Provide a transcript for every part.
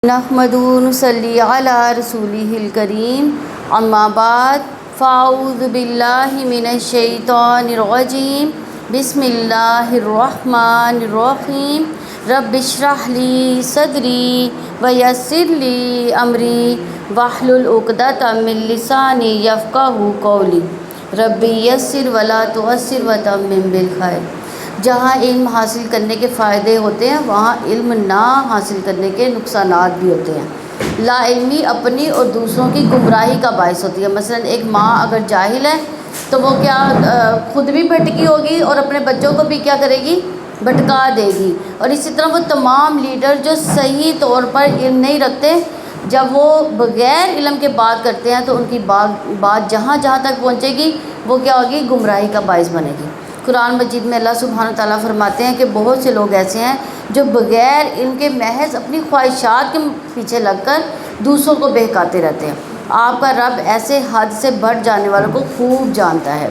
نحمدہ نصلی علی رسولہ الکریم اما بعد فاعوذ باللہ من الشیطان الرجیم بسم اللہ الرحمن الرحیم رب اشرح لی صدری ویسر لی امری واحلل عقدۃ من لسانی یفقہوا قولی رب یسر ولا تعسر وتمم بالخیر۔ جہاں علم حاصل کرنے کے فائدے ہوتے ہیں وہاں علم نہ حاصل کرنے کے نقصانات بھی ہوتے ہیں۔ لا علمی اپنی اور دوسروں کی گمراہی کا باعث ہوتی ہے۔ مثلا ایک ماں اگر جاہل ہے تو وہ کیا خود بھی بھٹکی ہوگی اور اپنے بچوں کو بھی کیا کرے گی، بھٹکا دے گی۔ اور اسی طرح وہ تمام لیڈر جو صحیح طور پر علم نہیں رکھتے، جب وہ بغیر علم کے بات کرتے ہیں تو ان کی بات جہاں جہاں تک پہنچے گی وہ کیا ہوگی، گمراہی کا باعث بنے گی۔ قرآن مجید میں اللہ سبحانہ و تعالیٰ فرماتے ہیں کہ بہت سے لوگ ایسے ہیں جو بغیر علم کے محض اپنی خواہشات کے پیچھے لگ کر دوسروں کو بہکاتے رہتے ہیں۔ آپ کا رب ایسے حد سے بڑھ جانے والوں کو خوب جانتا ہے۔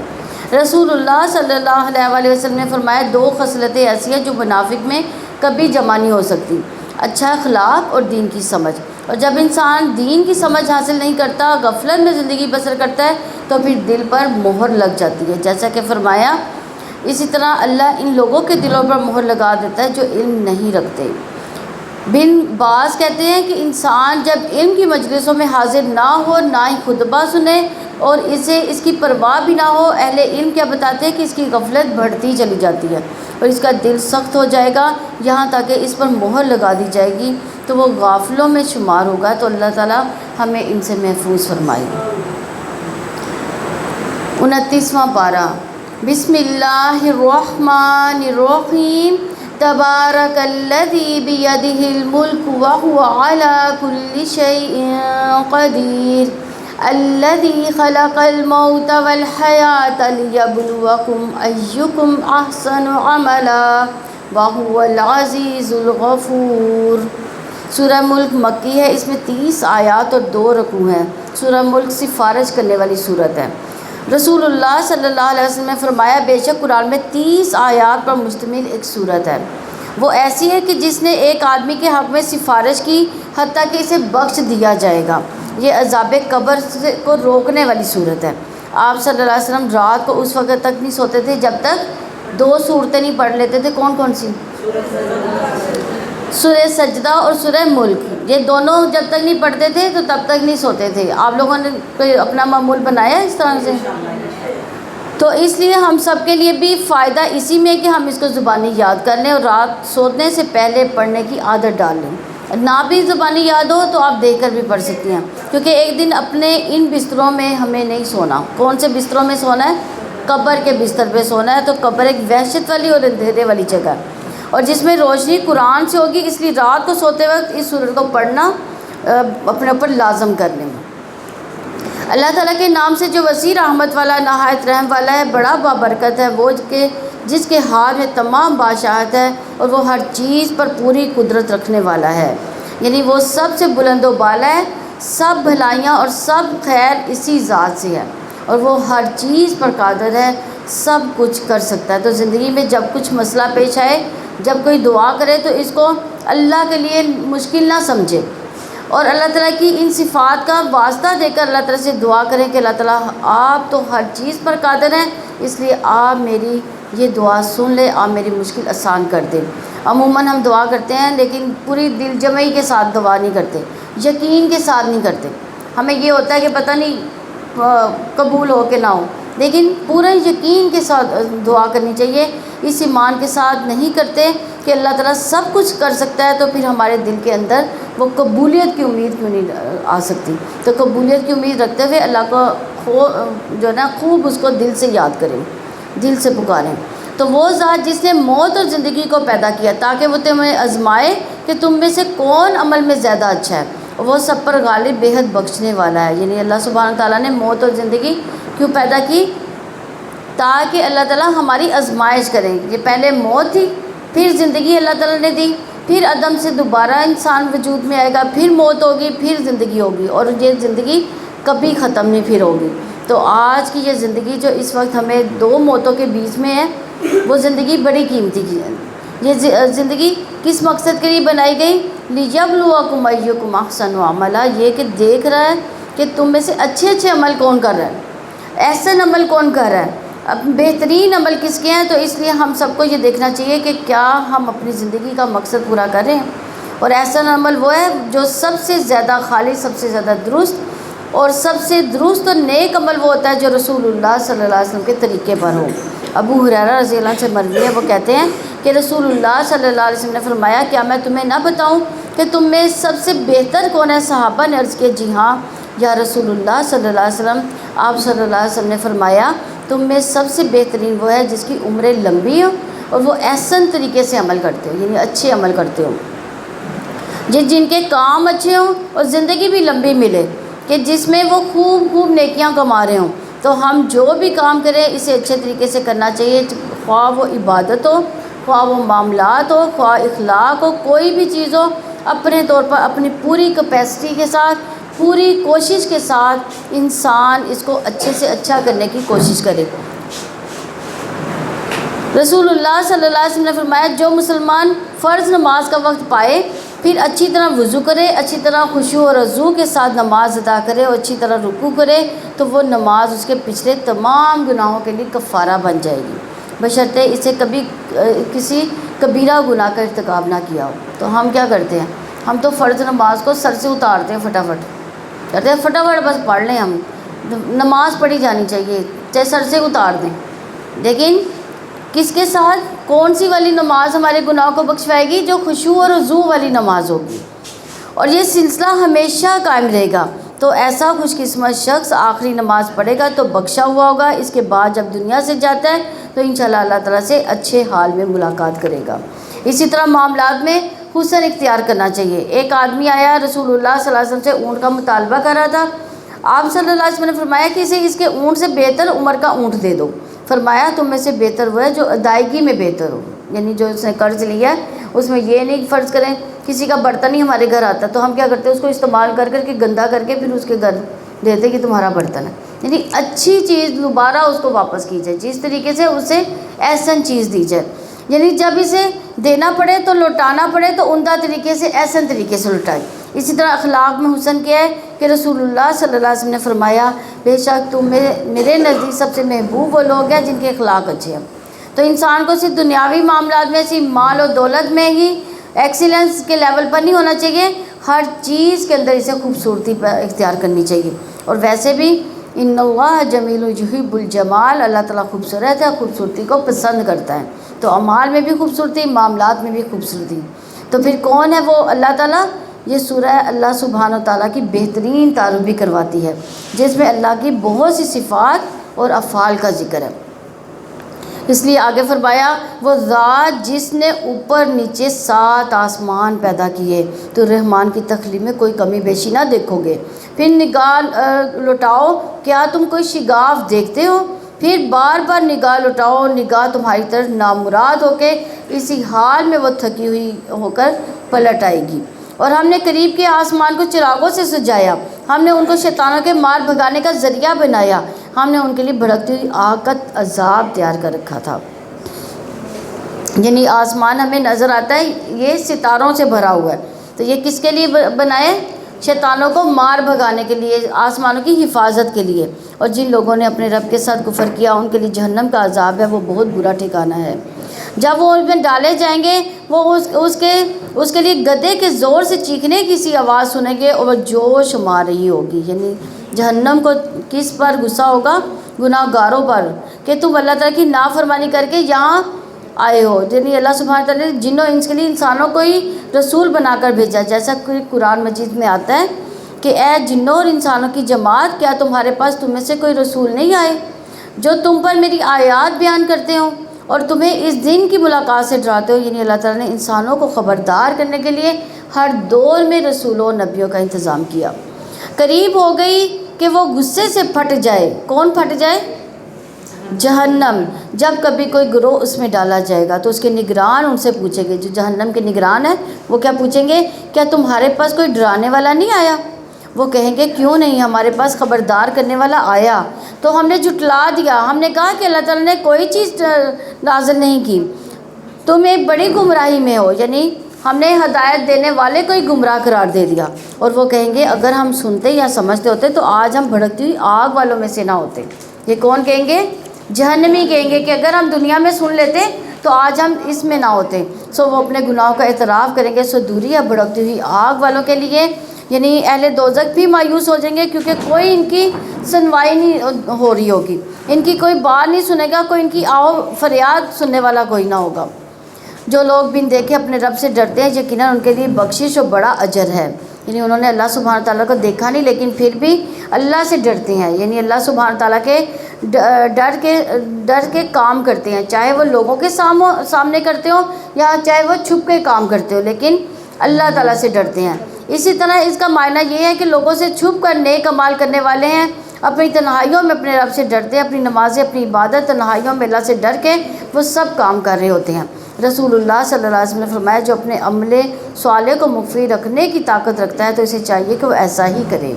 رسول اللہ صلی اللہ علیہ وسلم نے فرمایا، دو خصلتیں ایسی ہیں جو منافق میں کبھی جمع نہیں ہو سکتی، اچھا اخلاق اور دین کی سمجھ۔ اور جب انسان دین کی سمجھ حاصل نہیں کرتا، غفلت میں زندگی بسر کرتا ہے تو پھر دل پر مہر لگ جاتی ہے، جیسا کہ فرمایا اسی طرح اللہ ان لوگوں کے دلوں پر مہر لگا دیتا ہے جو علم نہیں رکھتے۔ بن باز کہتے ہیں کہ انسان جب علم کی مجلسوں میں حاضر نہ ہو، نہ ہی خطبہ سنے اور اس کی پرواہ بھی نہ ہو، اہل علم کیا بتاتے ہیں کہ اس کی غفلت بڑھتی چلی جاتی ہے اور اس کا دل سخت ہو جائے گا یہاں تک کہ اس پر مہر لگا دی جائے گی تو وہ غافلوں میں شمار ہوگا۔ تو اللہ تعالیٰ ہمیں ان سے محفوظ فرمائے۔ 29واں پارہ۔ بسم اللہ الرحمن الرحیم تبارک الذی بیدہ الملک وہو علی کل شیء قدیر الذی خلق الموت والحیاة لیبلوکم ایکم احسن عملا وہو العزیز الغفور۔ سورہ ملک مکی ہے، اس میں 30 آیات اور 2 رکوع ہیں۔ سورہ ملک سفارش کرنے والی صورت ہے۔ رسول اللہ صلی اللہ علیہ وسلم نے فرمایا، بے شک قرآن میں 30 آیات پر مشتمل ایک صورت ہے، وہ ایسی ہے کہ جس نے ایک آدمی کے حق میں سفارش کی حتیٰ کہ اسے بخش دیا جائے گا۔ یہ عذاب قبر کو روکنے والی صورت ہے۔ آپ صلی اللہ علیہ وسلم رات کو اس وقت تک نہیں سوتے تھے جب تک 2 صورتیں نہیں پڑھ لیتے تھے۔ کون کون سی؟ سورہ سجدہ اور سورہ ملک، یہ دونوں جب تک نہیں پڑھتے تھے تو تب تک نہیں سوتے تھے۔ آپ لوگوں نے کوئی اپنا معمول بنایا اس طرح سے؟ تو اس لیے ہم سب کے لیے بھی فائدہ اسی میں کہ ہم اس کو زبانی یاد کر لیں اور رات سونے سے پہلے پڑھنے کی عادت ڈال لیں۔ نہ بھی زبانی یاد ہو تو آپ دیکھ کر بھی پڑھ سکتی ہیں، کیونکہ ایک دن اپنے ان بستروں میں ہمیں نہیں سونا۔ کون سے بستروں میں سونا ہے؟ قبر کے بستر پہ سونا ہے۔ تو قبر ایک وحشت والی اور اندھیرے والی جگہ ہے اور جس میں روشنی قرآن سے ہوگی، اس لیے رات کو سوتے وقت اس سورت کو پڑھنا اپنے اوپر لازم کر لیں۔ اللہ تعالیٰ کے نام سے جو وسیع رحمت والا، نہایت رحم والا ہے، بڑا بابرکت ہے، وہ جس کے ہاتھ میں تمام بادشاہت ہے اور وہ ہر چیز پر پوری قدرت رکھنے والا ہے، یعنی وہ سب سے بلند و بالا ہے۔ سب بھلائیاں اور سب خیر اسی ذات سے ہے اور وہ ہر چیز پر قادر ہے، سب کچھ کر سکتا ہے۔ تو زندگی میں جب کچھ مسئلہ پیش آئے، جب کوئی دعا کرے تو اس کو اللہ کے لیے مشکل نہ سمجھے اور اللہ تعالیٰ کی ان صفات کا واسطہ دے کر اللہ تعالیٰ سے دعا کریں کہ اللہ تعالیٰ آپ تو ہر چیز پر قادر ہیں، اس لیے آپ میری یہ دعا سن لیں، آپ میری مشکل آسان کر دیں۔ عموماً ہم دعا کرتے ہیں لیکن پوری دل جمعی کے ساتھ دعا نہیں کرتے، یقین کے ساتھ نہیں کرتے۔ ہمیں یہ ہوتا ہے کہ پتہ نہیں قبول ہو کہ نہ ہو، لیکن پورے یقین کے ساتھ دعا کرنی چاہیے۔ اس ایمان کے ساتھ نہیں کرتے کہ اللہ تعالیٰ سب کچھ کر سکتا ہے تو پھر ہمارے دل کے اندر وہ قبولیت کی امید کیوں نہیں آ سکتی؟ تو قبولیت کی امید رکھتے ہوئے اللہ کو جو ہے نا خوب اس کو دل سے یاد کریں، دل سے پکاریں۔ تو وہ ذات جس نے موت اور زندگی کو پیدا کیا تاکہ وہ تمہیں آزمائے کہ تم میں سے کون عمل میں زیادہ اچھا ہے، وہ سب پر غالب بے حد بخشنے والا ہے۔ یعنی اللہ سبحانہ تعالیٰ نے موت اور زندگی کیوں پیدا کی؟ تاکہ اللہ تعالیٰ ہماری آزمائش کریں۔ یہ پہلے موت تھی، پھر زندگی اللہ تعالیٰ نے دی، پھر عدم سے دوبارہ انسان وجود میں آئے گا، پھر موت ہوگی، پھر زندگی ہوگی اور یہ زندگی کبھی ختم نہیں پھر ہوگی۔ تو آج کی یہ زندگی جو اس وقت ہمیں 2 موتوں کے بیچ میں ہے، وہ زندگی بڑی قیمتی کی ہے، یہ زندگی کس مقصد کے لیے بنائی گئی؟ لیبلوکم ایکم احسن عملا، یہ کہ دیکھ رہا ہے کہ تم میں سے اچھے اچھے عمل کون کر رہا ہے، احسن عمل کون کر رہا ہے، اب بہترین عمل کس کے ہیں۔ تو اس لیے ہم سب کو یہ دیکھنا چاہیے کہ کیا ہم اپنی زندگی کا مقصد پورا کر رہے ہیں۔ اور احسن عمل وہ ہے جو سب سے زیادہ خالص، سب سے زیادہ درست، اور سب سے درست اور نیک عمل وہ ہوتا ہے جو رسول اللہ صلی اللہ علیہ وسلم کے طریقے پر ہو۔ ابو ہریرہ رضی اللہ عنہ سے مروی ہے، وہ کہتے ہیں کہ رسول اللہ صلی اللہ علیہ وسلم نے فرمایا، کیا میں تمہیں نہ بتاؤں کہ تم میں سب سے بہتر کون ہے؟ صحابہ نے عرض کیا، جی ہاں یا رسول اللہ صلی اللہ علیہ وسلم۔ آپ صلی اللہ علیہ وسلم نے فرمایا، تم میں سب سے بہترین وہ ہے جس کی عمریں لمبی ہوں اور وہ احسن طریقے سے عمل کرتے ہو، یعنی اچھے عمل کرتے ہو، جن کے کام اچھے ہوں اور زندگی بھی لمبی ملے، کہ جس میں وہ خوب نیکیاں کما رہے ہوں۔ تو ہم جو بھی کام کریں اسے اچھے طریقے سے کرنا چاہیے، خواہ وہ عبادت ہو، خواہ وہ معاملات ہو، خواہ اخلاق ہو، کوئی بھی چیز ہو، اپنے طور پر اپنی پوری کیپیسٹی کے ساتھ، پوری کوشش کے ساتھ انسان اس کو اچھے سے اچھا کرنے کی کوشش کرے۔ رسول اللہ صلی اللہ علیہ وسلم نے فرمایا، جو مسلمان فرض نماز کا وقت پائے پھر اچھی طرح وضو کرے، اچھی طرح خشوع اور رضو کے ساتھ نماز ادا کرے اور اچھی طرح رکوع کرے، تو وہ نماز اس کے پچھلے تمام گناہوں کے لیے کفارہ بن جائے گی، بشرطے اسے کبھی کسی کبیرہ گناہ کا ارتکاب نہ کیا ہو۔ تو ہم کیا کرتے ہیں؟ ہم تو فرض نماز کو سر سے اتارتے ہیں، فٹافٹ کہتے ہیں فٹافٹ بس پڑھ لیں، ہم نماز پڑھی جانی چاہیے چاہے سر سے اتار دیں، لیکن کس کے ساتھ؟ کون سی والی نماز ہمارے گناہوں کو بخشوائے گی؟ جو خشوع اور رضو والی نماز ہوگی، اور یہ سلسلہ ہمیشہ قائم رہے گا۔ تو ایسا خوش قسمت شخص آخری نماز پڑھے گا تو بخشا ہوا ہوگا، اس کے بعد جب دنیا سے جاتا ہے تو انشاءاللہ اللہ تعالیٰ سے اچھے حال میں ملاقات کرے گا۔ اسی طرح معاملات میں حسن اختیار کرنا چاہیے۔ ایک آدمی آیا رسول اللہ صلی اللہ علیہ وسلم سے اونٹ کا مطالبہ کر رہا تھا، آپ صلی اللہ علیہ وسلم نے فرمایا کہ اسے اس کے اونٹ سے بہتر عمر کا اونٹ دے دو۔ فرمایا تم میں سے بہتر وہ ہے جو ادائیگی میں بہتر ہو، یعنی جو اس نے قرض لیا ہے اس میں یہ نہیں فرض کریں کسی کا برتن ہی ہمارے گھر آتا ہے تو ہم کیا کرتے ہیں اس کو استعمال کر کے گندا کر کے پھر اس کے گھر دیتے کہ تمہارا برتن ہے، یعنی اچھی چیز دوبارہ اس کو واپس کی جائے، جس طریقے سے اسے احسن چیز دی جائے، یعنی جب اسے دینا پڑے تو لوٹانا پڑے تو عمدہ طریقے سے احسن طریقے سے لوٹائے۔ اسی طرح اخلاق میں حسن کیا ہے کہ رسول اللہ صلی اللہ علیہ وسلم نے فرمایا، بے شک تم میرے نزدیک سب سے محبوب وہ لوگ ہیں جن کے اخلاق اچھے ہیں۔ تو انسان کو صرف دنیاوی معاملات میں، صرف مال و دولت میں ہی ایکسیلنس کے لیول پر نہیں ہونا چاہیے، ہر چیز کے اندر اسے خوبصورتی پر اختیار کرنی چاہیے۔ اور ویسے بھی ان اللہ جمیل یحب الجمال، اللہ تعالیٰ خوبصورت ہے، خوبصورتی کو پسند کرتا ہے۔ تو اعمال میں بھی خوبصورتی، معاملات میں بھی خوبصورتی، تو پھر کون ہے وہ اللہ تعالیٰ؟ یہ سورہ اللہ سبحانہ و تعالیٰ کی بہترین تعارف بھی کرواتی ہے، جس میں اللہ کی بہت سی صفات اور افعال کا ذکر ہے۔ اس لیے آگے فرمایا، وہ ذات جس نے اوپر نیچے 7 آسمان پیدا کیے تو رحمان کی تخلیق میں کوئی کمی بیشی نہ دیکھو گے۔ پھر نگاہ لوٹاؤ، کیا تم کوئی شگاف دیکھتے ہو؟ پھر بار بار نگاہ لوٹاؤ، نگاہ تمہاری طرف نامراد ہو کے اسی حال میں وہ تھکی ہوئی ہو کر پلٹ آئے گی۔ اور ہم نے قریب کے آسمان کو چراغوں سے سجایا، ہم نے ان کو شیطانوں کے مار بھگانے کا ذریعہ بنایا، ہم نے ان کے لیے بھڑکتی ہوئی آگ کا عذاب تیار کر رکھا تھا۔ یعنی آسمان ہمیں نظر آتا ہے یہ ستاروں سے بھرا ہوا ہے، تو یہ کس کے لیے بنائے؟ شیطانوں کو مار بھگانے کے لیے، آسمانوں کی حفاظت کے لیے۔ اور جن لوگوں نے اپنے رب کے ساتھ کفر کیا ان کے لیے جہنم کا عذاب ہے، وہ بہت برا ٹھکانہ ہے۔ جب وہ ان میں ڈالے جائیں گے وہ اس کے لیے گدھے کے زور سے چیخنے کی سی آواز سنیں گے اور وہ جوش مار رہی ہوگی۔ یعنی جہنم کو کس پر غصہ ہوگا؟ گناہ گاروں پر، کہ تم اللہ تعالیٰ کی نافرمانی کر کے یہاں آئے ہو۔ یعنی اللہ سبحانہ تعالیٰ نے جنوں انس کے لیے انسانوں کو ہی رسول بنا کر بھیجا، جیسا کہ قرآن مجید میں آتا ہے کہ اے جنوں اور انسانوں کی جماعت، کیا تمہارے پاس تم میں سے کوئی رسول نہیں آئے جو تم پر میری آیات بیان کرتے ہوں اور تمہیں اس دن کی ملاقات سے ڈراتے ہو۔ یعنی اللہ تعالیٰ نے انسانوں کو خبردار کرنے کے لیے ہر دور میں رسولوں اور نبیوں کا انتظام کیا۔ قریب ہو گئی کہ وہ غصے سے پھٹ جائے۔ کون پھٹ جائے؟ جہنم۔ جب کبھی کوئی گروہ اس میں ڈالا جائے گا تو اس کے نگران ان سے پوچھیں گے، جو جہنم کے نگران ہیں وہ کیا پوچھیں گے؟ کیا تمہارے پاس کوئی ڈرانے والا نہیں آیا؟ وہ کہیں گے کیوں نہیں، ہمارے پاس خبردار کرنے والا آیا تو ہم نے جھٹلا دیا، ہم نے کہا کہ اللہ تعالیٰ نے کوئی چیز نازل نہیں کی۔ تم ایک بڑی گمراہی میں ہو، یعنی ہم نے ہدایت دینے والے کو ہی گمراہ قرار دے دیا۔ اور وہ کہیں گے اگر ہم سنتے یا سمجھتے ہوتے تو آج ہم بھڑکتی ہوئی آگ والوں میں سے نہ ہوتے۔ یہ کون کہیں گے؟ جہنمی کہیں گے کہ اگر ہم دنیا میں سن لیتے تو آج ہم اس میں نہ ہوتے۔ سو وہ اپنے گناہوں کا اعتراف کریں گے، سو دوری ہے بھڑکتی ہوئی آگ والوں کے لیے، یعنی اہل دوزخ بھی مایوس ہو جائیں گے کیونکہ کوئی ان کی سنوائی نہیں ہو رہی ہوگی، ان کی کوئی بات نہیں سنے گا، کوئی ان کی آو فریاد سننے والا کوئی نہ ہوگا۔ جو لوگ بن دیکھے اپنے رب سے ڈرتے ہیں یقیناً ان کے لیے بخشش اور بڑا اجر ہے، یعنی انہوں نے اللہ سبحانہ تعالیٰ کو دیکھا نہیں لیکن پھر بھی اللہ سے ڈرتے ہیں، یعنی اللہ سبحانہ تعالیٰ کے ڈر کے کام کرتے ہیں، چاہے وہ لوگوں کے سامنے کرتے ہوں یا چاہے وہ چھپ کے کام کرتے ہو، لیکن اللہ تعالیٰ سے ڈرتے ہیں۔ اسی طرح اس کا معنی یہ ہے کہ لوگوں سے چھپ کر نیک اعمال کرنے والے ہیں، اپنی تنہائیوں میں اپنے رب سے ڈرتے ہیں، اپنی نمازیں، اپنی عبادت تنہائیوں میں اللہ سے ڈر کے وہ سب کام کر رہے ہوتے ہیں۔ رسول اللہ صلی اللہ علیہ وسلم نے فرمایا جو اپنے عمل صالح کو مخفی رکھنے کی طاقت رکھتا ہے تو اسے چاہیے کہ وہ ایسا ہی کرے،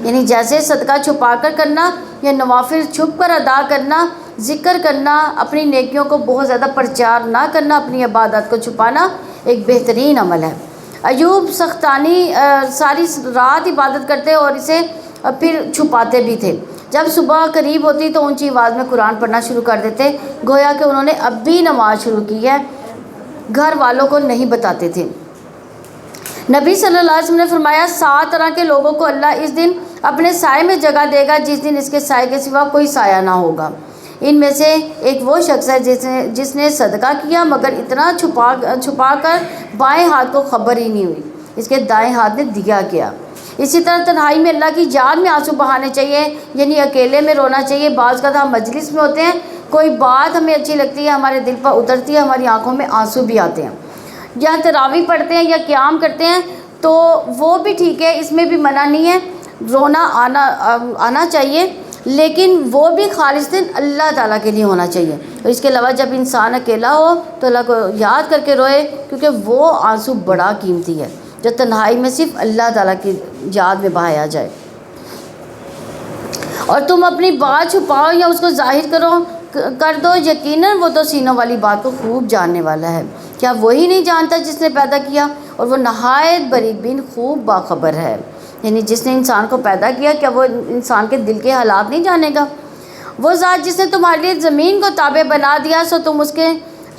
یعنی جیسے صدقہ چھپا کر کرنا یا نوافل چھپ کر ادا کرنا، ذکر کرنا، اپنی نیکیوں کو بہت زیادہ پرچار نہ کرنا، اپنی عبادت کو چھپانا ایک بہترین عمل ہے۔ ایوب سختانی ساری رات عبادت کرتے اور اسے پھر چھپاتے بھی تھے، جب صبح قریب ہوتی تو اونچی آواز میں قرآن پڑھنا شروع کر دیتے، گویا کہ انہوں نے اب بھی نماز شروع کی ہے، گھر والوں کو نہیں بتاتے تھے۔ نبی صلی اللہ علیہ وسلم نے فرمایا 7 طرح کے لوگوں کو اللہ اس دن اپنے سائے میں جگہ دے گا جس دن اس کے سائے کے سوا کوئی سایہ نہ ہوگا۔ ان میں سے ایک وہ شخص ہے جس نے صدقہ کیا مگر اتنا چھپا کر بائیں ہاتھ کو خبر ہی نہیں ہوئی، اس کے دائیں ہاتھ نے دیا کیا۔ اسی طرح تنہائی میں اللہ کی یاد میں آنسو بہانے چاہیے، یعنی اکیلے میں رونا چاہیے۔ بعض کا ہم مجلس میں ہوتے ہیں، کوئی بات ہمیں اچھی لگتی ہے، ہمارے دل پر اترتی ہے، ہماری آنکھوں میں آنسو بھی آتے ہیں، یا تراویح پڑھتے ہیں یا قیام کرتے ہیں تو وہ بھی ٹھیک ہے، اس میں بھی منع نہیں ہے، رونا آنا چاہیے، لیکن وہ بھی خالصتاً اللہ تعالیٰ کے لیے ہونا چاہیے۔ اور اس کے علاوہ جب انسان اکیلا ہو تو اللہ کو یاد کر کے روئے، کیونکہ وہ آنسو بڑا قیمتی ہے جو تنہائی میں صرف اللہ تعالیٰ کی یاد میں بہایا جائے۔ اور تم اپنی بات چھپاؤ یا اس کو ظاہر کر دو، یقیناً وہ تو سینوں والی بات کو خوب جاننے والا ہے۔ کیا وہی نہیں جانتا جس نے پیدا کیا؟ اور وہ نہایت باریک بین خوب باخبر ہے، یعنی جس نے انسان کو پیدا کیا کیا وہ انسان کے دل کے حالات نہیں جانے گا؟ وہ ذات جس نے تمہارے لیے زمین کو تابع بنا دیا سو تم اس کے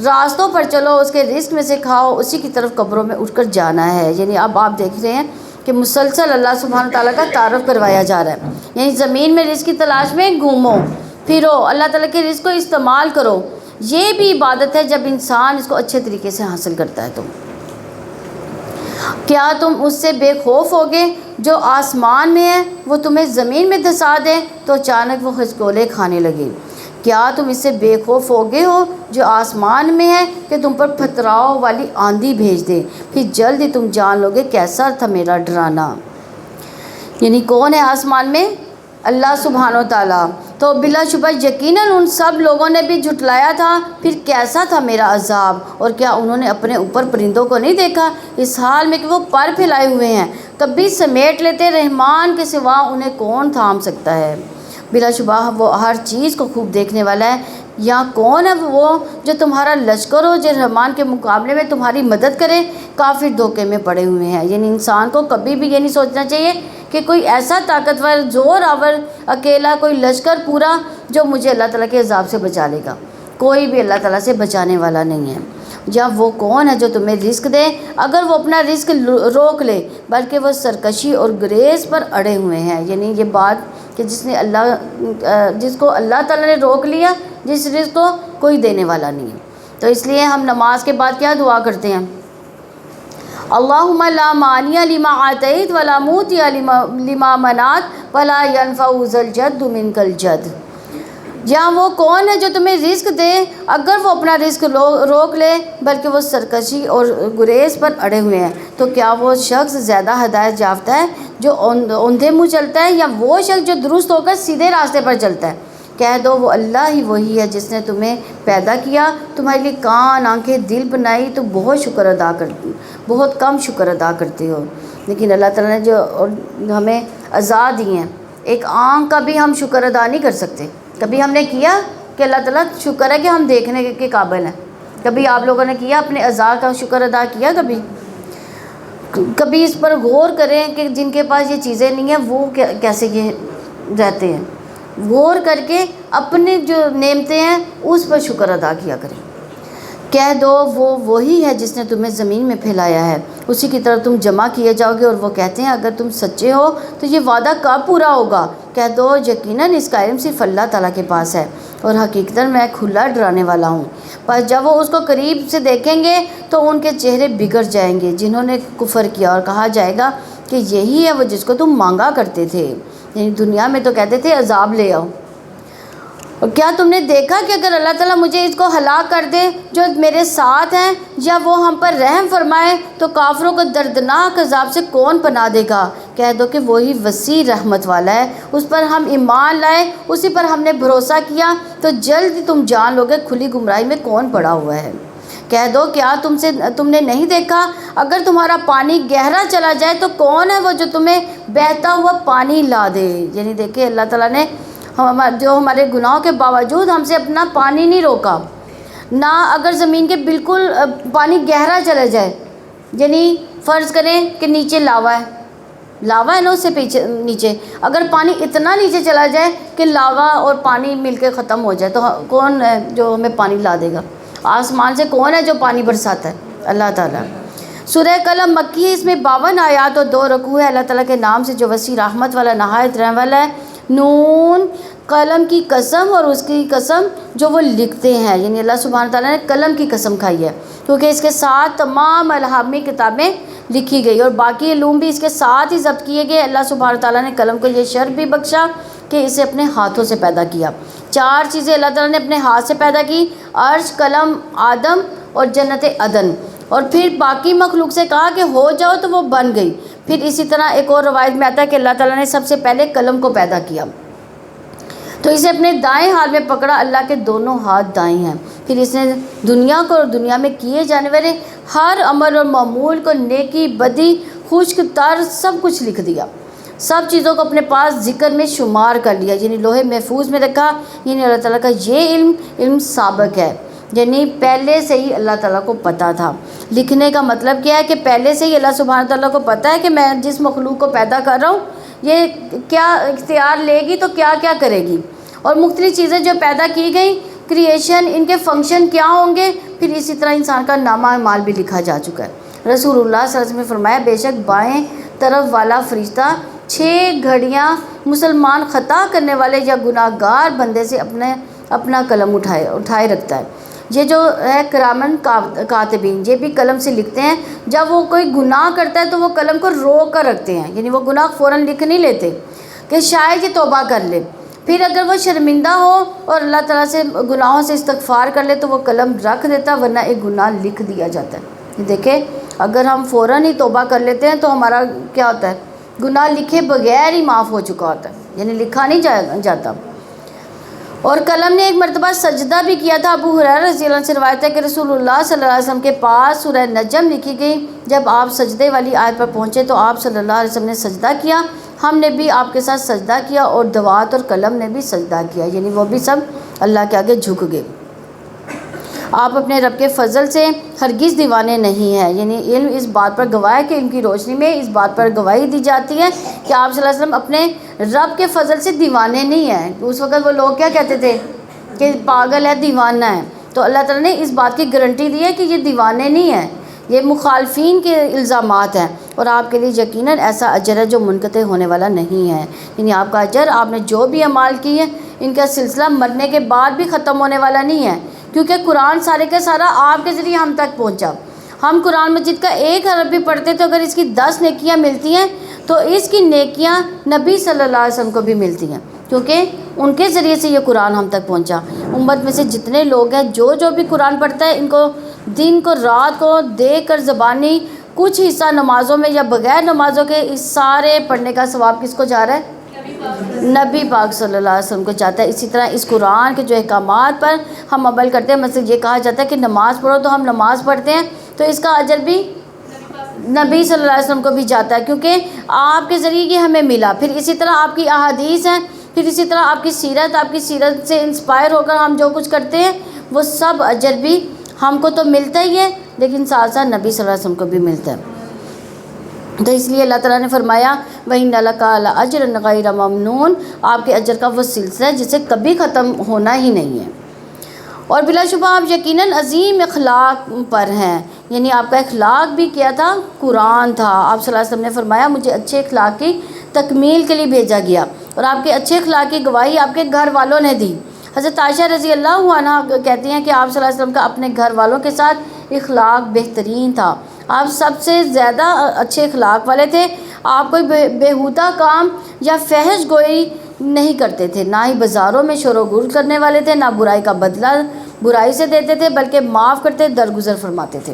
راستوں پر چلو، اس کے رزق میں سے کھاؤ، اسی کی طرف قبروں میں اٹھ کر جانا ہے۔ یعنی اب آپ دیکھ رہے ہیں کہ مسلسل اللہ سبحانہ تعالیٰ کا تعارف کروایا جا رہا ہے، یعنی زمین میں رزق کی تلاش میں گھومو پھرو، اللہ تعالیٰ کے رزق کو استعمال کرو، یہ بھی عبادت ہے جب انسان اس کو اچھے طریقے سے حاصل کرتا ہے۔ تو کیا تم اس سے بے خوف ہوگے جو آسمان میں ہے وہ تمہیں زمین میں دھسا دے تو اچانک وہ خجکولے کھانے لگے؟ کیا تم اس سے بے خوف ہوگے ہو جو آسمان میں ہے کہ تم پر پتھراؤ والی آندھی بھیج دے، پھر جلد ہی تم جان لوگے کیسا تھا میرا ڈرانا۔ یعنی کون ہے آسمان میں؟ اللہ سبحانہ و تعالیٰ۔ تو بلا شبہ یقیناً ان سب لوگوں نے بھی جھٹلایا تھا، پھر کیسا تھا میرا عذاب۔ اور کیا انہوں نے اپنے اوپر پرندوں کو نہیں دیکھا اس حال میں کہ وہ پر پھیلائے ہوئے ہیں، کبھی سمیٹ لیتے، رحمان کے سوا انہیں کون تھام سکتا ہے؟ بلا شبہ وہ ہر چیز کو خوب دیکھنے والا ہے۔ یا کون ہے وہ جو تمہارا لشکر ہو جو رحمان کے مقابلے میں تمہاری مدد کرے؟ کافر دھوکے میں پڑے ہوئے ہیں۔ یعنی انسان کو کبھی بھی یہ نہیں سوچنا چاہیے کہ کوئی ایسا طاقتور زور آور اکیلا کوئی لشکر پورا جو مجھے اللہ تعالیٰ کے عذاب سے بچا لے گا، کوئی بھی اللہ تعالیٰ سے بچانے والا نہیں ہے۔ یا وہ کون ہے جو تمہیں رزق دے اگر وہ اپنا رزق روک لے، بلکہ وہ سرکشی اور گریز پر اڑے ہوئے ہیں۔ یعنی یہ بات کہ جس کو اللہ تعالیٰ نے روک لیا، جس رزق کو کوئی دینے والا نہیں ہے۔ تو اس لیے ہم نماز کے بعد کیا دعا کرتے ہیں؟ اللہم لا مانع لما آتیت ولا معطی لما منعت ولا ینفع ذا الجد منک الجد۔ یا وہ کون ہے جو تمہیں رزق دے اگر وہ اپنا رزق روک لے، بلکہ وہ سرکشی اور گریز پر اڑے ہوئے ہیں؟ تو کیا وہ شخص زیادہ ہدایت یافتہ ہے جو اوندھے منہ چلتا ہے، یا وہ شخص جو درست ہو کر سیدھے راستے پر چلتا ہے؟ کہہ دو وہ اللہ ہی وہی ہے جس نے تمہیں پیدا کیا، تمہارے لیے کان، آنکھیں، دل بنائی، تو بہت کم شکر ادا کرتے ہو۔ لیکن اللہ تعالیٰ نے جو ہمیں اعضاء دی ہیں، ایک آنکھ کا بھی ہم شکر ادا نہیں کر سکتے۔ کبھی ہم نے کیا کہ اللہ تعالیٰ شکر ہے کہ ہم دیکھنے کے قابل ہیں؟ کبھی آپ لوگوں نے کیا اپنے اعضاء کا شکر ادا کیا؟ کبھی اس پر غور کریں کہ جن کے پاس یہ چیزیں نہیں ہیں وہ کیسے یہ رہتے ہیں. غور کر کے اپنے جو نعمتیں ہیں اس پر شکر ادا کیا کریں. کہہ دو وہ وہی ہے جس نے تمہیں زمین میں پھیلایا ہے، اسی کی طرف تم جمع کیے جاؤ گے. اور وہ کہتے ہیں اگر تم سچے ہو تو یہ وعدہ کب پورا ہوگا؟ کہہ دو یقیناً اس کا علم صرف اللہ تعالیٰ کے پاس ہے، اور حقیقتاً میں کھلا ڈرانے والا ہوں. پر جب وہ اس کو قریب سے دیکھیں گے تو ان کے چہرے بگڑ جائیں گے جنہوں نے کفر کیا، اور کہا جائے گا کہ یہی ہے وہ جس کو تم مانگا کرتے تھے. یعنی دنیا میں تو کہتے تھے عذاب لے آؤ. اور کیا تم نے دیکھا کہ اگر اللہ تعالیٰ مجھے اس کو ہلاک کر دے جو میرے ساتھ ہیں، یا وہ ہم پر رحم فرمائے تو کافروں کو دردناک عذاب سے کون پناہ دے گا؟ کہہ دو کہ وہی وسیع رحمت والا ہے، اس پر ہم ایمان لائے، اسی پر ہم نے بھروسہ کیا، تو جلد ہی تم جان لوگے کھلی گمراہی میں کون پڑا ہوا ہے. کہہ دو کیا تم نے نہیں دیکھا اگر تمہارا پانی گہرا چلا جائے تو کون ہے وہ جو تمہیں بہتا ہوا پانی لا دے؟ یعنی دیکھیں اللہ تعالیٰ نے جو ہمارے گناہوں کے باوجود ہم سے اپنا پانی نہیں روکا. نہ اگر زمین کے بالکل پانی گہرا چلا جائے، یعنی فرض کریں کہ نیچے لاوا ہے نا، اس سے پیچھے نیچے اگر پانی اتنا نیچے چلا جائے کہ لاوا اور پانی مل کے ختم ہو جائے، تو کون ہے جو ہمیں پانی لا دے گا؟ آسمان سے کون ہے جو پانی برساتا ہے؟ اللہ تعالیٰ. سورہ قلم مکی ہے، اس میں 52 آیات اور 2 رکوع ہے. اللہ تعالیٰ کے نام سے جو وسیع رحمت والا نہایت رحم والا ہے. نون، قلم کی قسم اور اس کی قسم جو وہ لکھتے ہیں. یعنی اللہ سبحانہ تعالیٰ نے قلم کی قسم کھائی ہے کیونکہ اس کے ساتھ تمام الہامی کتابیں لکھی گئی اور باقی علوم بھی اس کے ساتھ ہی ضبط کیے گئے. اللہ سبحانہ تعالیٰ نے قلم کو یہ شرف بھی بخشا کہ اسے اپنے ہاتھوں سے پیدا کیا. 4 چیزیں اللہ تعالیٰ نے اپنے ہاتھ سے پیدا کی: عرش، قلم، آدم اور جنت عدن. اور پھر باقی مخلوق سے کہا کہ ہو جاؤ تو وہ بن گئی. پھر اسی طرح ایک اور روایت میں آتا ہے کہ اللہ تعالیٰ نے سب سے پہلے قلم کو پیدا کیا تو اسے اپنے دائیں ہاتھ میں پکڑا. اللہ کے دونوں ہاتھ دائیں ہیں. پھر اس نے دنیا کو اور دنیا میں کیے جانے والے ہر عمل اور معمول کو، نیکی بدی، خشک تر، سب کچھ لکھ دیا. سب چیزوں کو اپنے پاس ذکر میں شمار کر لیا، یعنی لوہے محفوظ میں رکھا. یعنی اللہ تعالیٰ کا یہ علم سابق ہے، یعنی پہلے سے ہی اللہ تعالیٰ کو پتہ تھا. لکھنے کا مطلب کیا ہے کہ پہلے سے ہی اللہ سبحانہ تعالیٰ کو پتہ ہے کہ میں جس مخلوق کو پیدا کر رہا ہوں یہ کیا اختیار لے گی تو کیا کیا کرے گی، اور مختلف چیزیں جو پیدا کی گئی کریشن، ان کے فنکشن کیا ہوں گے. پھر اسی طرح انسان کا نامہ اعمال بھی لکھا جا چکا ہے. رسول اللہ صلی اللہ علیہ وسلم نے فرمایا بے شک بائیں طرف والا فرشتہ 6 گھڑیاں مسلمان خطا کرنے والے یا گناہ گار بندے سے اپنا قلم اٹھائے رکھتا ہے. یہ جو ہے کرامن کاتبین، یہ بھی قلم سے لکھتے ہیں. جب وہ کوئی گناہ کرتا ہے تو وہ قلم کو روک کر رکھتے ہیں، یعنی وہ گناہ فوراً لکھ نہیں لیتے کہ شاید یہ توبہ کر لے. پھر اگر وہ شرمندہ ہو اور اللہ تعالیٰ سے گناہوں سے استغفار کر لے تو وہ قلم رکھ دیتا، ورنہ ایک گناہ لکھ دیا جاتا ہے. دیکھیں اگر ہم فوراً ہی توبہ کر لیتے ہیں تو ہمارا کیا ہوتا ہے؟ گناہ لکھے بغیر ہی معاف ہو چکا ہوتا ہے، یعنی لکھا نہیں جاتا. اور قلم نے ایک مرتبہ سجدہ بھی کیا تھا. ابو ہریرہ رضی اللہ عنہ سے روایت ہے کہ رسول اللہ صلی اللہ علیہ وسلم کے پاس سورہ نجم لکھی گئی. جب آپ سجدے والی آیت پر پہنچے تو آپ صلی اللہ علیہ وسلم نے سجدہ کیا. ہم نے بھی آپ کے ساتھ سجدہ کیا اور دوات اور قلم نے بھی سجدہ کیا، یعنی وہ بھی سب اللہ کے آگے جھک گئے. آپ اپنے رب کے فضل سے ہرگز دیوانے نہیں ہیں. یعنی علم اس بات پر گواہ ہے کہ ان کی روشنی میں اس بات پر گواہی دی جاتی ہے کہ آپ صلی اللہ علیہ وسلم اپنے رب کے فضل سے دیوانے نہیں ہیں. اس وقت وہ لوگ کیا کہتے تھے کہ پاگل ہے، دیوانہ ہے. تو اللہ تعالیٰ نے اس بات کی گارنٹی دی ہے کہ یہ دیوانے نہیں ہیں، یہ مخالفین کے الزامات ہیں. اور آپ کے لیے یقیناً ایسا اجر ہے جو منقطع ہونے والا نہیں ہے. یعنی آپ کا اجر، آپ نے جو بھی اعمال کیے ان کا سلسلہ مرنے کے بعد بھی ختم ہونے والا نہیں ہے، کیونکہ قرآن سارے کا سارا آپ کے ذریعے ہم تک پہنچا. ہم قرآن مجید کا 1 حرف بھی پڑھتے تو اگر اس کی 10 نیکیاں ملتی ہیں تو اس کی نیکیاں نبی صلی اللہ علیہ وسلم کو بھی ملتی ہیں، کیونکہ ان کے ذریعے سے یہ قرآن ہم تک پہنچا. امت میں سے جتنے لوگ ہیں جو بھی قرآن پڑھتا ہے، ان کو دن کو رات کو دیکھ کر زبانی کچھ حصہ نمازوں میں یا بغیر نمازوں کے اس سارے پڑھنے کا ثواب کس کو جا رہا ہے؟ نبی پاک صلی اللہ علیہ وسلم کو جاتا ہے. اسی طرح اس قرآن کے جو احکامات پر ہم عمل کرتے ہیں، مثلا یہ کہا جاتا ہے کہ نماز پڑھو تو ہم نماز پڑھتے ہیں، تو اس کا اجر بھی نبی صلی اللہ علیہ وسلم کو بھی جاتا ہے، کیونکہ آپ کے ذریعے یہ ہمیں ملا. پھر اسی طرح آپ کی احادیث ہیں، پھر اسی طرح آپ کی سیرت سے انسپائر ہو کر ہم جو کچھ کرتے ہیں وہ سب اجر بھی ہم کو تو ملتا ہی ہے لیکن ساتھ ساتھ نبی صلی اللہ علیہ وسلم کو بھی ملتا ہے۔ تو اس لیے اللہ تعالیٰ نے فرمایا وَإِنَّ لَكَ لَأَجْرًا غَيْرَ مَمْنُونٍ، آپ کے اجر کا وہ سلسلہ ہے جسے کبھی ختم ہونا ہی نہیں ہے۔ اور بلا شبہ آپ یقیناً عظیم اخلاق پر ہیں، یعنی آپ کا اخلاق بھی کیا تھا؟ قرآن تھا۔ آپ صلی اللہ علیہ وسلم نے فرمایا مجھے اچھے اخلاق کی تکمیل کے لیے بھیجا گیا، اور آپ کے اچھے اخلاق کی گواہی آپ کے گھر والوں نے دی۔ حضرت عائشہ رضی اللہ عنہا کہتی ہیں کہ آپ صلی اللہ علیہ وسلم کا اپنے گھر والوں کے ساتھ اخلاق بہترین تھا، آپ سب سے زیادہ اچھے اخلاق والے تھے۔ آپ کوئی بیہودہ کام یا فحش گوئی نہیں کرتے تھے، نہ ہی بازاروں میں شور و غل کرنے والے تھے، نہ برائی کا بدلہ برائی سے دیتے تھے بلکہ معاف کرتے درگزر فرماتے تھے۔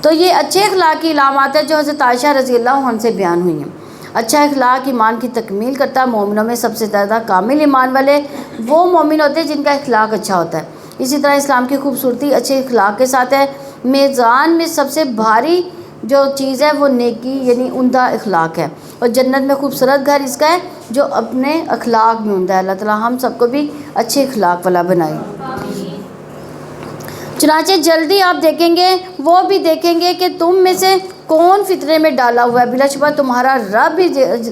تو یہ اچھے اخلاق کی علامات ہے جو حضرت عائشہ رضی اللہ عنہ سے بیان ہوئی ہیں۔ اچھا اخلاق ایمان کی تکمیل کرتا ہے۔ مومنوں میں سب سے زیادہ کامل ایمان والے وہ مومن ہوتے ہیں جن کا اخلاق اچھا ہوتا ہے۔ اسی طرح اسلام کی خوبصورتی اچھے اخلاق کے ساتھ ہے۔ میزان میں سب سے بھاری جو چیز ہے وہ نیکی یعنی عمدہ اخلاق ہے، اور جنت میں خوبصورت گھر اس کا ہے جو اپنے اخلاق میں عمدہ ہے۔ اللہ تعالیٰ ہم سب کو بھی اچھے اخلاق والا بنائے۔ چنانچہ جلدی آپ دیکھیں گے، وہ بھی دیکھیں گے کہ تم میں سے کون فتنے میں ڈالا ہوا ہے، بلا شبہ تمہارا رب بھی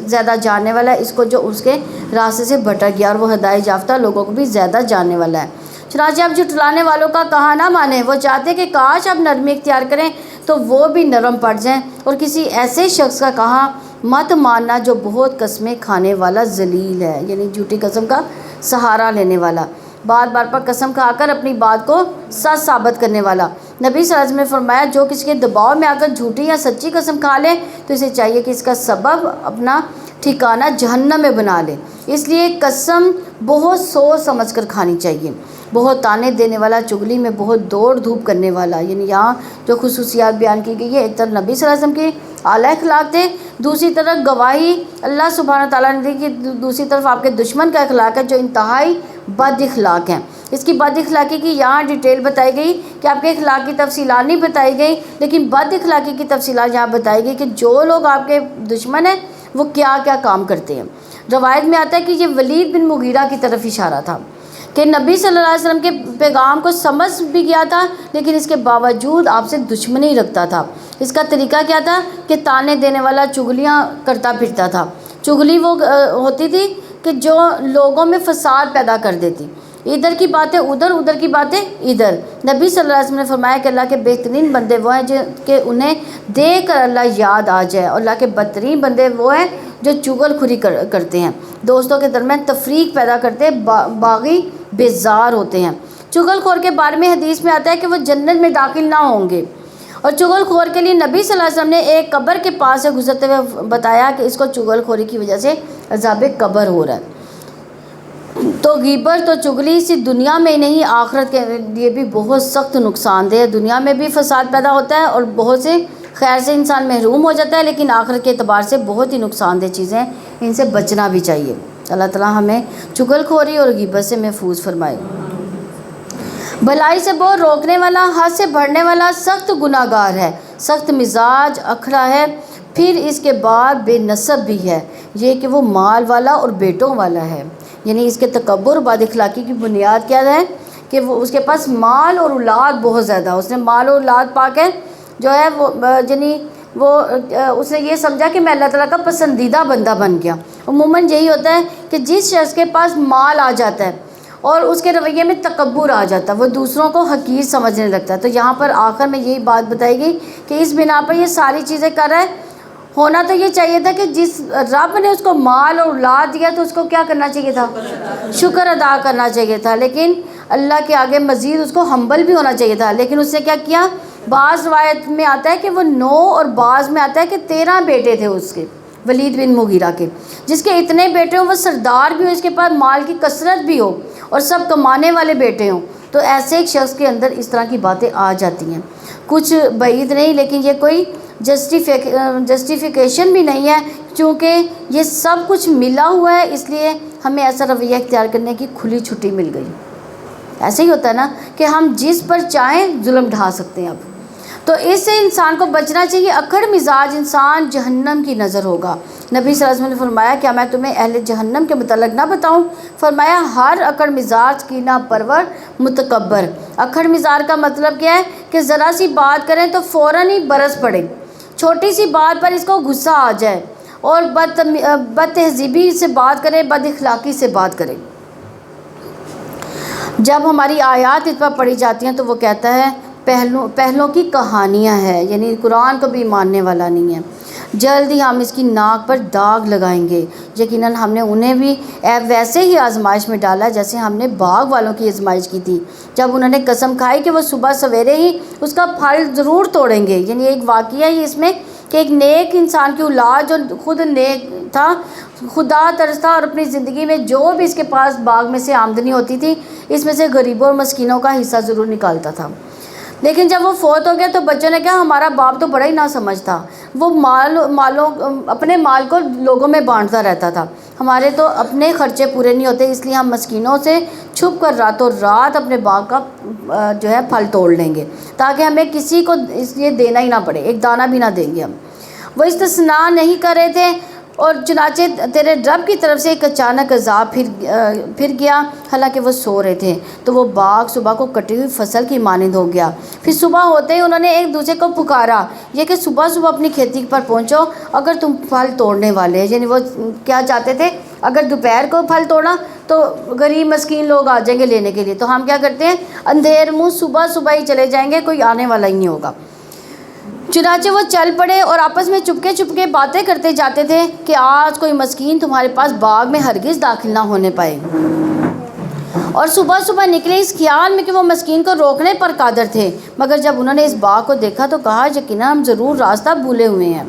زیادہ جاننے والا ہے اس کو جو اس کے راستے سے بھٹک گیا، اور وہ ہدایت یافتہ لوگوں کو بھی زیادہ جاننے والا ہے۔ چنانچہ آپ جھٹلانے والوں کا کہا نہ مانیں، وہ چاہتے کہ کاش آپ نرمی اختیار کریں تو وہ بھی نرم پڑ جائیں، اور کسی ایسے شخص کا کہا مت ماننا جو بہت قسمیں کھانے والا ذلیل ہے، یعنی جھوٹی قسم کا سہارا لینے والا، بار بار پر قسم کھا کر اپنی بات کو سچ ثابت کرنے والا۔ نبی صلی اللہ علیہ وسلم نے فرمایا جو کسی کے دباؤ میں آ کر جھوٹی یا سچی قسم کھا لے تو اسے چاہیے کہ اس کا سبب اپنا ٹھکانہ جہنم میں بنا لے۔ اس لیے قسم بہت سوچ سمجھ کر کھانی چاہیے۔ بہت تانے دینے والا، چگلی میں بہت دوڑ دھوپ کرنے والا، یعنی یہاں جو خصوصیات بیان کی گئی ہے، ایک طرف نبی صلی اللہ علیہ وسلم کی اعلیٰ اخلاق تھے، دوسری طرف گواہی اللہ سبحانہ تعالیٰ نے دی کہ دوسری طرف آپ کے دشمن کا اخلاق ہے جو انتہائی بد اخلاق ہیں۔ اس کی بد اخلاقی کی یہاں ڈیٹیل بتائی گئی کہ آپ کے اخلاق کی تفصیلات نہیں بتائی گئی، لیکن بد اخلاقی کی تفصیلات یہاں بتائی گئی کہ جو لوگ آپ کے دشمن ہیں وہ کیا کیا کام کرتے ہیں۔ روایت میں آتا ہے کہ یہ ولید بن مغیرہ کی طرف اشارہ تھا کہ نبی صلی اللہ علیہ وسلم کے پیغام کو سمجھ بھی گیا تھا لیکن اس کے باوجود آپ سے دشمنی رکھتا تھا۔ اس کا طریقہ کیا تھا کہ تانے دینے والا چگلیاں کرتا پھرتا تھا۔ چگلی وہ ہوتی تھی کہ جو لوگوں میں فساد پیدا کر دیتی، ادھر کی باتیں ادھر، ادھر کی باتیں ادھر۔ نبی صلی اللہ علیہ وسلم نے فرمایا کہ اللہ کے بہترین بندے وہ ہیں کہ انہیں دیکھ کر اللہ یاد آ جائے، اور اللہ کے بدترین بندے وہ ہیں جو چغل خوری کرتے ہیں، دوستوں کے درمیان تفریق پیدا کرتے ہیں، باغی بیزار ہوتے ہیں۔ چغل خور کے بارے میں حدیث میں آتا ہے کہ وہ جنت میں داخل نہ ہوں گے، اور چغل خور کے لیے نبی صلی اللہ علیہ وسلم نے ایک قبر کے پاس سے گزرتے ہوئے بتایا کہ اس کو چغل خوری کی وجہ سے عذاب قبر ہو رہا ہے۔ تو غیبت تو چگلی صرف دنیا میں ہی نہیں، آخرت کے لیے بھی بہت سخت نقصان دہ ہے۔ دنیا میں بھی فساد پیدا ہوتا ہے اور بہت سے خیر سے انسان محروم ہو جاتا ہے، لیکن آخرت کے اعتبار سے بہت ہی نقصان دہ چیزیں، ان سے بچنا بھی چاہیے۔ اللہ تعالیٰ ہمیں چغل خوری اور غیبت سے محفوظ فرمائے۔ بھلائی سے بہت روکنے والا، حد سے بڑھنے والا سخت گناہ گار ہے، سخت مزاج، اکھڑا ہے، پھر اس کے بعد بے نسب بھی ہے، یہ کہ وہ مال والا اور بیٹوں والا ہے۔ یعنی اس کے تکبر بد اخلاقی کی بنیاد کیا ہے کہ وہ اس کے پاس مال اور اولاد بہت زیادہ، اس نے مال اور اولاد پا کے جو ہے وہ یعنی وہ اس نے یہ سمجھا کہ میں اللہ تعالیٰ کا پسندیدہ بندہ بن گیا۔ عموماً یہی ہوتا ہے کہ جس شخص کے پاس مال آ جاتا ہے اور اس کے رویے میں تکبر آ جاتا ہے، وہ دوسروں کو حقیر سمجھنے لگتا ہے۔ تو یہاں پر آخر میں یہی بات بتائی گئی کہ اس بنا پر یہ ساری چیزیں کر رہا ہے۔ ہونا تو یہ چاہیے تھا کہ جس رب نے اس کو مال اور اولاد دیا تو اس کو کیا کرنا چاہیے تھا؟ شکر ادا کرنا چاہیے تھا، لیکن اللہ کے آگے مزید اس کو ہمبل بھی ہونا چاہیے تھا، لیکن اس نے کیا کیا؟ بعض روایت میں آتا ہے کہ وہ 9 اور بعض میں آتا ہے کہ 13 بیٹے تھے اس کے، ولید بن مغیرہ کے، جس کے اتنے بیٹے ہوں، وہ سردار بھی ہو، اس کے پاس مال کی کثرت بھی ہو اور سب کمانے والے بیٹے ہوں، تو ایسے ایک شخص کے اندر اس طرح کی باتیں آ جاتی ہیں۔ کچھ بعید نہیں، لیکن یہ کوئی جسٹیفیکیشن بھی نہیں ہے، چونکہ یہ سب کچھ ملا ہوا ہے، اس لیے ہمیں ایسا رویہ اختیار کرنے کی کھلی چھٹی مل گئی۔ ایسے ہی ہوتا ہے نا کہ ہم جس پر چاہیں ظلم ڈھا سکتے ہیں۔ اب تو اس سے انسان کو بچنا چاہیے۔ اکڑ مزاج انسان جہنم کی نظر ہوگا۔ نبی صلی اللہ علیہ وسلم نے فرمایا کیا میں تمہیں اہل جہنم کے متعلق نہ بتاؤں؟ فرمایا ہر اکڑ مزاج کینہ پرور متکبر اکھڑ مزاج کا مطلب کیا ہے کہ ذرا سی بات کریں تو فوراً ہی برس پڑے، چھوٹی سی بات پر اس کو غصہ آ جائے اور بد تہذیبی سے بات کرے، بد اخلاقی سے بات کرے۔ جب ہماری آیات اس پر پڑھی جاتی ہیں تو وہ کہتا ہے پہلوں کی کہانیاں ہیں، یعنی قرآن کو بھی ماننے والا نہیں ہے، جلد ہی ہم اس کی ناک پر داغ لگائیں گے۔ یقیناً ہم نے انہیں بھی ویسے ہی آزمائش میں ڈالا جیسے ہم نے باغ والوں کی آزمائش کی تھی، جب انہوں نے قسم کھائی کہ وہ صبح سویرے ہی اس کا پھل ضرور توڑیں گے۔ یعنی ایک واقعہ ہی اس میں کہ ایک نیک انسان کی اولاد جو خود نیک تھا، خدا ترستا اور اپنی زندگی میں جو بھی اس کے پاس باغ میں سے آمدنی ہوتی تھی اس میں سے غریبوں اور مسکینوں کا حصہ ضرور نکالتا تھا۔ لیکن جب وہ فوت ہو گیا تو بچوں نے کہا ہمارا باپ تو بڑا ہی نہ سمجھ تھا، وہ اپنے مال کو لوگوں میں بانٹتا رہتا تھا، ہمارے تو اپنے خرچے پورے نہیں ہوتے، اس لیے ہم مسکینوں سے چھپ کر راتوں رات اپنے باغ کا جو ہے پھل توڑ لیں گے تاکہ ہمیں کسی کو اس لیے دینا ہی نہ پڑے، ایک دانہ بھی نہ دیں گے ہم۔ وہ استثناء نہیں کر رہے تھے اور چنانچہ تیرے رب کی طرف سے ایک اچانک عذاب پھر گیا، حالانکہ وہ سو رہے تھے تو وہ باغ صبح کو کٹی ہوئی فصل کی مانند ہو گیا۔ پھر صبح ہوتے ہی انہوں نے ایک دوسرے کو پکارا یہ کہ صبح صبح اپنی کھیتی پر پہنچو اگر تم پھل توڑنے والے ہیں۔ یعنی وہ کیا چاہتے تھے، اگر دوپہر کو پھل توڑا تو غریب مسکین لوگ آ جائیں گے لینے کے لیے، تو ہم کیا کرتے ہیں اندھیر منہ صبح صبح ہی چلے جائیں گے، کوئی آنے والا ہی نہیں ہوگا۔ چنانچہ وہ چل پڑے اور آپس میں چپکے باتیں کرتے جاتے تھے کہ آج کوئی مسکین تمہارے پاس باغ میں ہرگز داخل نہ ہونے پائے، اور صبح صبح نکلے اس خیال میں کہ وہ مسکین کو روکنے پر قادر تھے، مگر جب انہوں نے اس باغ کو دیکھا تو کہا یقیناً ہم ضرور راستہ بھولے ہوئے ہیں،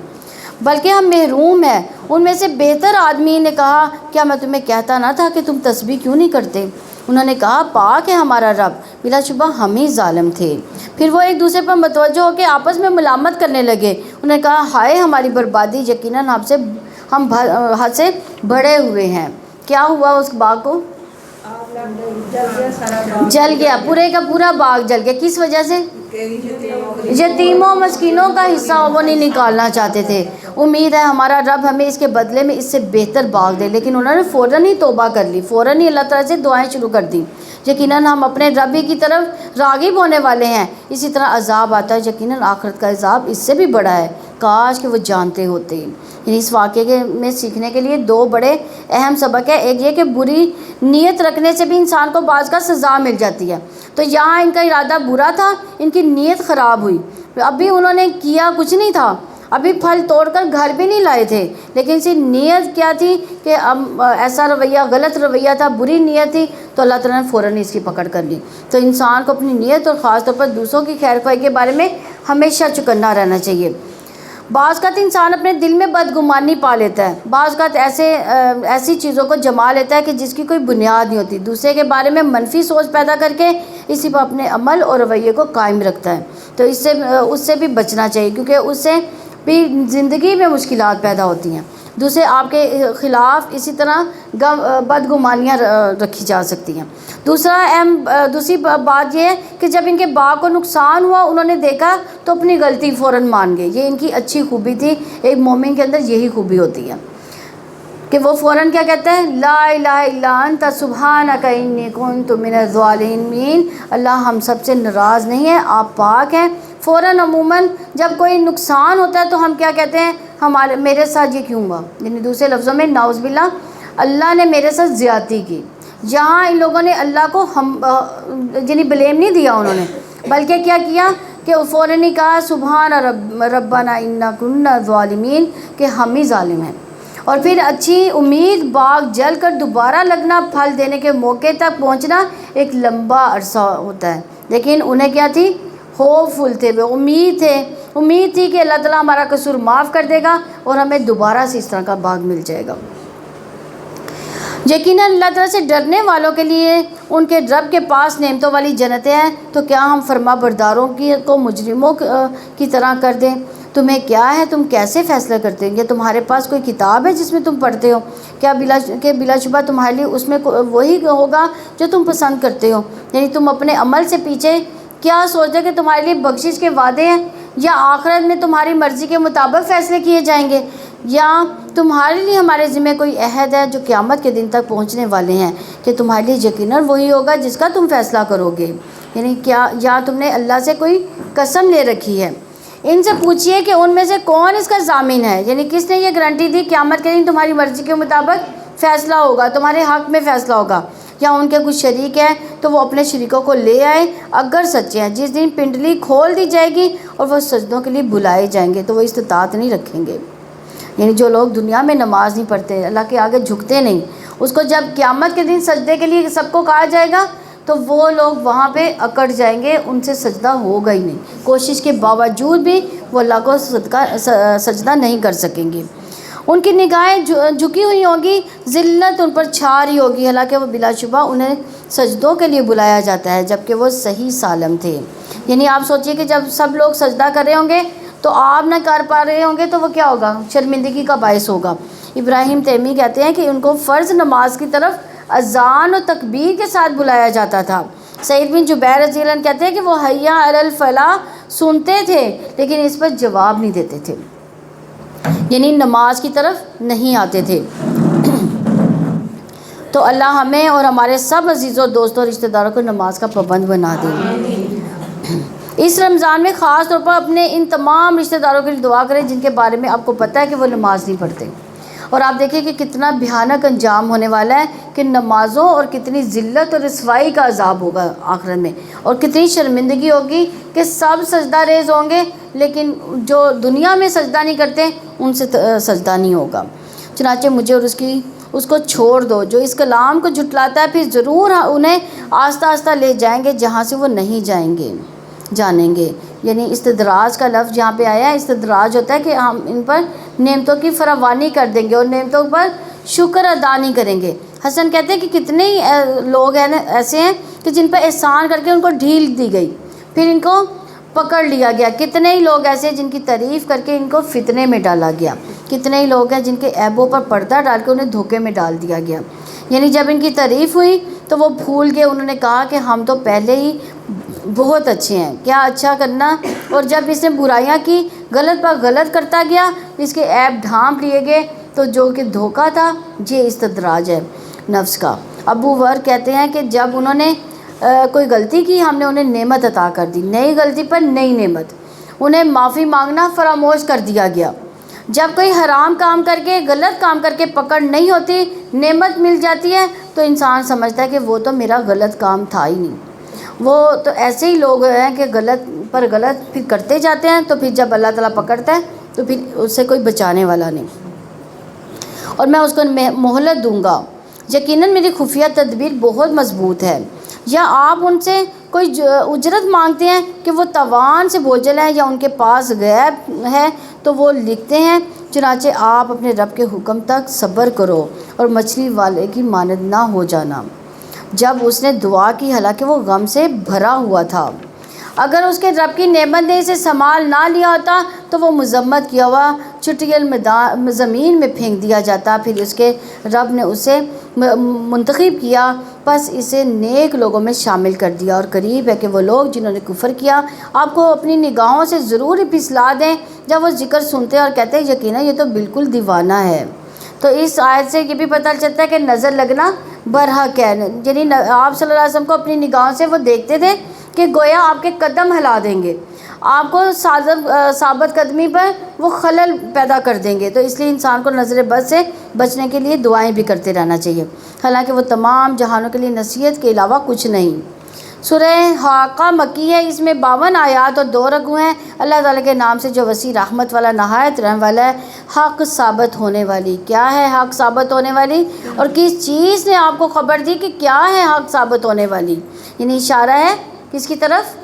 بلکہ ہم محروم ہیں۔ ان میں سے بہتر آدمی نے کہا کیا میں تمہیں کہتا نہ تھا کہ تم تسبیح کیوں نہیں کرتے؟ انہوں نے کہا پاک ہے ہمارا رب، بلا شبہ ہم ہی ظالم تھے۔ پھر وہ ایک دوسرے پر متوجہ ہو کے آپس میں ملامت کرنے لگے، انہوں نے کہا ہائے ہماری بربادی، یقیناً ہم حد سے بڑھے ہوئے ہیں۔ کیا ہوا اس باغ کو؟ جل گیا، پورے کا پورا باغ جل گیا۔ کس وجہ سے؟ یتیموں مسکینوں کا حصہ وہ نہیں نکالنا چاہتے تھے۔ امید ہے ہمارا رب ہمیں اس کے بدلے میں اس سے بہتر باغ دے، لیکن انہوں نے فوراً ہی توبہ کر لی، فوراً ہی اللہ تعالیٰ سے دعائیں شروع کر دیں۔ یقیناً ہم اپنے رب ہی کی طرف راغب ہونے والے ہیں۔ اسی طرح عذاب آتا ہے، یقیناً آخرت کا عذاب اس سے بھی بڑا ہے، کاش کہ وہ جانتے ہوتے۔ یعنی اس واقعے میں سیکھنے کے لیے دو بڑے اہم سبق ہیں، ایک یہ کہ بری نیت رکھنے سے بھی انسان کو بعض کا سزا مل جاتی ہے، تو یہاں ان کا ارادہ برا تھا، ان کی نیت خراب ہوئی، ابھی انہوں نے کیا کچھ نہیں تھا، ابھی پھل توڑ کر گھر بھی نہیں لائے تھے، لیکن اس کی نیت کیا تھی کہ اب ایسا رویہ غلط رویہ تھا، بری نیت تھی، تو اللہ تعالیٰ نے فوراً اس کی پکڑ کر لی۔ تو انسان کو اپنی نیت اور خاص طور پر دوسروں کی خیر خواہی کے بارے میں ہمیشہ چوکنا رہنا چاہیے۔ بعض اوقات انسان اپنے دل میں بدگمانی پا لیتا ہے، بعض اوقات ایسی چیزوں کو جما لیتا ہے کہ جس کی کوئی بنیاد نہیں ہوتی، دوسرے کے بارے میں منفی سوچ پیدا کر کے اسی پر اپنے عمل اور رویے کو قائم رکھتا ہے، تو اس سے بھی بچنا چاہیے، کیونکہ اس سے بھی زندگی میں مشکلات پیدا ہوتی ہیں، دوسرے آپ کے خلاف اسی طرح بدگمانیاں رکھی جا سکتی ہیں۔ دوسری بات یہ ہے کہ جب ان کے باغ کو نقصان ہوا انہوں نے دیکھا تو اپنی غلطی فوراً مان گئے، یہ ان کی اچھی خوبی تھی، ایک مومن کے اندر یہی خوبی ہوتی ہے کہ وہ فوراً کیا کہتے ہیں لا الہ الا انت سبحانک انی کنت من الظالمین، اللہ ہم سب سے ناراض نہیں ہے، آپ پاک ہیں۔ فوراً عموماً جب کوئی نقصان ہوتا ہے تو ہم کیا کہتے ہیں میرے ساتھ یہ کیوں ہوا، یعنی دوسرے لفظوں میں نعوذ باللہ اللہ نے میرے ساتھ زیادتی کی۔ یہاں ان لوگوں نے اللہ کو یعنی بلیم نہیں دیا انہوں نے، بلکہ کیا کیا کہ فوراً ہی کہا سبحان ربنا انا کنا ظالمین، کہ ہم ہی ظالم ہیں۔ اور پھر اچھی امید باغ جل کر دوبارہ لگنا، پھل دینے کے موقع تک پہنچنا ایک لمبا عرصہ ہوتا ہے، لیکن انہیں کیا تھی، ہوپ فل تھے، وہ امید تھی کہ اللہ تعالیٰ ہمارا قصور معاف کر دے گا اور ہمیں دوبارہ سے اس طرح کا باغ مل جائے گا۔ یقیناً اللہ تعالیٰ سے ڈرنے والوں کے لیے ان کے رب کے پاس نعمتوں والی جنتیں ہیں، تو کیا ہم فرما برداروں کو مجرموں کی طرح کر دیں؟ تمہیں کیا ہے، تم کیسے فیصلہ کرتے ہو؟ یا تمہارے پاس کوئی کتاب ہے جس میں تم پڑھتے ہو؟ کیا بلا شبہ تمہارے لیے اس میں وہی ہوگا جو تم پسند کرتے ہو؟ یعنی تم اپنے عمل سے پیچھے کیا سوچتے کہ تمہارے لیے بخشش کے وعدے ہیں، یا آخرت میں تمہاری مرضی کے مطابق فیصلے کیے جائیں گے، یا تمہارے لیے ہمارے ذمہ کوئی عہد ہے جو قیامت کے دن تک پہنچنے والے ہیں کہ تمہارے لیے یقیناً وہی ہوگا جس کا تم فیصلہ کرو گے۔ یعنی کیا یا تم نے اللہ سے کوئی قسم لے رکھی ہے؟ ان سے پوچھیے کہ ان میں سے کون اس کا ضامن ہے، یعنی کس نے یہ گارنٹی دی قیامت کے دن تمہاری مرضی کے مطابق فیصلہ ہوگا، تمہارے حق میں فیصلہ ہوگا، یا ان کے کچھ شریک ہیں تو وہ اپنے شریکوں کو لے آئے اگر سچے ہیں۔ جس دن پنڈلی کھول دی جائے گی اور وہ سجدوں کے لیے بلائے جائیں گے تو وہ استطاعت نہیں رکھیں گے۔ یعنی جو لوگ دنیا میں نماز نہیں پڑھتے، اللہ کے آگے جھکتے نہیں، اس کو جب قیامت کے دن سجدے کے لیے سب کو کہا جائے گا تو وہ لوگ وہاں پہ اکڑ جائیں گے، ان سے سجدہ ہوگا ہی نہیں، کوشش کے باوجود بھی وہ اللہ کو سجدہ نہیں کر سکیں گے۔ ان کی نگاہیں جھکی ہوئی ہوں گی، ذلت ان پر چھا رہی ہوگی، حالانکہ وہ بلا شبہ انہیں سجدوں کے لیے بلایا جاتا ہے جبکہ وہ صحیح سالم تھے۔ یعنی آپ سوچئے کہ جب سب لوگ سجدہ کر رہے ہوں گے تو آپ نہ کر پا رہے ہوں گے تو وہ کیا ہوگا؟ شرمندگی کا باعث ہوگا۔ ابراہیم تیمی کہتے ہیں کہ ان کو فرض نماز کی طرف اذان و تکبیر کے ساتھ بلایا جاتا تھا۔ سعید بن جبیر رضی اللہ عنہ کہتے ہیں کہ وہ حی علی الفلاح سنتے تھے لیکن اس پر جواب نہیں دیتے تھے، یعنی نماز کی طرف نہیں آتے تھے۔ تو اللہ ہمیں اور ہمارے سب عزیزوں دوستوں اور رشتہ داروں کو نماز کا پابند بنا دے۔ اس رمضان میں خاص طور پر اپنے ان تمام رشتہ داروں کے لیے دعا کریں جن کے بارے میں آپ کو پتہ ہے کہ وہ نماز نہیں پڑھتے، اور آپ دیکھیں کہ کتنا بھیانک انجام ہونے والا ہے کہ نمازوں اور کتنی ذلت اور رسوائی کا عذاب ہوگا آخرت میں، اور کتنی شرمندگی ہوگی کہ سب سجدہ ریز ہوں گے لیکن جو دنیا میں سجدہ نہیں کرتے ان سے سجدہ نہیں ہوگا۔ چنانچہ مجھے اور اس کو چھوڑ دو جو اس کلام کو جھٹلاتا ہے، پھر ضرور انہیں آہستہ آہستہ لے جائیں گے جہاں سے وہ نہیں جانیں گے۔ یعنی استدراج کا لفظ جہاں پہ آیا ہے، استدراج ہوتا ہے کہ ہم ان پر نعمتوں کی فراوانی کر دیں گے اور نعمتوں پر شکر ادا نہیں کریں گے۔ حسن کہتے ہیں کہ کتنے ہی لوگ ہیں ایسے ہیں کہ جن پر احسان کر کے ان کو ڈھیل دی گئی، پھر ان کو پکڑ لیا گیا۔ کتنے ہی لوگ ایسے ہیں جن کی تعریف کر کے ان کو فتنے میں ڈالا گیا۔ کتنے ہی لوگ ہیں جن کے عیبوں پر پردہ ڈال کے انہیں دھوکے میں ڈال دیا گیا۔ یعنی جب ان کی تعریف ہوئی تو وہ بھول گئے، انہوں نے کہا کہ ہم تو پہلے ہی بہت اچھے ہیں، کیا اچھا کرنا، اور جب اس نے برائیاں کی غلط پر غلط کرتا گیا، اس کے عیب ڈھانپ لیے گئے، تو جو کہ دھوکہ تھا یہ استدراج ہے نفس کا۔ ابو ور کہتے ہیں کہ جب انہوں نے کوئی غلطی کی ہم نے انہیں نعمت عطا کر دی، نئی غلطی پر نئی نعمت، انہیں معافی مانگنا فراموش کر دیا گیا۔ جب کوئی حرام کام کر کے غلط کام کر کے پکڑ نہیں ہوتی، نعمت مل جاتی ہے تو انسان سمجھتا ہے کہ وہ تو میرا غلط کام تھا ہی نہیں۔ وہ تو ایسے ہی لوگ ہیں کہ غلط پر غلط پھر کرتے جاتے ہیں، تو پھر جب اللہ تعالیٰ پکڑتا ہے تو پھر اس سے کوئی بچانے والا نہیں، اور میں اس کو مہلت دوں گا۔ یقیناً میری خفیہ تدبیر بہت مضبوط ہے۔ یا آپ ان سے کوئی اجرت مانگتے ہیں کہ وہ توان سے بوجھل ہیں، یا ان کے پاس غیب ہے تو وہ لکھتے ہیں۔ چنانچہ آپ اپنے رب کے حکم تک صبر کرو اور مچھلی والے کی مانند نہ ہو جانا جب اس نے دعا کی حالانکہ وہ غم سے بھرا ہوا تھا۔ اگر اس کے رب کی نعمت نے اسے سنبھال نہ لیا ہوتا تو وہ مذمت کیا ہوا چٹیل زمین میں پھینک دیا جاتا، پھر اس کے رب نے اسے منتخب کیا، پس اسے نیک لوگوں میں شامل کر دیا۔ اور قریب ہے کہ وہ لوگ جنہوں نے کفر کیا آپ کو اپنی نگاہوں سے ضرور پھسلا دیں جب وہ ذکر سنتے اور کہتے ہیں یقینا یہ تو بالکل دیوانہ ہے۔ تو اس آیت سے یہ بھی پتہ چلتا ہے کہ نظر لگنا برحق ہے، یعنی آپ صلی اللہ علیہ وسلم کو اپنی نگاہوں سے وہ دیکھتے تھے کہ گویا آپ کے قدم ہلا دیں گے، آپ کو ثابت قدمی پر وہ خلل پیدا کر دیں گے۔ تو اس لیے انسان کو نظر بد سے بچنے کے لیے دعائیں بھی کرتے رہنا چاہیے، حالانکہ وہ تمام جہانوں کے لیے نصیحت کے علاوہ کچھ نہیں۔ سورہ حاقہ مکی ہے، اس میں 52 آیات اور 2 رکوع ہیں۔ اللہ تعالیٰ کے نام سے جو وسیع رحمت والا نہایت رحم والا ہے۔ حق ثابت ہونے والی، کیا ہے حق ثابت ہونے والی، اور کس چیز نے آپ کو خبر دی کہ کیا ہے حق ثابت ہونے والی؟ یعنی اشارہ ہے کس کی طرف؟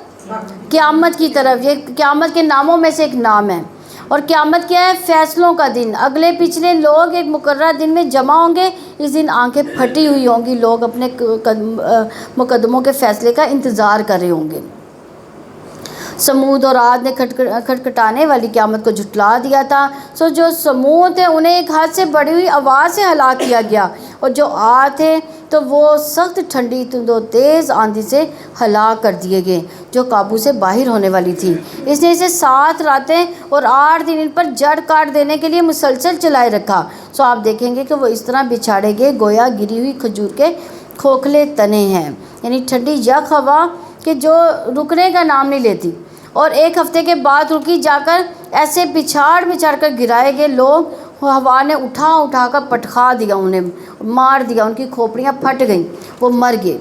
قیامت کی طرف۔ یہ قیامت کے ناموں میں سے ایک نام ہے۔ اور قیامت کیا ہے؟ فیصلوں کا دن۔ اگلے پچھلے لوگ ایک مقررہ دن میں جمع ہوں گے، اس دن آنکھیں پھٹی ہوئی ہوں گی، لوگ اپنے مقدموں کے فیصلے کا انتظار کر رہے ہوں گے۔ سمود اور عاد نے کھٹکھٹانے والی قیامت کو جھٹلا دیا تھا، سو جو سمود تھے انہیں ایک حد سے بڑی ہوئی آواز سے ہلاک کیا گیا، اور جو عاد تھے تو وہ سخت ٹھنڈی تند و تیز آندھی سے ہلاک کر دیے گئے جو قابو سے باہر ہونے والی تھی۔ اس نے اسے 7 راتیں اور 8 دن ان پر جڑ کاٹ دینے کے لیے مسلسل چلائے رکھا، سو آپ دیکھیں گے کہ وہ اس طرح بچھاڑے گئے گویا گری ہوئی کھجور کے کھوکھلے تنے ہیں۔ یعنی ٹھنڈی یک ہوا کہ جو رکنے کا نام نہیں لیتی، اور 1 ہفتے کے بعد رکی، جا کر ایسے پچھاڑ کر گرائے گئے لوگ، ہوا نے اٹھا کر پٹخا دیا، انہیں مار دیا، ان کی کھوپڑیاں پھٹ گئیں، وہ مر گئے۔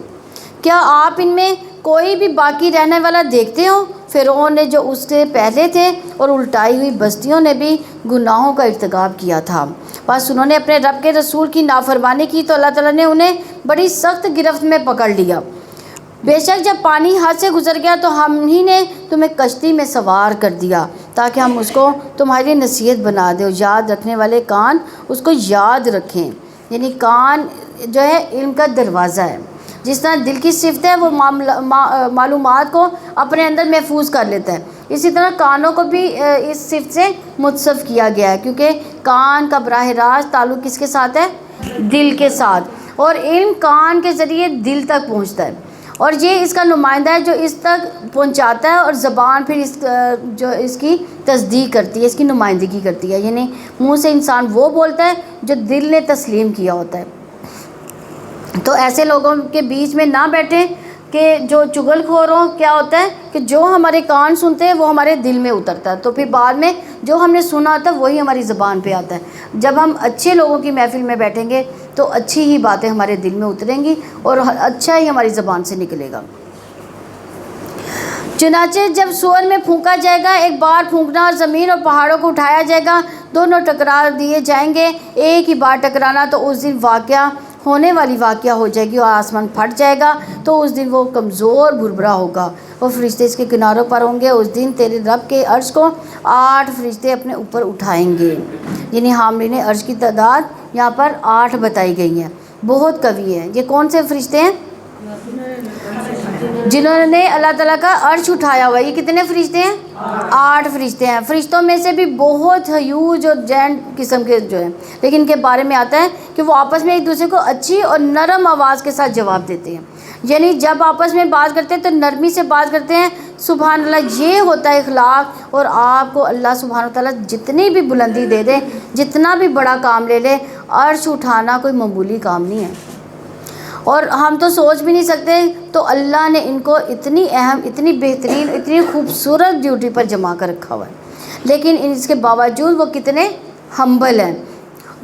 کیا آپ ان میں کوئی بھی باقی رہنے والا دیکھتے ہو؟ فرعون نے جو اس سے پہلے تھے اور الٹائی ہوئی بستیوں نے بھی گناہوں کا ارتکاب کیا تھا، بس انہوں نے اپنے رب کے رسول کی نافرمانی کی تو اللہ تعالیٰ نے انہیں بڑی سخت گرفت میں پکڑ لیا۔ بے شک جب پانی حد سے گزر گیا تو ہم ہی نے تمہیں کشتی میں سوار کر دیا تاکہ ہم اس کو تمہاری نصیحت بنا دیں، اور یاد رکھنے والے کان اس کو یاد رکھیں۔ یعنی کان جو ہے علم کا دروازہ ہے، جس طرح دل کی صفت ہے وہ معلومات کو اپنے اندر محفوظ کر لیتا ہے، اسی طرح کانوں کو بھی اس صفت سے متصف کیا گیا ہے، کیونکہ کان کا براہ راست تعلق کس کے ساتھ ہے؟ دل کے ساتھ، اور علم کان کے ذریعے دل تک پہنچتا ہے، اور یہ اس کا نمائندہ ہے جو اس تک پہنچاتا ہے، اور زبان پھر اس کی تصدیق کرتی ہے، اس کی نمائندگی کرتی ہے۔ یعنی منہ سے انسان وہ بولتا ہے جو دل نے تسلیم کیا ہوتا ہے۔ تو ایسے لوگوں کے بیچ میں نہ بیٹھیں کہ جو چغل خور ہوں۔ کیا ہوتا ہے کہ جو ہمارے کان سنتے ہیں وہ ہمارے دل میں اترتا ہے، تو پھر بعد میں جو ہم نے سنا ہوتا ہے وہی ہماری زبان پہ آتا ہے۔ جب ہم اچھے لوگوں کی محفل میں بیٹھیں گے تو اچھی ہی باتیں ہمارے دل میں اتریں گی اور اچھا ہی ہماری زبان سے نکلے گا۔ چنانچہ جب سور میں پھونکا جائے گا، ایک بار پھونکنا، اور زمین اور پہاڑوں کو اٹھایا جائے گا، دونوں ٹکرا دیے جائیں گے، ایک ہی بار ٹکرانا، تو اس دن ہونے والی واقعہ ہو جائے گی، اور آسمان پھٹ جائے گا، تو اس دن وہ کمزور بھربھرا ہوگا، وہ فرشتے اس کے کناروں پر ہوں گے۔ اس دن تیرے رب کے عرش کو 8 فرشتے اپنے اوپر اٹھائیں گے۔ یعنی حاملین عرش کی تعداد یہاں پر 8 بتائی گئی ہیں، بہت قوی ہے۔ یہ کون سے فرشتے ہیں؟ جنہوں نے اللہ تعالیٰ کا عرش اٹھایا ہوا۔ یہ کتنے فرشتے ہیں؟ 8 فرشتے ہیں۔ فرشتوں میں سے بھی بہت ہیوج اور جینٹ قسم کے جو ہیں، لیکن ان کے بارے میں آتا ہے کہ وہ آپس میں ایک دوسرے کو اچھی اور نرم آواز کے ساتھ جواب دیتے ہیں۔ یعنی جب آپس میں بات کرتے ہیں تو نرمی سے بات کرتے ہیں۔ سبحان اللہ، یہ ہوتا ہے اخلاق۔ اور آپ کو اللہ سبحانہ وتعالیٰ جتنی بھی بلندی دے دے، جتنا بھی بڑا کام لے لے، عرش اٹھانا کوئی معمولی کام نہیں ہے، اور ہم تو سوچ بھی نہیں سکتے۔ تو اللہ نے ان کو اتنی اہم، اتنی بہترین، اتنی خوبصورت ڈیوٹی پر جما کر رکھا ہوا ہے، لیکن اس کے باوجود وہ کتنے ہمبل ہیں،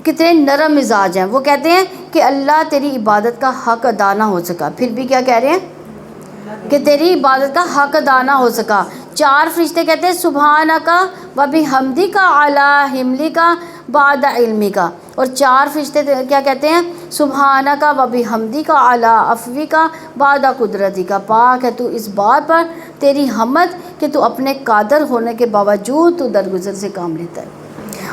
کتنے نرم مزاج ہیں۔ وہ کہتے ہیں کہ اللہ تیری عبادت کا حق ادا نہ ہو سکا، پھر بھی کیا کہہ رہے ہیں کہ تیری عبادت کا حق ادا نہ ہو سکا۔ 4 فرشتے کہتے ہیں سبحانکا و بحمدکا علی حملکا بعد علمکا، اور 4 فرشتے کیا کہتے ہیں؟ سبحانکا و بحمدکا علی عفوکا بعد قدرتکا، پاک ہے تو اس بات پر، تیری حمد کہ تو اپنے قادر ہونے کے باوجود تو درگزر سے کام لیتا ہے۔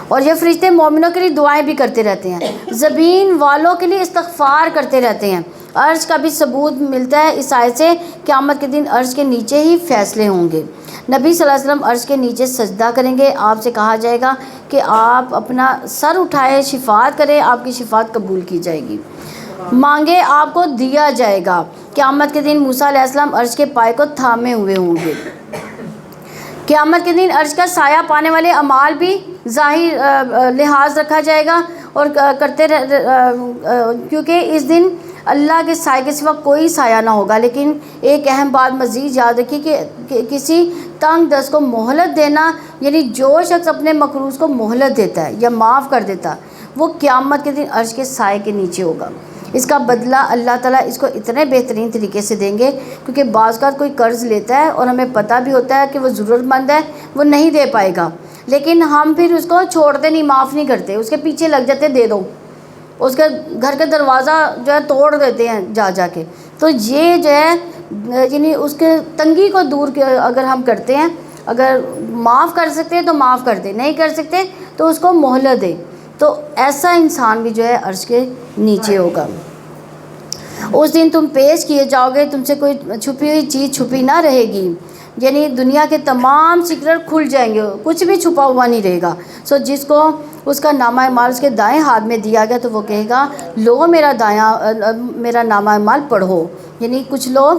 اور یہ فرشتے مومنوں کے لیے دعائیں بھی کرتے رہتے ہیں، زمین والوں کے لیے استغفار کرتے رہتے ہیں۔ عرش کا بھی ثبوت ملتا ہے اس آیت سے، قیامت کے دن عرش کے نیچے ہی فیصلے ہوں گے۔ نبی صلی اللہ علیہ وسلم عرش کے نیچے سجدہ کریں گے، آپ سے کہا جائے گا کہ آپ اپنا سر اٹھائے شفاعت کریں، آپ کی شفاعت قبول کی جائے گی، مانگے آپ کو دیا جائے گا۔ قیامت کے دن موسیٰ علیہ السلام عرش کے پائے کو تھامے ہوئے ہوں گے۔ قیامت کے دن عرش کا سایہ پانے والے اعمال بھی ظاہر لحاظ رکھا جائے گا، اور کیونکہ اس دن اللہ کے سائے کے سوا کوئی سایہ نہ ہوگا۔ لیکن ایک اہم بات مزید یاد رکھیے کہ کسی تنگ دست کو مہلت دینا، یعنی جو شخص اپنے مقروض کو مہلت دیتا ہے یا معاف کر دیتا، وہ قیامت کے دن عرش کے سائے کے نیچے ہوگا۔ اس کا بدلہ اللہ تعالیٰ اس کو اتنے بہترین طریقے سے دیں گے، کیونکہ بعض کا کوئی قرض لیتا ہے اور ہمیں پتہ بھی ہوتا ہے کہ وہ ضرورت مند ہے، وہ نہیں دے پائے گا، لیکن ہم پھر اس کو چھوڑتے نہیں، معاف نہیں کرتے، اس کے پیچھے لگ جاتے دے دو، اس کے گھر کا دروازہ جو ہے توڑ دیتے ہیں جا کے۔ تو یہ جو ہے یعنی اس کے تنگی کو دور اگر ہم کرتے ہیں، اگر معاف کر سکتے ہیں تو معاف کر دیں، نہیں کر سکتے تو اس کو مہلت دیں، تو ایسا انسان بھی جو ہے عرش کے نیچے ہوگا۔ اس دن تم پیش کیے جاؤ گے، تم سے کوئی چھپی ہوئی چیز چھپی نہ رہے گی، یعنی دنیا کے تمام سیکرٹ کھل جائیں گے، کچھ بھی چھپا ہوا نہیں رہے گا۔ سو جس کو اس کا نامہ اعمال اس کے دائیں ہاتھ میں دیا گیا تو وہ کہے گا لو میرا نامہ اعمال پڑھو۔ یعنی کچھ لوگ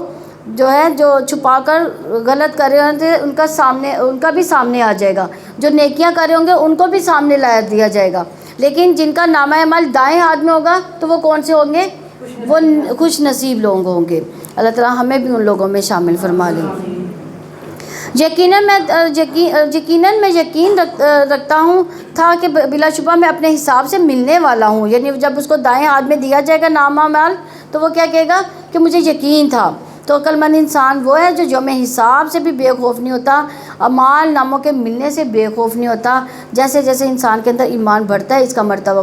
جو ہے جو چھپا کر غلط کر رہے تھے ان کا بھی سامنے آ جائے گا، جو نیکیاں کر رہے ہوں گے ان کو بھی سامنے لایا دیا جائے گا، لیکن جن کا نامہ اعمال دائیں ہاتھ میں ہوگا تو وہ کون سے ہوں گے؟ وہ خوش نصیب لوگ ہوں گے۔ اللہ تعالیٰ ہمیں بھی ان لوگوں میں شامل فرما لے۔ یقیناً میں یقین رکھتا ہوں تھا کہ بلا شبہ میں اپنے حساب سے ملنے والا ہوں، یعنی جب اس کو دائیں ہاتھ میں دیا جائے گا نامہ مال تو وہ کیا کہے گا کہ مجھے یقین تھا۔ تو عقل مند انسان وہ ہے جو یوم حساب سے بھی بے خوف نہیں ہوتا، اعمال ناموں کے ملنے سے بے خوف نہیں ہوتا۔ جیسے جیسے انسان کے اندر ایمان بڑھتا ہے اس کا مرتبہ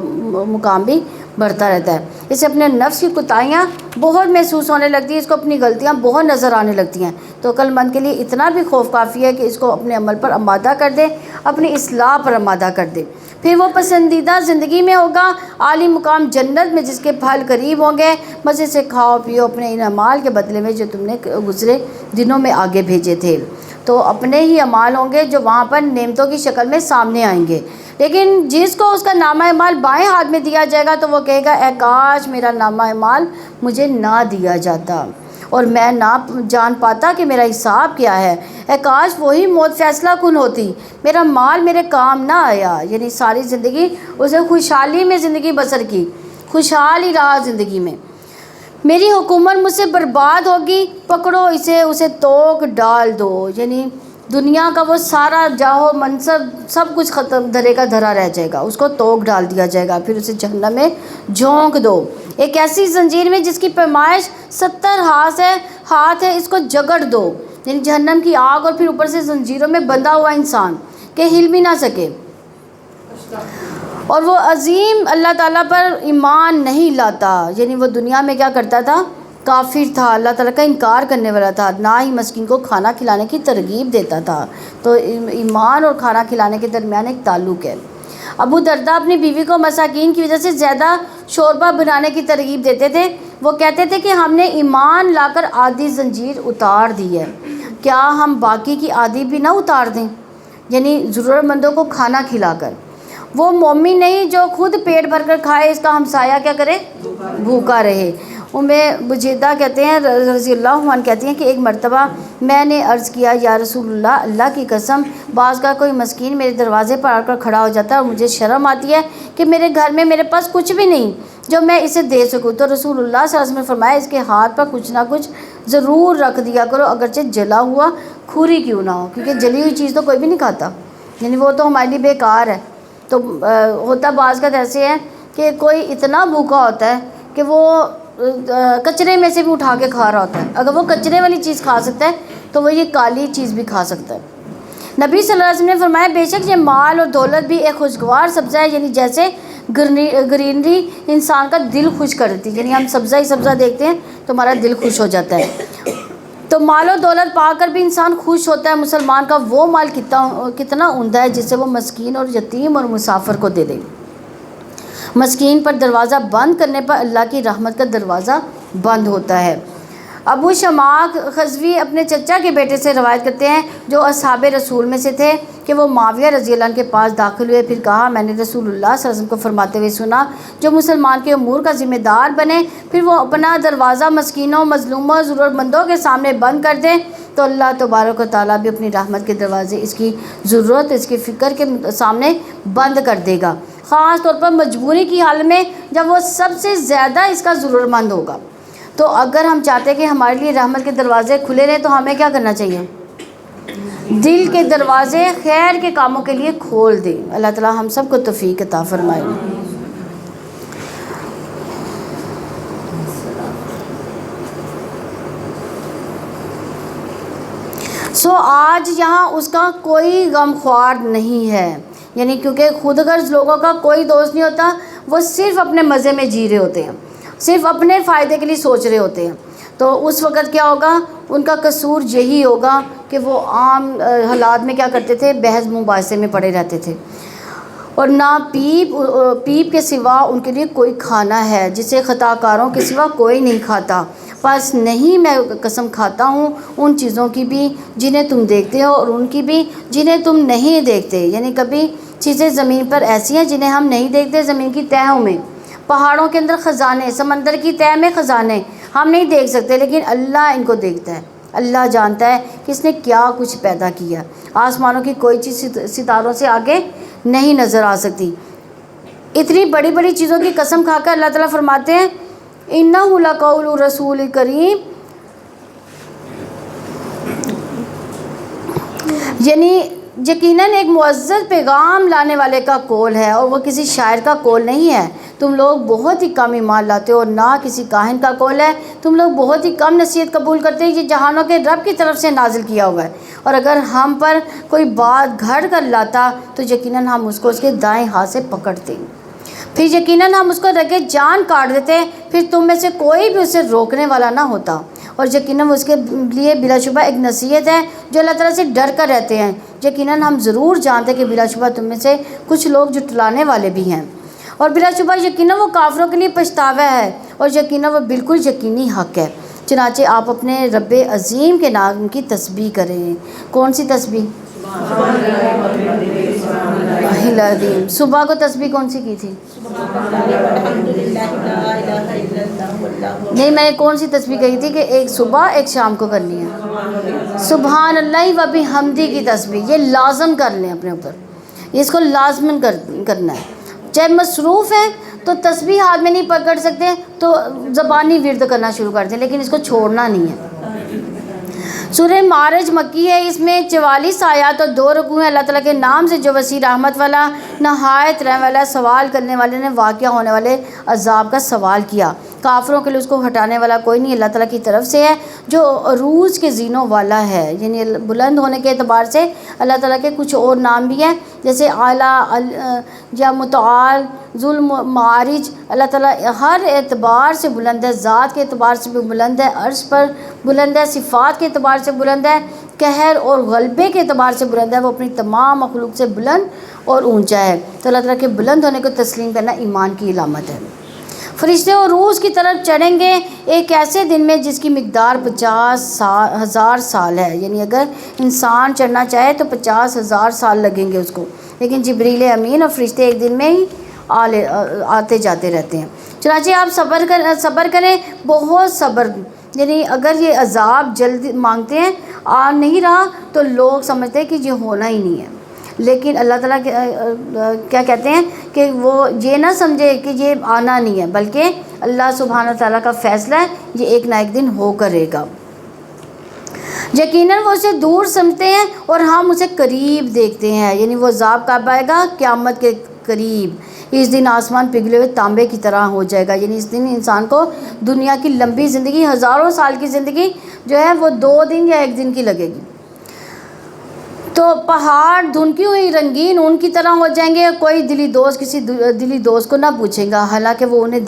مقام بھی بڑھتا رہتا ہے۔ اسے اپنے نفس کی کوتاہیاں بہت محسوس ہونے لگتی ہیں، اس کو اپنی غلطیاں بہت نظر آنے لگتی ہیں۔ تو عقل مند کے لیے اتنا بھی خوف کافی ہے کہ اس کو اپنے عمل پر آمادہ کر دے، اپنی اصلاح پر آمادہ کر دے۔ پھر وہ پسندیدہ زندگی میں ہوگا، عالی مقام جنت میں جس کے پھل قریب ہوں گے۔ مزے سے کھاؤ پیو اپنے ان اعمال کے بدلے میں جو تم نے گزرے دنوں میں آگے بھیجے تھے۔ تو اپنے ہی اعمال ہوں گے جو وہاں پر نعمتوں کی شکل میں سامنے آئیں گے۔ لیکن جس کو اس کا نامہ اعمال بائیں ہاتھ میں دیا جائے گا تو وہ کہے گا اے کاش میرا نامہ اعمال مجھے نہ دیا جاتا اور میں نہ جان پاتا کہ میرا حساب کیا ہے۔ اے کاش وہی موت فیصلہ کن ہوتی، میرا مال میرے کام نہ آیا۔ یعنی ساری زندگی اسے خوشحالی میں زندگی بسر کی، خوشحال ہی رہا زندگی میں۔ میری حکومت مجھ سے برباد ہوگی، پکڑو اسے توک ڈال دو۔ یعنی دنیا کا وہ سارا جاہو منصب سب کچھ ختم، دھرے کا دھرا رہ جائے گا، اس کو توک ڈال دیا جائے گا، پھر اسے جہنم میں جھونک دو۔ ایک ایسی زنجیر میں جس کی پیمائش 70 ہاتھ ہے، اس کو جگڑ دو۔ یعنی جہنم کی آگ اور پھر اوپر سے زنجیروں میں بندھا ہوا انسان کہ ہل بھی نہ سکے۔ اور وہ عظیم اللہ تعالیٰ پر ایمان نہیں لاتا، یعنی وہ دنیا میں کیا کرتا تھا؟ کافر تھا، اللہ تعالیٰ کا انکار کرنے والا تھا، نہ ہی مسکین کو کھانا کھلانے کی ترغیب دیتا تھا۔ تو ایمان اور کھانا کھلانے کے درمیان ایک تعلق ہے۔ ابو درداء اپنی بیوی کو مساکین کی وجہ سے زیادہ شوربہ بنانے کی ترغیب دیتے تھے۔ وہ کہتے تھے کہ ہم نے ایمان لا کر آدھی زنجیر اتار دی ہے، کیا ہم باقی کی آدھی بھی نہ اتار دیں؟ یعنی ضرورت مندوں کو کھانا کھلا کر۔ وہ مومن نہیں جو خود پیٹ بھر کر کھائے، اس کا ہمسایہ کیا کرے؟ بھوکا رہے۔ بجیدہ کہتے ہیں رضی اللہ عنہ کہتی ہیں کہ ایک مرتبہ میں نے عرض کیا یا رسول اللہ، اللہ کی قسم بعض کا کوئی مسکین میرے دروازے پر آ کر کھڑا ہو جاتا ہے اور مجھے شرم آتی ہے کہ میرے گھر میں میرے پاس کچھ بھی نہیں جو میں اسے دے سکوں۔ تو رسول اللہ صلی اللہ علیہ وسلم نے فرمایا اس کے ہاتھ پر کچھ نہ کچھ ضرور رکھ دیا کرو، اگرچہ جلا ہوا کھوری کیوں نہ ہو، کیونکہ جلی ہوئی چیز تو کوئی بھی نہیں کھاتا، یعنی وہ تو ہمارے لیے بیکار ہے۔ تو ہوتا بعض کا ایسے ہے کہ کوئی اتنا بھوکا ہوتا ہے کہ وہ کچرے میں سے بھی اٹھا کے کھا رہا ہوتا ہے۔ اگر وہ کچرے والی چیز کھا سکتا ہے تو وہ یہ کالی چیز بھی کھا سکتا ہے۔ نبی صلی اللہ علیہ وسلم نے فرمایا بے شک یہ مال اور دولت بھی ایک خوشگوار سبزہ ہے، یعنی جیسے گرینری انسان کا دل خوش کر دیتی ہے، یعنی ہم سبزہ ہی سبزہ دیکھتے ہیں تو ہمارا دل خوش ہو جاتا ہے۔ تو مال و دولت پا کر بھی انسان خوش ہوتا ہے۔ مسلمان کا وہ مال کتنا عمدہ ہے جس سے وہ مسکین اور یتیم اور مسافر کو دے دے۔ مسکین پر دروازہ بند کرنے پر اللہ کی رحمت کا دروازہ بند ہوتا ہے۔ ابو شماق خزوی اپنے چچا کے بیٹے سے روایت کرتے ہیں جو اصحاب رسول میں سے تھے کہ وہ معاویہ رضی اللہ عنہ کے پاس داخل ہوئے، پھر کہا میں نے رسول اللہ صلی اللہ علیہ وسلم کو فرماتے ہوئے سنا جو مسلمان کے امور کا ذمہ دار بنے پھر وہ اپنا دروازہ مسکینوں، مظلوموں، ضرورت مندوں کے سامنے بند کر دے تو اللہ تبارک و تعالیٰ بھی اپنی رحمت کے دروازے اس کی ضرورت، اس کی فکر کے سامنے بند کر دے گا، خاص طور پر مجبوری کی حال میں جب وہ سب سے زیادہ اس کا ضرورت مند ہوگا۔ تو اگر ہم چاہتے ہیں کہ ہمارے لیے رحمت کے دروازے کھلے رہیں تو ہمیں کیا کرنا چاہیے؟ دل کے دروازے خیر کے کاموں کے لیے کھول دیں۔ اللہ تعالیٰ ہم سب کو توفیق عطا فرمائے۔ آج یہاں اس کا کوئی غم خوار نہیں ہے، یعنی کیونکہ خود غرض لوگوں کا کوئی دوست نہیں ہوتا، وہ صرف اپنے مزے میں جی رہے ہوتے ہیں، صرف اپنے فائدے کے لیے سوچ رہے ہوتے ہیں۔ تو اس وقت کیا ہوگا؟ ان کا قصور یہی ہوگا کہ وہ عام حالات میں کیا کرتے تھے؟ بحث مباحثے میں پڑے رہتے تھے، اور نہ پیپ کے سوا ان کے لیے کوئی کھانا ہے جسے خطا کاروں کے سوا کوئی نہیں کھاتا۔ پس نہیں میں قسم کھاتا ہوں ان چیزوں کی بھی جنہیں تم دیکھتے ہو اور ان کی بھی جنہیں تم نہیں دیکھتے، یعنی کبھی چیزیں زمین پر ایسی ہیں جنہیں ہم نہیں دیکھتے، زمین کی تہوں میں، پہاڑوں کے اندر خزانے، سمندر کی تہ میں خزانے ہم نہیں دیکھ سکتے لیکن اللہ ان کو دیکھتا ہے۔ اللہ جانتا ہے کہ اس نے کیا کچھ پیدا کیا۔ آسمانوں کی کوئی چیز ستاروں سے آگے نہیں نظر آ سکتی۔ اتنی بڑی بڑی چیزوں کی قسم کھا کر اللہ تعالیٰ فرماتے ہیں اِنَّهُ لَقَوْلُ رَسُولِ کریم، یعنی یقیناً ایک معزز پیغام لانے والے کا قول ہے اور وہ کسی شاعر کا قول نہیں ہے۔ تم لوگ بہت ہی کم ایمان لاتے ہو اور نہ کسی کاہن کا قول ہے۔ تم لوگ بہت ہی کم نصیحت قبول کرتے ہیں، یہ جہانوں کے رب کی طرف سے نازل کیا ہوا ہے۔ اور اگر ہم پر کوئی بات گھڑ کر لاتا تو یقیناً ہم اس کو اس کے دائیں ہاتھ سے پکڑتے، پھر یقیناً ہم اس کو رگے جان کاٹ دیتے، پھر تم میں سے کوئی بھی اسے روکنے والا نہ ہوتا۔ اور یقیناً وہ اس کے لیے بلا شبہ ایک نصیحت ہے جو اللہ تعالیٰ سے ڈر کر رہتے ہیں۔ یقیناً ہم ضرور جانتے کہ بلا شبہ تم میں سے کچھ لوگ جھٹلانے والے بھی ہیں، اور بلا شبہ یقیناً وہ کافروں کے لیے پچھتاوا ہے، اور یقیناً وہ بالکل یقینی حق ہے۔ چنانچہ آپ اپنے رب عظیم کے نام کی تسبیح کریں۔ کون سی تسبیح؟ العظیم۔ صبح کو تسبیح کون سی کی تھی؟ نہیں، میں نے کون سی تسبیح کہی تھی کہ ایک صبح ایک شام کو کرنی ہے؟ سبحان اللہ و بحمدہ کی تسبیح، یہ لازم کر لیں اپنے اوپر، اس کو لازماً کرنا ہے۔ چاہے مصروف ہیں تو تسبیح ہاتھ میں نہیں پکڑ سکتے تو زبانی ورد کرنا شروع کر دیں، لیکن اس کو چھوڑنا نہیں ہے۔ سورہ معارج مکی ہے، اس میں 44 آیات اور 2 رکوع ہیں۔ اللہ تعالیٰ کے نام سے جو وسیع رحمت والا، نہایت رحم والا، سوال کرنے والے نے واقعہ ہونے والے عذاب کا سوال کیا۔ کافروں کے لیے اس کو ہٹانے والا کوئی نہیں، اللہ تعالیٰ کی طرف سے ہے جو عروج کے زینوں والا ہے، یعنی بلند ہونے کے اعتبار سے اللہ تعالیٰ کے کچھ اور نام بھی ہیں، جیسے اعلیٰ یا متعال، ذو معارج۔ اللہ تعالیٰ ہر اعتبار سے بلند ہے، ذات کے اعتبار سے بھی بلند ہے، عرش پر بلند ہے، صفات کے اعتبار سے بلند ہے، قہر اور غلبے کے اعتبار سے بلند ہے، وہ اپنی تمام مخلوق سے بلند اور اونچا ہے۔ تو اللہ تعالیٰ کے بلند ہونے کو تسلیم کرنا ایمان کی علامت ہے۔ فرشتے عروج کی طرف چڑھیں گے ایک ایسے دن میں جس کی مقدار 50,000 سال ہے، یعنی اگر انسان چڑھنا چاہے تو 50,000 سال لگیں گے اس کو، لیکن جبریل امین اور فرشتے ایک دن میں ہی آتے جاتے رہتے ہیں۔ چنانچہ آپ صبر کریں، بہت صبر، یعنی اگر یہ عذاب جلد مانگتے ہیں، آ نہیں رہا تو لوگ سمجھتے ہیں کہ یہ ہونا ہی نہیں ہے، لیکن اللہ تعالیٰ کیا کہتے ہیں کہ وہ یہ نہ سمجھے کہ یہ آنا نہیں ہے، بلکہ اللہ سبحانہ تعالیٰ کا فیصلہ ہے، یہ ایک نہ ایک دن ہو کرے گا۔ یقیناً وہ اسے دور سمجھتے ہیں اور ہم اسے قریب دیکھتے ہیں، یعنی وہ عذاب کب آئے گا؟ قیامت کے قریب۔ اس دن آسمان پگھلے ہوئے تانبے کی طرح ہو جائے گا، یعنی اس دن انسان کو دنیا کی لمبی زندگی، ہزاروں سال کی زندگی جو ہے وہ 2 دن یا 1 دن کی لگے گی۔ تو پہاڑ دھنکی ہوئی رنگین اون کی طرح ہو جائیں گے، کوئی دلی دوست کسی دلی دوست کو نہ پوچھے گا، حالانکہ وہ انہیں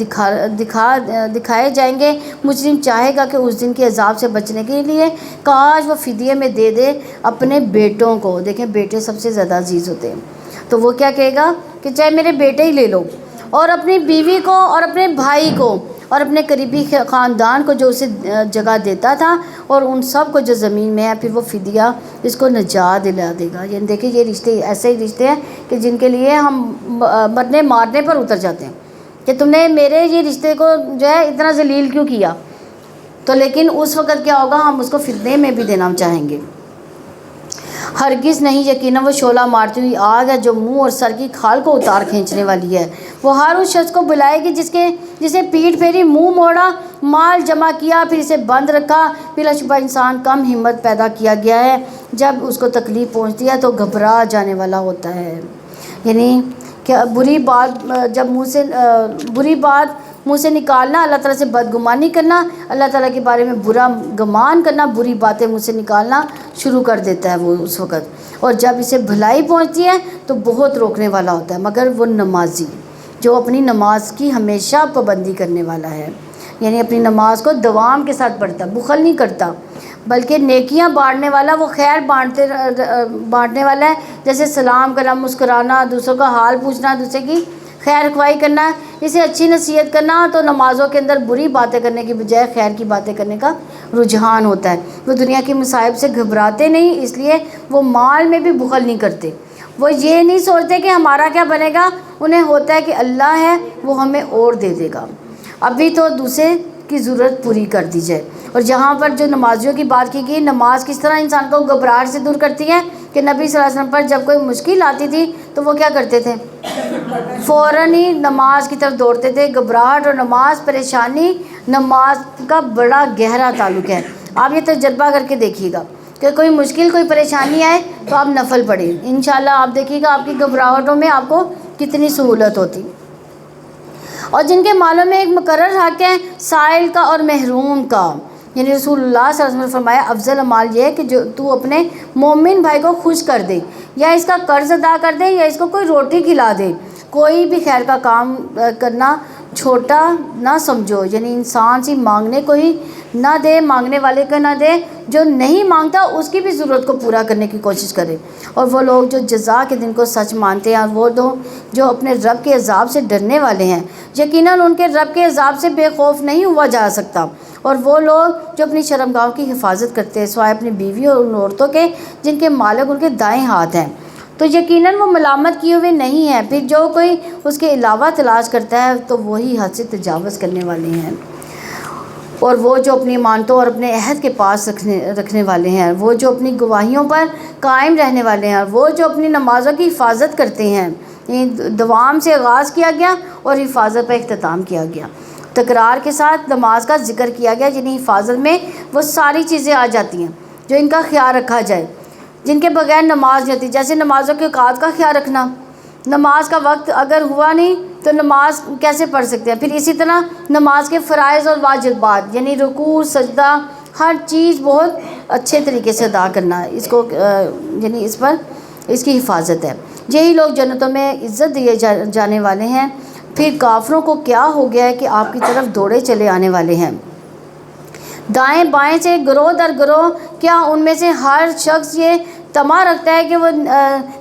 دکھائے جائیں گے۔ مجرم چاہے گا کہ اس دن کے عذاب سے بچنے کے لیے کاش وہ فدیے میں دے دے اپنے بیٹوں کو۔ دیکھیں، بیٹے سب سے زیادہ عزیز ہوتے ہیں، تو وہ کیا کہے گا کہ چاہے میرے بیٹے ہی لے لو، اور اپنی بیوی کو اور اپنے بھائی کو اور اپنے قریبی خاندان کو جو اسے جگہ دیتا تھا، اور ان سب کو جو زمین میں ہے، پھر وہ فدیہ اس کو نجات دلا دے گا۔ یعنی دیکھیں، یہ رشتے ایسے ہی رشتے ہیں کہ جن کے لیے ہم مرنے مارنے پر اتر جاتے ہیں کہ تم نے میرے یہ رشتے کو جو ہے اتنا ذلیل کیوں کیا، تو لیکن اس وقت کیا ہوگا، ہم اس کو فتنے میں بھی دینا چاہیں گے۔ ہرگز نہیں، یقیناً وہ شعلہ مارتی ہوئی آگ ہے جو منہ اور سر کی کھال کو اتار کھینچنے والی ہے۔ وہ ہر اس شخص کو بلائے گی جسے پیٹھ پھیری، منہ موڑا، مال جمع کیا، پھر اسے بند رکھا۔ بلا شبہ انسان کم ہمت پیدا کیا گیا ہے، جب اس کو تکلیف پہنچتی ہے تو گھبرا جانے والا ہوتا ہے۔ یعنی کہ بری بات منہ سے نکالنا، اللہ تعالیٰ سے بدگمانی کرنا، اللہ تعالیٰ کے بارے میں برا گمان کرنا، بری باتیں منہ سے نکالنا شروع کر دیتا ہے وہ اس وقت، اور جب اسے بھلائی پہنچتی ہے تو بہت روکنے والا ہوتا ہے، مگر وہ نمازی جو اپنی نماز کی ہمیشہ پابندی کرنے والا ہے، یعنی اپنی نماز کو دوام کے ساتھ پڑھتا، بخل نہیں کرتا، بلکہ نیکیاں بانٹنے والا، وہ خیر بانٹنے والا ہے، جیسے سلام کرنا، مسکرانا، دوسروں کا حال پوچھنا، دوسرے کی خیر خواہی کرنا، اسے اچھی نصیحت کرنا۔ تو نمازوں کے اندر بری باتیں کرنے کی بجائے خیر کی باتیں کرنے کا رجحان ہوتا ہے۔ وہ دنیا کے مصائب سے گھبراتے نہیں، اس لیے وہ مال میں بھی بخل نہیں کرتے، وہ یہ نہیں سوچتے کہ ہمارا کیا بنے گا، انہیں ہوتا ہے کہ اللہ ہے، وہ ہمیں اور دے دے گا، ابھی تو دوسرے کی ضرورت پوری کر دی جائے۔ اور جہاں پر جو نمازیوں کی بات کی گئی، نماز کس طرح انسان کو گھبراہٹ سے دور کرتی ہے، کہ نبی صلی اللہ علیہ وسلم پر جب کوئی مشکل آتی تھی تو وہ کیا کرتے تھے، فوراً ہی نماز کی طرف دوڑتے تھے۔ گھبراہٹ اور نماز، پریشانی، نماز کا بڑا گہرا تعلق ہے۔ آپ یہ تجربہ کر کے دیکھیے گا کہ کوئی مشکل کوئی پریشانی آئے تو آپ نفل پڑھیں، انشاءاللہ آپ دیکھیے گا آپ کی گھبراہٹوں میں آپ کو کتنی سہولت ہوتی۔ اور جن کے مالوں میں ایک مقرر حق ہے سائل کا اور محروم کا، یعنی رسول اللہ صلی اللہ علیہ وسلم نے فرمایا افضل مال یہ ہے کہ جو تو اپنے مومن بھائی کو خوش کر دے، یا اس کا قرض ادا کر دے، یا اس کو کوئی روٹی کھلا دے۔ کوئی بھی خیر کا کام کرنا چھوٹا نہ سمجھو، یعنی انسان سے مانگنے کو ہی نہ دے، مانگنے والے کو نہ دے، جو نہیں مانگتا اس کی بھی ضرورت کو پورا کرنے کی کوشش کرے۔ اور وہ لوگ جو جزا کے دن کو سچ مانتے ہیں، اور وہ لوگ جو اپنے رب کے عذاب سے ڈرنے والے ہیں، یقیناً ان کے رب کے عذاب سے بے خوف نہیں ہوا جا سکتا۔ اور وہ لوگ جو اپنی شرمگاہوں کی حفاظت کرتے ہیں سوائے اپنی بیوی اور ان عورتوں کے جن کے مالک ان کے دائیں ہاتھ ہیں، تو یقیناً وہ ملامت کیے ہوئے نہیں ہیں، پھر جو کوئی اس کے علاوہ تلاش کرتا ہے تو وہی حد سے تجاوز کرنے والے ہیں۔ اور وہ جو اپنی امانتوں اور اپنے عہد کے پاس رکھنے والے ہیں، وہ جو اپنی گواہیوں پر قائم رہنے والے ہیں، وہ جو اپنی نمازوں کی حفاظت کرتے ہیں۔ دوام سے آغاز کیا گیا اور حفاظت پر اختتام کیا گیا، تکرار کے ساتھ نماز کا ذکر کیا گیا، جنہیں حفاظت میں وہ ساری چیزیں آ جاتی ہیں جو ان کا خیال رکھا جائے، جن کے بغیر نماز نہیں ہوتی، جیسے نمازوں کے اوقات کا خیال رکھنا، نماز کا وقت اگر ہوا نہیں تو نماز کیسے پڑھ سکتے ہیں۔ پھر اسی طرح نماز کے فرائض اور واجبات، یعنی رکوع سجدہ ہر چیز بہت اچھے طریقے سے ادا کرنا، اس کو یعنی اس پر اس کی حفاظت ہے۔ یہی لوگ جنتوں میں عزت دیے جانے والے ہیں۔ پھر کافروں کو کیا ہو گیا ہے کہ آپ کی طرف دوڑے چلے آنے والے ہیں، دائیں بائیں سے گروہ در گروہ، کیا ان میں سے ہر شخص یہ طمع رکھتا ہے کہ وہ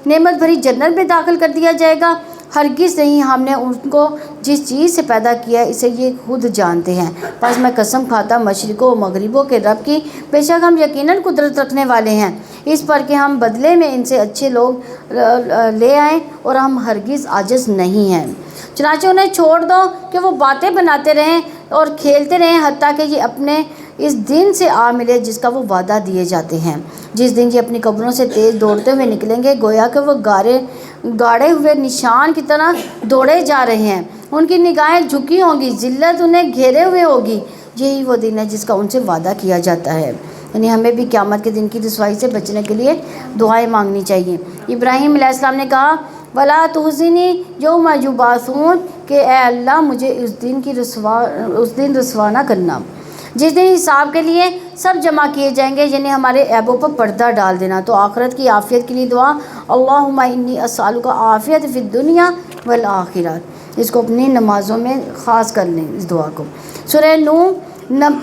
نعمت بھری جنت میں داخل کر دیا جائے گا؟ ہرگز نہیں، ہم نے ان کو جس چیز سے پیدا کیا ہے اسے یہ خود جانتے ہیں۔ بس میں قسم کھاتا مشرقوں و مغربوں کے رب کی، بے شک ہم یقیناً قدرت رکھنے والے ہیں اس پر کہ ہم بدلے میں ان سے اچھے لوگ لے آئیں، اور ہم ہرگز عاجز نہیں ہیں۔ چنانچہ انہیں چھوڑ دو کہ وہ باتیں بناتے رہیں اور کھیلتے رہیں حتیٰ کہ یہ اپنے اس دن سے آ ملے جس کا وہ وعدہ دیے جاتے ہیں، جس دن یہ اپنی قبروں سے تیز دوڑتے ہوئے نکلیں گے، گویا کہ وہ گاڑے ہوئے نشان کی طرح دوڑے جا رہے ہیں۔ ان کی نگاہیں جھکی ہوں گی، ذلت انہیں گھیرے ہوئے ہوگی۔ یہی وہ دن ہے جس کا ان سے وعدہ کیا جاتا ہے۔ یعنی ہمیں بھی قیامت کے دن کی رسوائی سے بچنے کے لیے دعائیں مانگنی چاہیے۔ ابراہیم علیہ السلام نے کہا وَلَا تُخْزِنِی یَوْمَ یُبْعَثُونَ، کہ اے اللہ مجھے اس دن رسوا نہ کرنا جس دن حساب کے لیے سب جمع کیے جائیں گے، یعنی ہمارے عیبوں پر پردہ ڈال دینا۔ تو آخرت کی عافیت کے لیے دعا، اللہم انی اسألک عافیت فی الدنیا والآخرہ، اس کو اپنی نمازوں میں خاص کر لیں اس دعا کو۔ سورہ نوح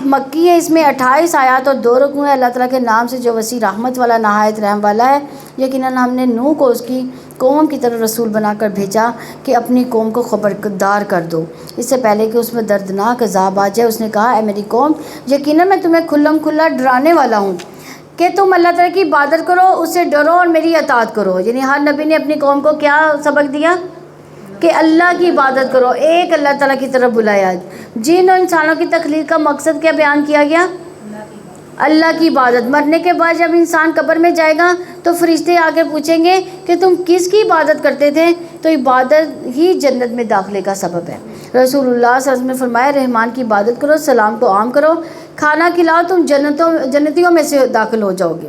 مکی ہے، اس میں 28 آیات اور 2 رکوع ہیں۔ اللہ تعالیٰ کے نام سے جو وسیع رحمت والا نہایت رحم والا ہے، یقیناً ہم نے نوح کو اس کی قوم کی طرف رسول بنا کر بھیجا کہ اپنی قوم کو خبردار کر دو اس سے پہلے کہ اس میں دردناک عذاب آ جائے۔ اس نے کہا اے میری قوم، یقیناً میں تمہیں کھلم کھلا ڈرانے والا ہوں کہ تم اللہ تعالیٰ کی عبادت کرو، اس سے ڈرو اور میری اطاعت کرو۔ یعنی ہر نبی نے اپنی قوم کو کیا سبق دیا کہ اللہ کی عبادت کرو، ایک اللہ تعالیٰ کی طرف بلایا۔ جن اور انسانوں کی تخلیق کا مقصد کیا بیان کیا گیا؟ اللہ کی عبادت۔ مرنے کے بعد جب انسان قبر میں جائے گا تو فرشتے آ کے پوچھیں گے کہ تم کس کی عبادت کرتے تھے؟ تو عبادت ہی جنت میں داخلے کا سبب ہے۔ رسول اللہ صلی اللہ علیہ وسلم نے فرمایا رحمان کی عبادت کرو، سلام کو عام کرو، کھانا کھلاؤ، تم جنتیوں میں سے داخل ہو جاؤ گے۔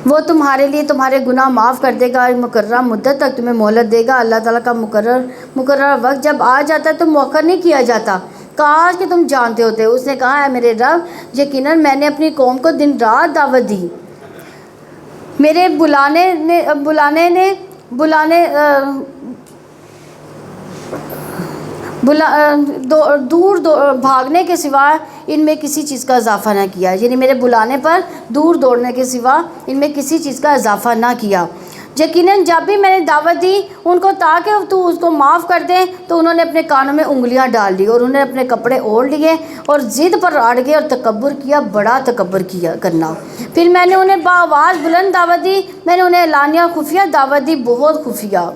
وہ تمہارے لیے تمہارے گناہ معاف کر دے گا، مقررہ مدت تک تمہیں مہلت دے گا۔ اللہ تعالیٰ کا مقررہ وقت جب آ جاتا ہے تو مؤخر نہیں کیا جاتا، کاش کہ تم جانتے ہوتے۔ اس نے کہا اے میرے رب، یقیناً میں نے اپنی قوم کو دن رات دعوت دی، میرے دور بھاگنے کے سوا ان میں کسی چیز کا اضافہ نہ کیا، یعنی میرے بلانے پر دور دوڑنے کے سوا ان میں کسی چیز کا اضافہ نہ کیا۔ یقیناً جب بھی میں نے دعوت دی ان کو تاکہ تو اس کو معاف کر دیں تو انہوں نے اپنے کانوں میں انگلیاں ڈال لی اور انہوں نے اپنے کپڑے اوڑھ لیے اور ضد پر اڑ گئے اور تکبر کیا، بڑا تکبر کرنا۔ پھر میں نے انہیں بآواز بلند دعوت دی، میں نے انہیں اعلانیہ خفیہ دعوت دی، بہت خفیہ،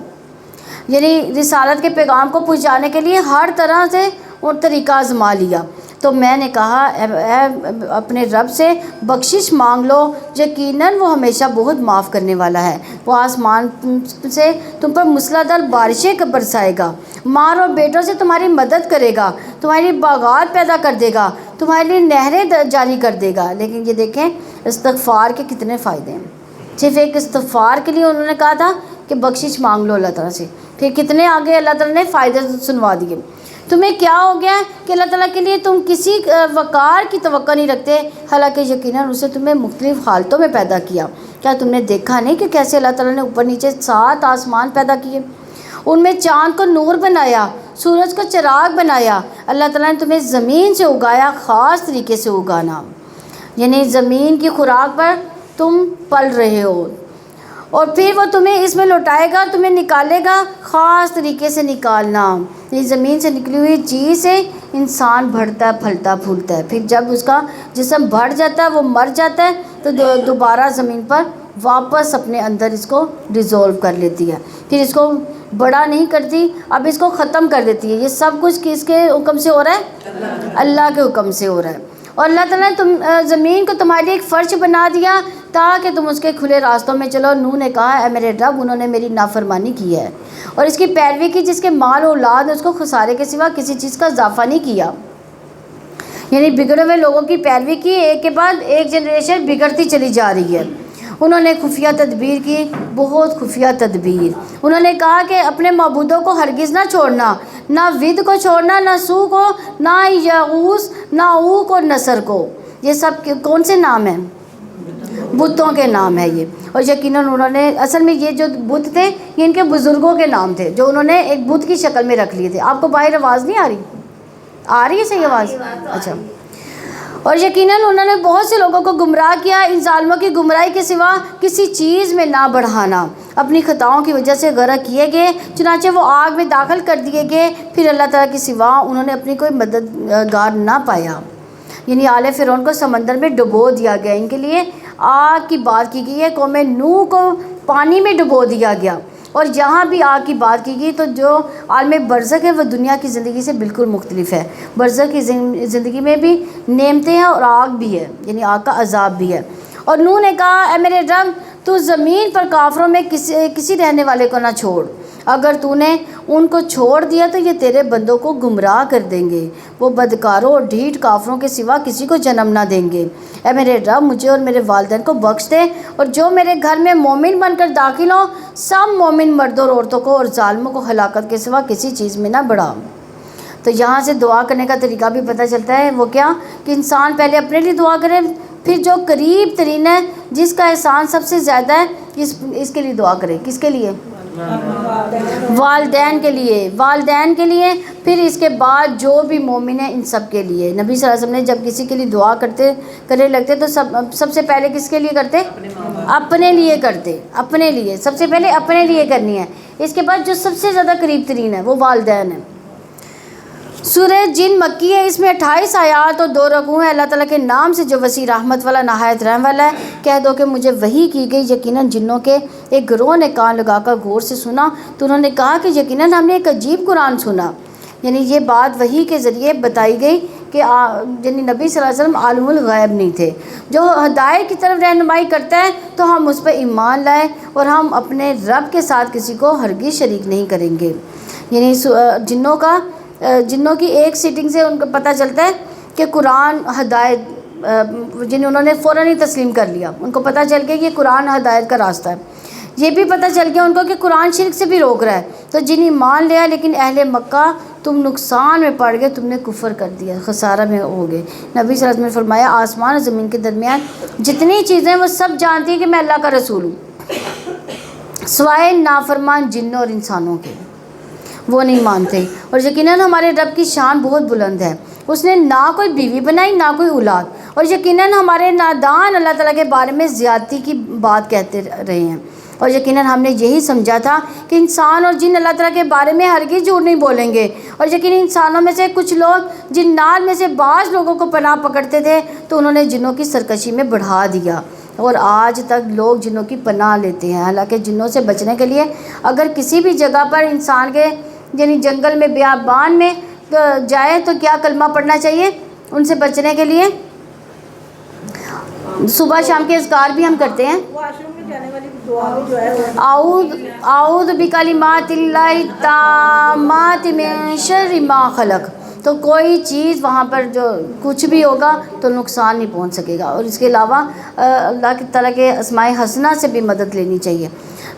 یعنی رسالت کے پیغام کو پہنچانے کے لیے ہر طرح سے اور طریقہ آزما لیا۔ تو میں نے کہا اے اپنے رب سے بخشش مانگ لو، یقیناً وہ ہمیشہ بہت معاف کرنے والا ہے۔ وہ آسمان سے تم پر مسلسل بارشیں برسائے گا، ماں اور بیٹوں سے تمہاری مدد کرے گا، تمہاری باغات پیدا کر دے گا، تمہارے لیے نہریں جاری کر دے گا۔ لیکن یہ دیکھیں استغفار کے کتنے فائدے ہیں. صرف ایک استغفار کے لیے انہوں نے کہا تھا کہ بخشش مانگ لو اللہ تعالیٰ سے، پھر کتنے آگے اللہ تعالیٰ نے فائدے سنوا دیے. تمہیں کیا ہو گیا ہے کہ اللہ تعالیٰ کے لیے تم کسی وقار کی توقع نہیں رکھتے، حالانکہ یقیناً اسے تمہیں مختلف حالتوں میں پیدا کیا. کیا تم نے دیکھا نہیں کہ کیسے اللہ تعالیٰ نے اوپر نیچے 7 آسمان پیدا کیے، ان میں چاند کو نور بنایا، سورج کو چراغ بنایا. اللہ تعالیٰ نے تمہیں زمین سے اگایا، خاص طریقے سے اگانا، یعنی زمین کی خوراک پر تم پل رہے ہو، اور پھر وہ تمہیں اس میں لوٹائے گا، تمہیں نکالے گا، خاص طریقے سے نکالنا. یہ زمین سے نکلی ہوئی چیز سے انسان بڑھتا ہے، پھلتا پھولتا ہے، پھر جب اس کا جسم بڑھ جاتا ہے، وہ مر جاتا ہے، تو دوبارہ زمین پر واپس اپنے اندر اس کو ڈیزولو کر لیتی ہے، پھر اس کو بڑا نہیں کرتی، اب اس کو ختم کر دیتی ہے. یہ سب کچھ کس کے حکم سے ہو رہا ہے؟ اللہ کے حکم سے ہو رہا ہے. اور اللہ تعالیٰ نے زمین کو تمہارے لیے ایک فرش بنا دیا تاکہ تم اس کے کھلے راستوں میں چلو. نوح نے کہا اے میرے رب، انہوں نے میری نافرمانی کی ہے اور اس کی پیروی کی جس کے مال و اولاد نے اس کو خسارے کے سوا کسی چیز کا اضافہ نہیں کیا. یعنی بگڑے ہوئے لوگوں کی پیروی کی، ایک کے بعد ایک جنریشن بگڑتی چلی جا رہی ہے. انہوں نے خفیہ تدبیر کی، بہت خفیہ تدبیر. انہوں نے کہا کہ اپنے معبودوں کو ہرگز نہ چھوڑنا، نہ ود کو چھوڑنا، نہ سو کو، نہ یغوث، نہ اوق اور نصر کو. یہ سب کون سے نام ہیں؟ بتوں کے نام ہے یہ. اور یقیناً انہوں نے اصل میں یہ جو بت تھے یہ ان کے بزرگوں کے نام تھے جو انہوں نے ایک بت کی شکل میں رکھ لیے تھے. آپ کو باہر آواز نہیں آ رہی ہے صحیح آواز؟ اچھا. اور یقیناً انہوں نے بہت سے لوگوں کو گمراہ کیا، ان ظالموں کی گمراہی کے سوا کسی چیز میں نہ بڑھانا. اپنی خطاؤں کی وجہ سے غرق کیے گئے، چنانچہ وہ آگ میں داخل کر دیے گئے. پھر اللہ تعالیٰ کے سوا انہوں نے اپنی کوئی مددگار نہ پایا. یعنی آل فرعون کو سمندر میں ڈبو دیا گیا. ان کے لیے آگ کی بات کی گئی ہے. قوم نوح کو پانی میں ڈبو دیا گیا. اور جہاں بھی آگ کی بات کی گئی تو جو عالم برزخ ہے وہ دنیا کی زندگی سے بالکل مختلف ہے. برزخ کی زندگی میں بھی نعمتیں ہیں اور آگ بھی ہے، یعنی آگ کا عذاب بھی ہے. اور نوح نے کہا اے میرے رب، تو زمین پر کافروں میں کسی رہنے والے کو نہ چھوڑ. اگر تو نے ان کو چھوڑ دیا تو یہ تیرے بندوں کو گمراہ کر دیں گے. وہ بدکاروں اور ڈھیٹ کافروں کے سوا کسی کو جنم نہ دیں گے. اے میرے رب، مجھے اور میرے والدین کو بخش دے، اور جو میرے گھر میں مومن بن کر داخل ہوں سب مومن مردوں اور عورتوں کو اور ظالموں کو ہلاکت کے سوا کسی چیز میں نہ بڑھا. تو یہاں سے دعا کرنے کا طریقہ بھی پتہ چلتا ہے. وہ کیا کہ انسان پہلے اپنے لیے دعا کرے، پھر جو قریب ترین ہے، جس کا احسان سب سے زیادہ ہے، اس کے لیے دعا کرے. کس کے لیے؟ والدین کے لیے. والدین کے لیے، پھر اس کے بعد جو بھی مومن ہیں ان سب کے لیے. نبی صلی اللہ علیہ وسلم نے جب کسی کے لیے دعا کرنے لگتے تو سب سے پہلے کس کے لیے کرتے؟ اپنے لیے کرتے. اپنے لیے سب سے پہلے اپنے لیے کرنی ہے. اس کے بعد جو سب سے زیادہ قریب ترین ہے وہ والدین ہیں. سورہ جن مکی ہے، اس میں 28 آیات اور 2 رکوع ہیں. اللہ تعالیٰ کے نام سے جو وسیع رحمت والا نہایت رحم والا ہے. کہہ دو کہ مجھے وحی کی گئی. یقیناً جنوں کے ایک گروہ نے کان لگا کر غور سے سنا تو انہوں نے کہا کہ یقیناً ہم نے ایک عجیب قرآن سنا. یعنی یہ بات وحی کے ذریعے بتائی گئی کہ یعنی نبی صلی اللہ علیہ وسلم عالم الغیب نہیں تھے. جو ہدایت کی طرف رہنمائی کرتا ہے تو ہم اس پہ ایمان لائیں اور ہم اپنے رب کے ساتھ کسی کو ہرگز شریک نہیں کریں گے. یعنی جنوں کی ایک سیٹنگ سے ان کو پتہ چلتا ہے کہ قرآن ہدایت، جنہیں انہوں نے فوراً ہی تسلیم کر لیا. ان کو پتہ چل گیا کہ قرآن ہدایت کا راستہ ہے. یہ بھی پتہ چل گیا ان کو کہ قرآن شرک سے بھی روک رہا ہے. تو جن ایمان لیا، لیکن اہل مکہ تم نقصان میں پڑ گئے، تم نے کفر کر دیا، خسارہ میں ہو گئے. نبی صلی اللہ علیہ وسلم نے فرمایا آسمان اور زمین کے درمیان جتنی چیزیں وہ سب جانتی ہیں کہ میں اللہ کا رسول ہوں، سوائے نافرمان جنوں اور انسانوں کے، وہ نہیں مانتے. اور یقیناً ہمارے رب کی شان بہت بلند ہے. اس نے نہ کوئی بیوی بنائی نہ کوئی اولاد. اور یقیناً ہمارے نادان اللہ تعالیٰ کے بارے میں زیادتی کی بات کہتے رہے ہیں. اور یقیناً ہم نے یہی سمجھا تھا کہ انسان اور جن اللہ تعالیٰ کے بارے میں ہرگز جھوٹ نہیں بولیں گے. اور یقیناً انسانوں میں سے کچھ لوگ جنات میں سے بعض لوگوں کو پناہ پکڑتے تھے تو انہوں نے جنوں کی سرکشی میں بڑھا دیا. اور آج تک لوگ جنوں کی پناہ لیتے ہیں. حالانکہ جنوں سے بچنے کے لیے اگر کسی بھی جگہ پر انسان کے یعنی جنگل میں بیابان میں جائے تو کیا کلمہ پڑھنا چاہیے ان سے بچنے کے لیے؟ صبح شام کے اذکار بھی ہم کرتے ہیں. اعوذ بکلمات اللہ التامات من شر ما خلق. تو کوئی چیز وہاں پر جو کچھ بھی ہوگا تو نقصان نہیں پہنچ سکے گا. اور اس کے علاوہ اللہ تعالیٰ کے اسماء حسنہ سے بھی مدد لینی چاہیے.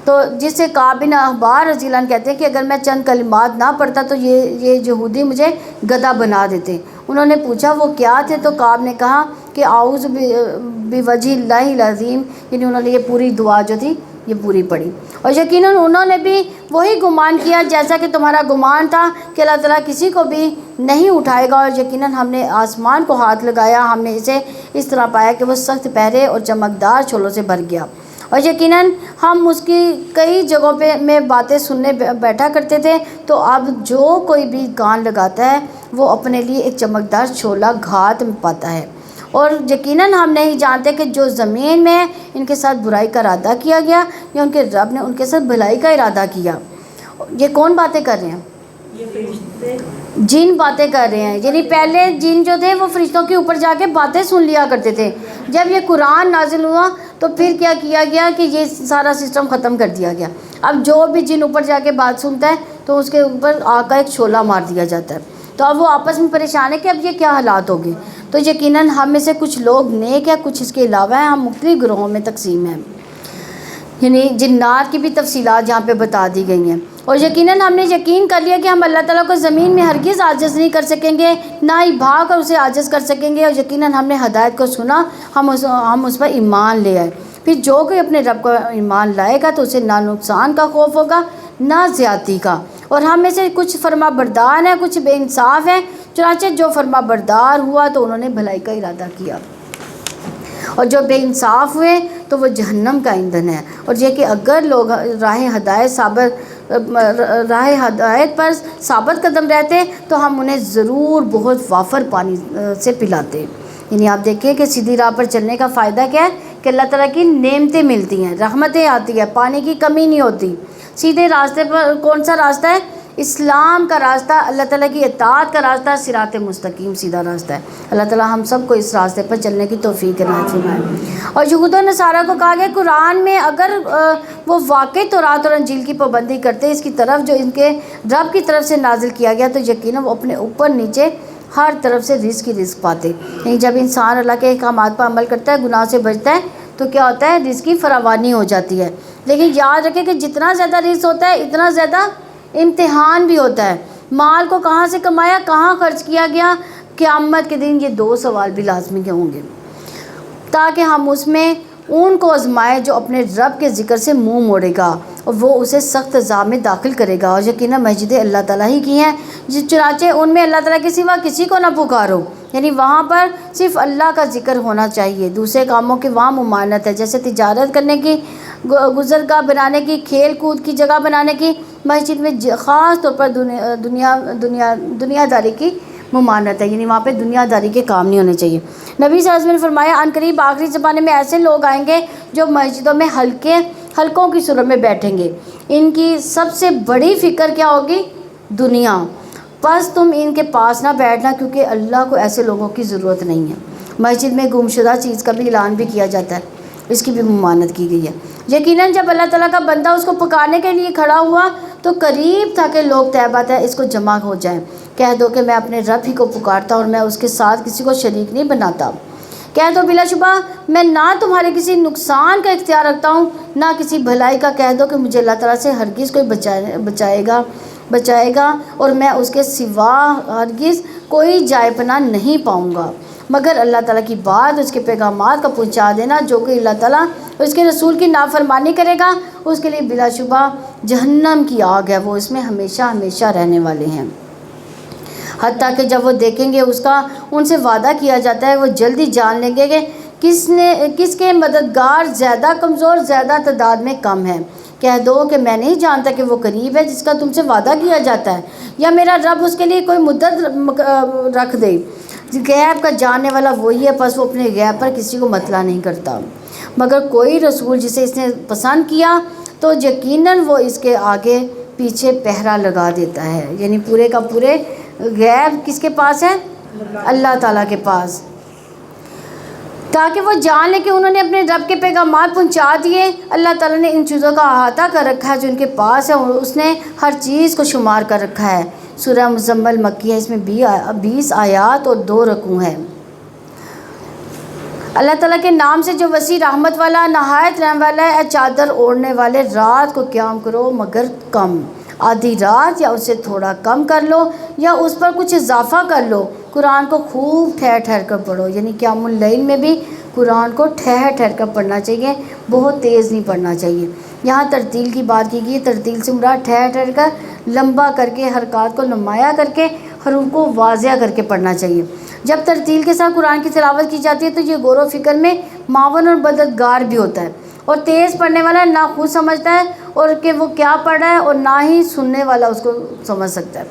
تو جس سے کعب بن احبار رضی اللہ عنہ کہتے ہیں کہ اگر میں چند کلمات نہ پڑھتا تو یہ یہودی مجھے گدھا بنا دیتے. انہوں نے پوچھا وہ کیا تھے؟ تو کعب نے کہا کہ اعوذ بوجہ اللہ العظیم، یعنی انہوں نے یہ پوری دعا جو تھی یہ پوری پڑھی. اور یقیناً انہوں نے بھی وہی گمان کیا جیسا کہ تمہارا گمان تھا کہ اللہ تعالیٰ کسی کو بھی نہیں اٹھائے گا. اور یقیناً ہم نے آسمان کو ہاتھ لگایا، ہم نے اسے اس طرح پایا کہ وہ سخت پہرے اور چمکدار چھولوں سے بھر گیا. اور یقیناً ہم اس کی کئی جگہوں پہ میں باتیں سننے بیٹھا کرتے تھے. تو اب جو کوئی بھی کان لگاتا ہے وہ اپنے لیے ایک چمکدار چھولا گھات میں پاتا ہے. اور یقیناً ہم نہیں جانتے کہ جو زمین میں ان کے ساتھ برائی کا ارادہ کیا گیا یا ان کے رب نے ان کے ساتھ بھلائی کا ارادہ کیا. یہ کون باتیں کر رہے ہیں؟ جن باتیں کر رہے ہیں. یعنی پہلے جن جو تھے وہ فرشتوں کے اوپر جا کے باتیں سن لیا کرتے تھے. جب یہ قرآن نازل ہوا تو پھر کیا کیا گیا کہ یہ سارا سسٹم ختم کر دیا گیا. اب جو بھی جن اوپر جا کے بات سنتا ہے تو اس کے اوپر آگ کا ایک شعلہ مار دیا جاتا ہے. تو اب وہ آپس میں پریشان ہے کہ اب یہ کیا حالات ہوگے. تو یقیناً ہم میں سے کچھ لوگ نیک ہیں، کچھ اس کے علاوہ ہیں. ہم مختلف گروہوں میں تقسیم ہیں. یعنی جنات کی بھی تفصیلات یہاں پہ بتا دی گئی ہیں. اور یقیناً ہم نے یقین کر لیا کہ ہم اللہ تعالیٰ کو زمین میں ہرگز عاجز نہیں کر سکیں گے، نہ ہی بھا کر اسے عاجز کر سکیں گے. اور یقیناً ہم نے ہدایت کو سنا، ہم اس پر ایمان لے آئے. پھر جو کوئی اپنے رب کو ایمان لائے گا تو اسے نہ نقصان کا خوف ہوگا نہ زیادتی کا. اور ہم میں سے کچھ فرما بردار ہیں، کچھ بے انصاف ہیں. چنانچہ جو فرما بردار ہوا تو انہوں نے بھلائی کا ارادہ کیا، اور جو بے انصاف ہوئے تو وہ جہنم کا ایندھن ہے. اور یہ کہ اگر لوگ راہ ہدایت پر ثابت قدم رہتے تو ہم انہیں ضرور بہت وافر پانی سے پلاتے. یعنی آپ دیکھیں کہ سیدھی راہ پر چلنے کا فائدہ کیا ہے کہ اللہ تعالیٰ کی نعمتیں ملتی ہیں، رحمتیں آتی ہیں، پانی کی کمی نہیں ہوتی. سیدھے راستے پر کون سا راستہ ہے؟ اسلام کا راستہ، اللہ تعالیٰ کی اطاعت کا راستہ، صراط مستقیم سیدھا راستہ ہے. اللہ تعالیٰ ہم سب کو اس راستے پر چلنے کی توفیق عنایت فرمائے. اور یہود و نصارہ کو کہا گیا قرآن میں اگر وہ واقعی تورات اور انجیل کی پابندی کرتے، اس کی طرف جو ان کے رب کی طرف سے نازل کیا گیا، تو یقیناً وہ اپنے اوپر نیچے ہر طرف سے رزق ہی رزق پاتے. یعنی جب انسان اللہ کے احکامات پر عمل کرتا ہے، گناہ سے بچتا ہے، تو کیا ہوتا ہے؟ رزق کی فراوانی ہو جاتی ہے. لیکن یاد رکھیں کہ جتنا زیادہ رزق ہوتا ہے اتنا زیادہ امتحان بھی ہوتا ہے. مال کو کہاں سے کمایا، کہاں خرچ کیا گیا، قیامت کے دن یہ 2 سوال بھی لازمی کے ہوں گے، تاکہ ہم اس میں ان کو آزمائے جو اپنے رب کے ذکر سے منہ موڑے گا اور وہ اسے سخت عذاب میں داخل کرے گا. اور یقیناً مسجدیں اللہ تعالیٰ ہی کی ہیں، چنانچہ ان میں اللہ تعالیٰ کے سوا کسی کو نہ پکارو. یعنی وہاں پر صرف اللہ کا ذکر ہونا چاہیے. دوسرے کاموں کی وہاں ممانعت ہے، جیسے تجارت کرنے کی، گزرگاہ بنانے کی، کھیل کود کی جگہ بنانے کی. مسجد میں خاص طور پر دنیا داری کی ممانعت ہے. یعنی وہاں پہ دنیا داری کے کام نہیں ہونے چاہیے. نبی صلی اللہ علیہ وسلم نے فرمایا ان قریب آخری زمانے میں ایسے لوگ آئیں گے جو مسجدوں میں حلقوں کی صورت میں بیٹھیں گے. ان کی سب سے بڑی فکر کیا ہوگی؟ دنیا. بس تم ان کے پاس نہ بیٹھنا، کیونکہ اللہ کو ایسے لوگوں کی ضرورت نہیں ہے. مسجد میں گمشدہ چیز کا بھی اعلان بھی کیا جاتا ہے، اس کی بھی ممانعت کی گئی ہے. یقیناً جب اللہ تعالیٰ کا بندہ اس کو پکارنے کے لیے کھڑا ہوا تو قریب تھا کہ لوگ طیبات ہے اس کو جمع ہو جائیں. کہہ دو کہ میں اپنے رب ہی کو پکارتا اور میں اس کے ساتھ کسی کو شریک نہیں بناتا. کہہ دو بلا شبہ میں نہ تمہارے کسی نقصان کا اختیار رکھتا ہوں نہ کسی بھلائی کا. کہہ دو کہ مجھے اللہ تعالیٰ سے ہرگز کوئی بچائے گا اور میں اس کے سوا ہرگز کوئی جائے پناہ نہیں پاؤں گا مگر اللہ تعالیٰ کی بات، اس کے پیغامات کا پہنچا دینا. جو کہ اللہ تعالیٰ اور اس کے رسول کی نافرمانی کرے گا اس کے لیے بلا شبہ جہنم کی آگ ہے، وہ اس میں ہمیشہ ہمیشہ رہنے والے ہیں. حتیٰ کہ جب وہ دیکھیں گے اس کا ان سے وعدہ کیا جاتا ہے، وہ جلدی جان لیں گے کہ کس کے مددگار زیادہ کمزور، زیادہ تعداد میں کم ہے. کہہ دو کہ میں نہیں جانتا کہ وہ قریب ہے جس کا تم سے وعدہ کیا جاتا ہے، یا میرا رب اس کے لیے کوئی مدت رکھ دے. غیب کا جاننے والا وہی ہے، پس وہ اپنے غیب پر کسی کو مطلع نہیں کرتا مگر کوئی رسول جسے اس نے پسند کیا تو یقیناً وہ اس کے آگے پیچھے پہرا لگا دیتا ہے. یعنی پورے کا پورے غیب کس کے پاس ہے؟ اللہ تعالیٰ کے پاس، تاکہ وہ جان لے کہ انہوں نے اپنے رب کے پیغامات پہنچا دیے. اللہ تعالیٰ نے ان چیزوں کا احاطہ کر رکھا ہے جو ان کے پاس ہے، اور اس نے ہر چیز کو شمار کر رکھا ہے. سورہ مزمل مکی ہے، اس میں 20 آیات اور 2 رکوع ہیں۔ اللہ تعالیٰ کے نام سے جو وسیع رحمت والا نہایت رحم والا ہے، اے چادر اوڑھنے والے، رات کو قیام کرو مگر کم، آدھی رات یا اس سے تھوڑا کم کر لو یا اس پر کچھ اضافہ کر لو، قرآن کو خوب ٹھہر ٹھہر کر پڑھو۔ یعنی قیام اللیل میں بھی قرآن کو ٹھہر ٹھہر کر پڑھنا چاہیے، بہت تیز نہیں پڑھنا چاہیے۔ یہاں ترتیل کی بات کی گئی، ترتیل سے مراد ٹھہر ٹھہر کر، لمبا کر کے، حرکات کو نمایاں کر کے، حروف کو واضح کر کے پڑھنا چاہیے۔ جب ترتیل کے ساتھ قرآن کی تلاوت کی جاتی ہے تو یہ غور و فکر میں معاون اور مددگار بھی ہوتا ہے، اور تیز پڑھنے والا نہ خود سمجھتا ہے اور کہ وہ کیا پڑھ رہا ہے، اور نہ ہی سننے والا اس کو سمجھ سکتا ہے۔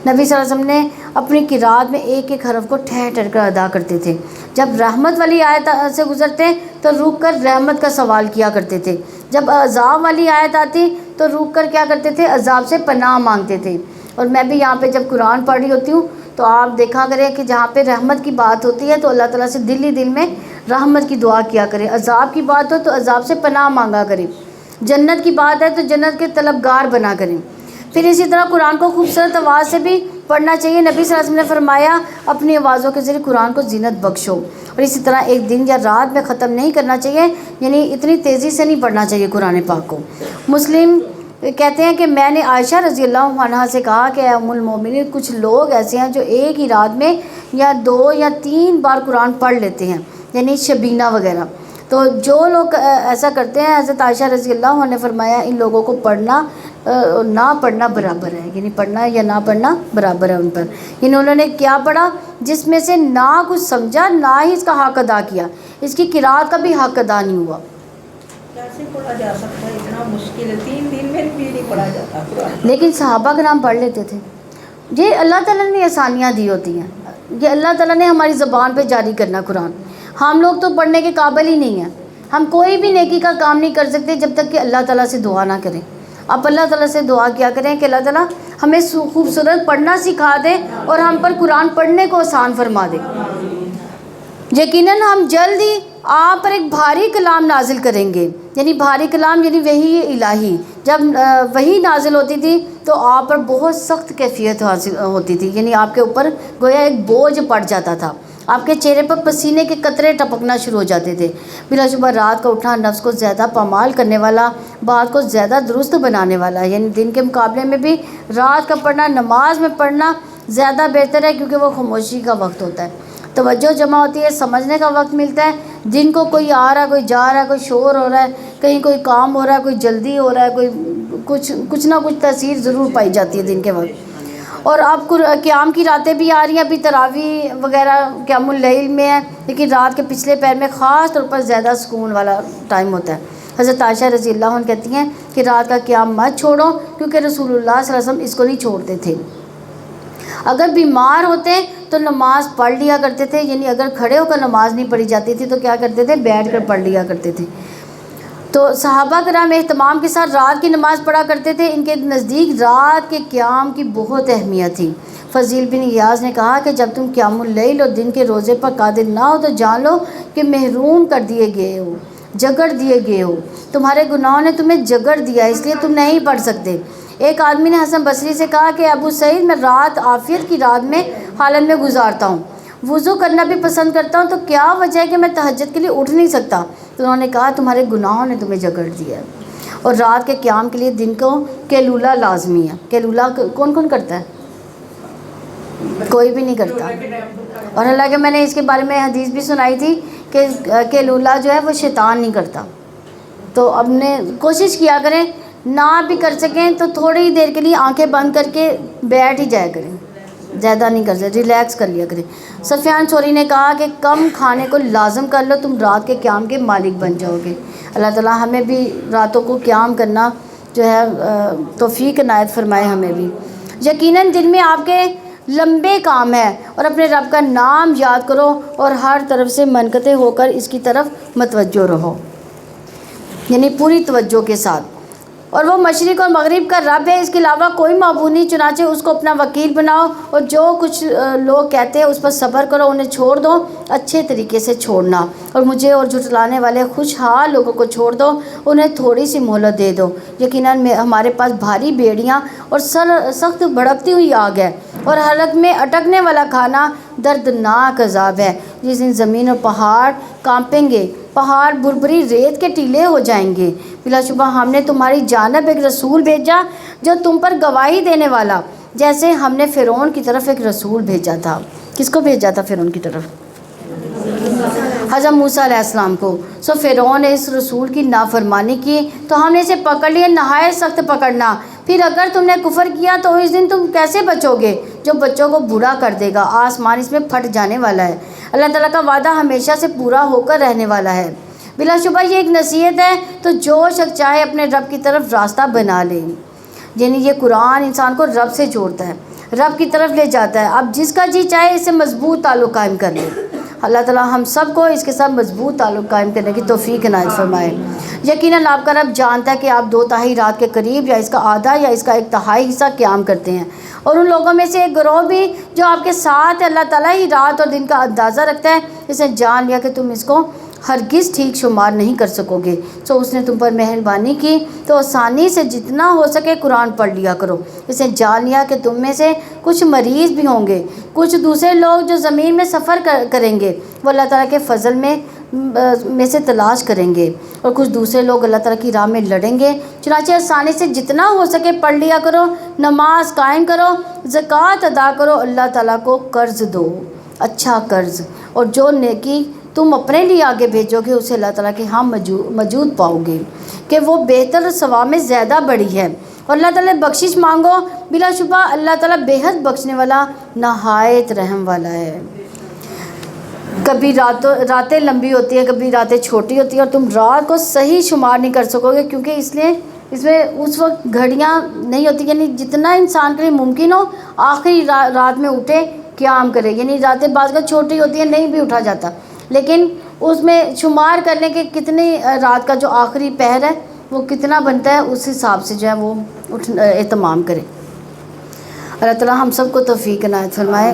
نبی صلی اللہ علیہ وسلم نے اپنی قرات میں ایک ایک حرف کو ٹھہر ٹھہر کر ادا کرتے تھے۔ جب رحمت والی آیت سے گزرتے تو رک کر رحمت کا سوال کیا کرتے تھے، جب عذاب والی آیت آتی تو رک کر کیا کرتے تھے، عذاب سے پناہ مانگتے تھے۔ اور میں بھی یہاں پہ جب قرآن پڑھ رہی ہوتی ہوں تو آپ دیکھا کریں کہ جہاں پہ رحمت کی بات ہوتی ہے تو اللہ تعالیٰ سے دل ہی دل میں رحمت کی دعا کیا کریں، عذاب کی بات ہو تو عذاب سے پناہ مانگا کریں، جنت کی بات ہے تو جنت کے طلبگار بنا کریں۔ پھر اسی طرح قرآن کو خوبصورت آواز سے بھی پڑھنا چاہیے۔ نبی صلی اللہ علیہ وسلم نے فرمایا اپنی آوازوں کے ذریعے قرآن کو زینت بخشو، اور اسی طرح ایک دن یا رات میں ختم نہیں کرنا چاہیے، یعنی اتنی تیزی سے نہیں پڑھنا چاہیے قرآن پاک کو۔ مسلم کہتے ہیں کہ میں نے عائشہ رضی اللہ عنہا سے کہا کہ اے ام المومنین، کچھ لوگ ایسے ہیں جو ایک ہی رات میں یا 2 یا 3 بار قرآن پڑھ لیتے ہیں، یعنی شبینہ وغیرہ۔ تو جو لوگ ایسا کرتے ہیں، حضرت عائشہ رضی اللہ عنہ نے فرمایا ان لوگوں کو پڑھنا نہ پڑھنا برابر ہے، یعنی پڑھنا یا نہ پڑھنا برابر ہے ان پر۔ یعنی انہوں نے کیا پڑھا، جس میں سے نہ کچھ سمجھا نہ ہی اس کا حق ادا کیا، اس کی قرات کا بھی حق ادا نہیں ہوا۔ کیسے پڑھا جا سکتا ہے؟ اتنا مشکل ہے، 3 دن میں بھی نہیں پڑھا جاتا قرآن۔ لیکن صحابہ کرام پڑھ لیتے تھے۔ یہ اللہ تعالیٰ نے آسانیاں دی ہوتی ہیں، یہ اللہ تعالیٰ نے ہماری زبان پہ جاری کرنا قرآن۔ ہم لوگ تو پڑھنے کے قابل ہی نہیں ہیں، ہم کوئی بھی نیکی کا کام نہیں کر سکتے جب تک کہ اللہ تعالیٰ سے دعا نہ کریں۔ آپ اللہ تعالیٰ سے دعا کیا کریں کہ اللہ تعالیٰ ہمیں خوبصورت پڑھنا سکھا دے اور ہم پر قرآن پڑھنے کو آسان فرما دے۔ یقیناً ہم جلد ہی آپ پر ایک بھاری کلام نازل کریں گے، یعنی بھاری کلام یعنی وحی الہی۔ جب وحی نازل ہوتی تھی تو آپ پر بہت سخت کیفیت حاصل ہوتی تھی، یعنی آپ کے اوپر گویا ایک بوجھ پڑ جاتا تھا، آپ کے چہرے پر پسینے کے قطرے ٹپکنا شروع ہو جاتے تھے۔ بلا شبہ رات کا اٹھنا نفس کو زیادہ پامال کرنے والا، بات کو زیادہ درست بنانے والا، یعنی دن کے مقابلے میں بھی رات کا پڑھنا، نماز میں پڑھنا زیادہ بہتر ہے، کیونکہ وہ خاموشی کا وقت ہوتا ہے، توجہ جمع ہوتی ہے، سمجھنے کا وقت ملتا ہے۔ دن کو کوئی آ رہا ہے، کوئی جا رہا ہے، کوئی شور ہو رہا ہے، کہیں کوئی کام ہو رہا ہے، کوئی جلدی ہو رہا ہے، کوئی کچھ نہ کچھ تاثیر ضرور پائی جاتی ہے دن کے وقت۔ اور اب قیام کی راتیں بھی آ رہی ہیں، ابھی تراویح وغیرہ قیام اللیل میں ہے، لیکن رات کے پچھلے پہر میں خاص طور پر زیادہ سکون والا ٹائم ہوتا ہے۔ حضرت عائشہ رضی اللہ عنہ کہتی ہیں کہ رات کا قیام مت چھوڑو، کیونکہ رسول اللہ صلی اللہ علیہ وسلم اس کو نہیں چھوڑتے تھے۔ اگر بیمار ہوتے تو نماز پڑھ لیا کرتے تھے، یعنی اگر کھڑے ہو کر نماز نہیں پڑھی جاتی تھی تو کیا کرتے تھے، بیٹھ کر پڑھ لیا کرتے تھے۔ تو صحابہ کرام اہتمام کے ساتھ رات کی نماز پڑھا کرتے تھے، ان کے نزدیک رات کے قیام کی بہت اہمیت تھی۔ فضیل بن ایاز نے کہا کہ جب تم قیام اللیل اور دن کے روزے پر قادر نہ ہو تو جان لو کہ محروم کر دیے گئے ہو، جگڑ دیے گئے ہو، تمہارے گناہوں نے تمہیں جگڑ دیا، اس لیے تم نہیں پڑھ سکتے۔ ایک آدمی نے حسن بصری سے کہا کہ ابو سعید، میں رات عافیت کی رات میں حالت میں گزارتا ہوں، وضو کرنا بھی پسند کرتا ہوں، تو کیا وجہ ہے کہ میں تہجد کے لیے اٹھ نہیں سکتا؟ تو انہوں نے کہا تمہارے گناہوں نے تمہیں جگڑ دیا ہے۔ اور رات کے قیام کے لیے دن کو قیلولہ لازمی ہے۔ قیلولہ کون کون کرتا ہے؟ کوئی بھی نہیں کرتا۔ اور حالانکہ میں نے اس کے بارے میں حدیث بھی سنائی تھی کہ قیلولہ جو ہے وہ شیطان نہیں کرتا۔ تو اب نے کوشش کیا کریں، نہ بھی کر سکیں تو تھوڑی ہی دیر کے لیے آنکھیں بند کر کے بیٹھ ہی جایا کریں، زیادہ نہیں کر سکتے، ریلیکس کر لیا کریں۔ سفیان ثوری نے کہا کہ کم کھانے کو لازم کر لو، تم رات کے قیام کے مالک بن جاؤ گے۔ اللہ تعالیٰ ہمیں بھی راتوں کو قیام کرنا جو ہے توفیق عنایت فرمائے ہمیں بھی۔ یقیناً دن میں آپ کے لمبے کام ہیں، اور اپنے رب کا نام یاد کرو اور ہر طرف سے منقطع ہو کر اس کی طرف متوجہ رہو، یعنی پوری توجہ کے ساتھ۔ اور وہ مشرق اور مغرب کا رب ہے، اس کے علاوہ کوئی معبود نہیں، چنانچہ اس کو اپنا وکیل بناؤ اور جو کچھ لوگ کہتے ہیں اس پر صبر کرو، انہیں چھوڑ دو اچھے طریقے سے چھوڑنا، اور مجھے اور جھٹلانے والے خوشحال لوگوں کو چھوڑ دو، انہیں تھوڑی سی مہلت دے دو، یقیناً ہمارے پاس بھاری بیڑیاں اور سخت بھڑکتی ہوئی آگ ہے اور حلق میں اٹکنے والا کھانا دردناک عذاب ہے، جس دن زمین اور پہاڑ کانپیں گے، پہاڑ بھربھری ریت کے ٹیلے ہو جائیں گے۔ بلا شبہ ہم نے تمہاری جانب ایک رسول بھیجا جو تم پر گواہی دینے والا، جیسے ہم نے فرعون کی طرف ایک رسول بھیجا تھا۔ کس کو بھیجا تھا فرعون کی طرف؟ حضرت موسیٰ علیہ السلام کو۔ سو فرعون نے اس رسول کی نافرمانی کی تو ہم نے اسے پکڑ لیا، نہایت سخت پکڑنا۔ پھر اگر تم نے کفر کیا تو اس دن تم کیسے بچو گے؟ جو بچوں کو برا کر دے گا، آسمان اس میں پھٹ جانے والا ہے۔ اللہ تعالیٰ کا وعدہ ہمیشہ سے پورا ہو کر رہنے والا ہے۔ بلا شبہ یہ ایک نصیحت ہے، تو جو شخص چاہے اپنے رب کی طرف راستہ بنا لے، یعنی یہ قرآن انسان کو رب سے جوڑتا ہے، رب کی طرف لے جاتا ہے۔ اب جس کا جی چاہے اس سے مضبوط تعلق قائم کر لے۔ اللہ تعالیٰ ہم سب کو اس کے ساتھ مضبوط تعلق قائم کرنے کی توفیق عنایت فرمائے۔ یقیناً آپ کا رب جانتا ہے کہ آپ 2/3 رات کے قریب یا اس کا آدھا یا اس کا 1/3 حصہ قیام کرتے ہیں، اور ان لوگوں میں سے ایک گروہ بھی جو آپ کے ساتھ ہے، اللہ تعالیٰ ہی رات اور دن کا اندازہ رکھتا ہے، اس نے جان لیا کہ تم اس کو ہرگز ٹھیک شمار نہیں کر سکو گے، سو اس نے تم پر مہربانی کی تو آسانی سے جتنا ہو سکے قرآن پڑھ لیا کرو۔ اس نے جان لیا کہ تم میں سے کچھ مریض بھی ہوں گے، کچھ دوسرے لوگ جو زمین میں سفر کریں گے وہ اللہ تعالیٰ کے فضل میں سے تلاش کریں گے، اور کچھ دوسرے لوگ اللہ تعالیٰ کی راہ میں لڑیں گے۔ چنانچہ آسانی سے جتنا ہو سکے پڑھ لیا کرو، نماز قائم کرو، زکوٰۃ ادا کرو، اللہ تعالیٰ کو قرض دو، اچھا قرض، اور جو نیکی تم اپنے لیے آگے بھیجو گے اسے اللہ تعالیٰ کے ہاں موجود پاؤ گے کہ وہ بہتر ثواب میں زیادہ بڑی ہے، اور اللہ تعالیٰ بخشش مانگو، بلا شبہ اللہ تعالیٰ بے حد بخشنے والا نہایت رحم والا ہے۔ کبھی راتیں لمبی ہوتی ہیں، کبھی راتیں چھوٹی ہوتی ہیں، اور تم رات کو صحیح شمار نہیں کر سکو گے، کیونکہ اس میں اس وقت گھڑیاں نہیں ہوتی، یعنی جتنا انسان کے لیے ممکن ہو آخری رات میں اٹھے قیام کرے، یعنی راتیں بعض کا چھوٹی ہوتی ہیں نہیں بھی اٹھا جاتا، لیکن اس میں شمار کرنے کے کتنی رات کا جو آخری پہر ہے وہ کتنا بنتا ہے، اس حساب سے جو ہے وہ اہتمام کرے۔ اللہ تعالیٰ ہم سب کو توفیق عنایت فرمائے۔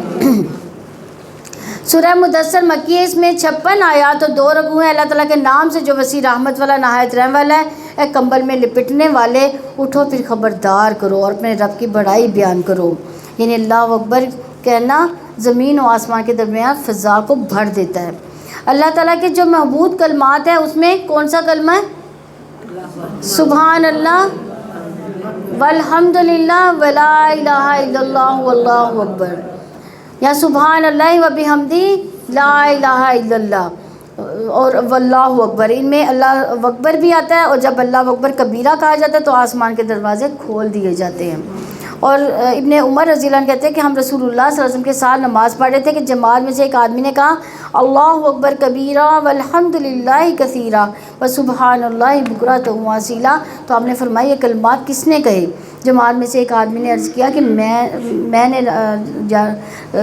سورہ مدثر مکی ہے، اس میں 56 آیات اور 2 رکوع ہیں۔ اللہ تعالیٰ کے نام سے جو وسیع رحمت والا نہایت رحم والا ہے۔ اے کمبل میں لپٹنے والے، اٹھو پھر خبردار کرو اور اپنے رب کی بڑائی بیان کرو، یعنی اللہ اکبر کہنا زمین و آسمان کے درمیان فضا کو بھر دیتا ہے۔ اللہ تعالیٰ کے جو محبوب کلمات ہیں اس میں کون سا کلمہ ہے؟ سبحان اللہ والحمد للہ ولا الہ الا اللہ واللہ اکبر، یا سبحان اللہ و بحمدہ لا الہ الا اللہ اور واللہ اکبر۔ ان میں اللہ اکبر بھی آتا ہے، اور جب اللہ اکبر کبیرہ کہا جاتا ہے تو آسمان کے دروازے کھول دیے جاتے ہیں۔ اور ابن عمر رضی اللہ عنہ کہتے ہیں کہ ہم رسول اللہ صلی اللہ علیہ وسلم کے ساتھ نماز پڑھ رہے تھے کہ جماعت میں سے ایک آدمی نے کہا اللہ اکبر کبیرہ والحمد للہ کثیرہ وسبحان اللہ بکرۃ و اصیلا، تو آپ نے فرمایا یہ کلمات کس نے کہے؟ جماعت میں سے ایک آدمی نے عرض کیا کہ میں نے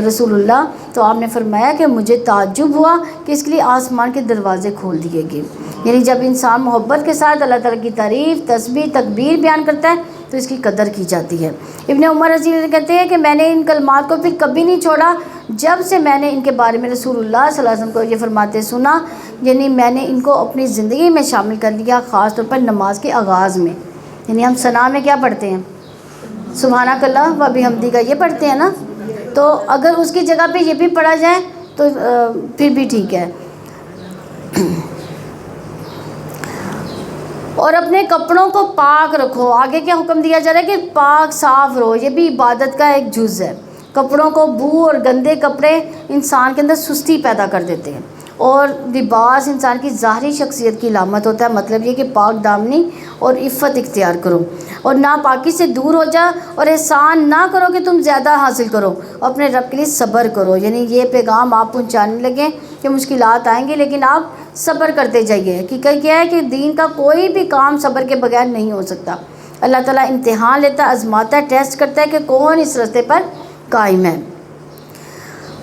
رسول اللہ، تو آپ نے فرمایا کہ مجھے تعجب ہوا کہ اس کے لیے آسمان کے دروازے کھول دیے گئے، یعنی جب انسان محبت کے ساتھ اللہ تعالیٰ کی تعریف، تسبیح، تکبیر بیان کرتا ہے تو اس کی قدر کی جاتی ہے۔ ابن عمر رضی اللہ عنہ کہتے ہیں کہ میں نے ان کلمات کو پھر کبھی نہیں چھوڑا جب سے میں نے ان کے بارے میں رسول اللہ صلی اللہ علیہ وسلم کو یہ فرماتے سنا، یعنی میں نے ان کو اپنی زندگی میں شامل کر لیا، خاص طور پر نماز کے آغاز میں۔ یعنی ہم ثنا میں کیا پڑھتے ہیں؟ سبحانک اللہ و بحمدی کا یہ پڑھتے ہیں نا، تو اگر اس کی جگہ پہ یہ بھی پڑھا جائے تو پھر بھی ٹھیک ہے۔ اور اپنے کپڑوں کو پاک رکھو، آگے کیا حکم دیا جا رہا ہے کہ پاک صاف رہو، یہ بھی عبادت کا ایک جز ہے۔ کپڑوں کو بو اور گندے کپڑے انسان کے اندر سستی پیدا کر دیتے ہیں، اور لباس انسان کی ظاہری شخصیت کی علامت ہوتا ہے، مطلب یہ کہ پاک دامنی اور عفت اختیار کرو، اور ناپاکی سے دور ہو جا، اور احسان نہ کرو کہ تم زیادہ حاصل کرو، اور اپنے رب کے لیے صبر کرو، یعنی یہ پیغام آپ پہنچانے لگیں کہ مشکلات آئیں گی لیکن آپ صبر کرتے جائیے۔ حقیقت کیا ہے کہ دین کا کوئی بھی کام صبر کے بغیر نہیں ہو سکتا۔ اللہ تعالیٰ امتحان لیتا ہے، آزماتا ہے، ٹیسٹ کرتا ہے کہ کون اس راستے پر قائم ہے۔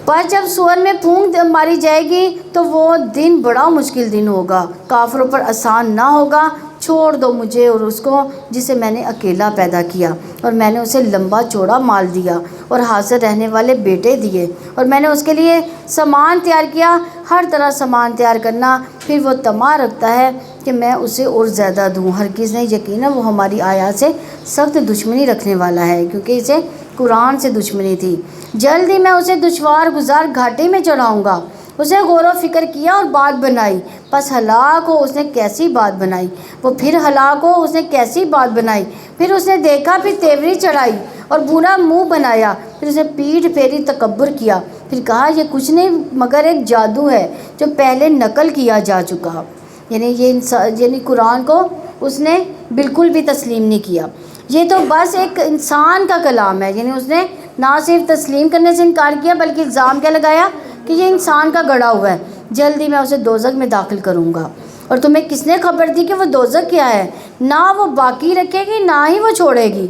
پر جب سور میں پھونک ماری جائے گی تو وہ دن بڑا مشکل دن ہوگا، کافروں پر آسان نہ ہوگا، چھوڑ دو مجھے اور اس کو جسے میں نے اکیلا پیدا کیا، اور میں نے اسے لمبا چوڑا مال دیا اور حاضر رہنے والے بیٹے دیے، اور میں نے اس کے لیے سامان تیار کیا، ہر طرح سامان تیار کرنا، پھر وہ طمع رکھتا ہے کہ میں اسے اور زیادہ دوں۔ ہرگز نہیں، یقیناً وہ ہماری آیات سے سخت دشمنی رکھنے والا ہے، کیونکہ اسے قرآن سے دشمنی تھی۔ جلد ہی میں اسے دشوار گزار گھاٹی میں چڑھاؤں گا۔ اسے غور و فکر کیا اور بات بنائی، پس ہلاک ہو اس نے کیسی بات بنائی، وہ پھر ہلاک ہو اس نے کیسی بات بنائی۔ پھر اس نے دیکھا، پھر تیوری چڑھائی اور برا منہ بنایا، پھر اس نے پیٹھ پھیری تکبر کیا، پھر کہا یہ کچھ نہیں مگر ایک جادو ہے جو پہلے نقل کیا جا چکا۔ یعنی قرآن کو اس نے بالکل بھی تسلیم نہیں کیا۔ یہ تو بس ایک انسان کا کلام ہے، یعنی اس نے نہ صرف تسلیم کرنے سے انکار کیا بلکہ الزام کیا لگایا کہ یہ انسان کا گڑھا ہوا ہے۔ جلدی میں اسے دوزخ میں داخل کروں گا۔ اور تمہیں کس نے خبر دی کہ وہ دوزخ کیا ہے؟ نہ وہ باقی رکھے گی نہ ہی وہ چھوڑے گی،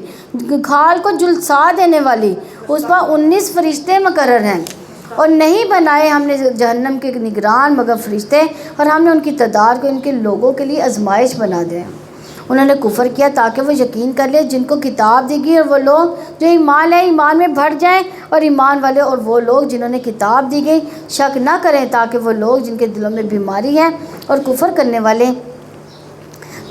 کھال کو جلسا دینے والی، اس پر 19 فرشتے مقرر ہیں، اور نہیں بنائے ہم نے جہنم کے نگران مگر فرشتے، اور ہم نے ان کی تعداد کو ان کے لوگوں کے لیے آزمائش بنا دیا۔ انہوں نے کفر کیا تاکہ وہ یقین کر لے جن کو کتاب دی گئی، اور وہ لوگ جو ایمان لائے ایمان میں بڑھ جائیں، اور ایمان والے اور وہ لوگ جنہوں نے کتاب دی گئی شک نہ کریں، تاکہ وہ لوگ جن کے دلوں میں بیماری ہے اور کفر کرنے والے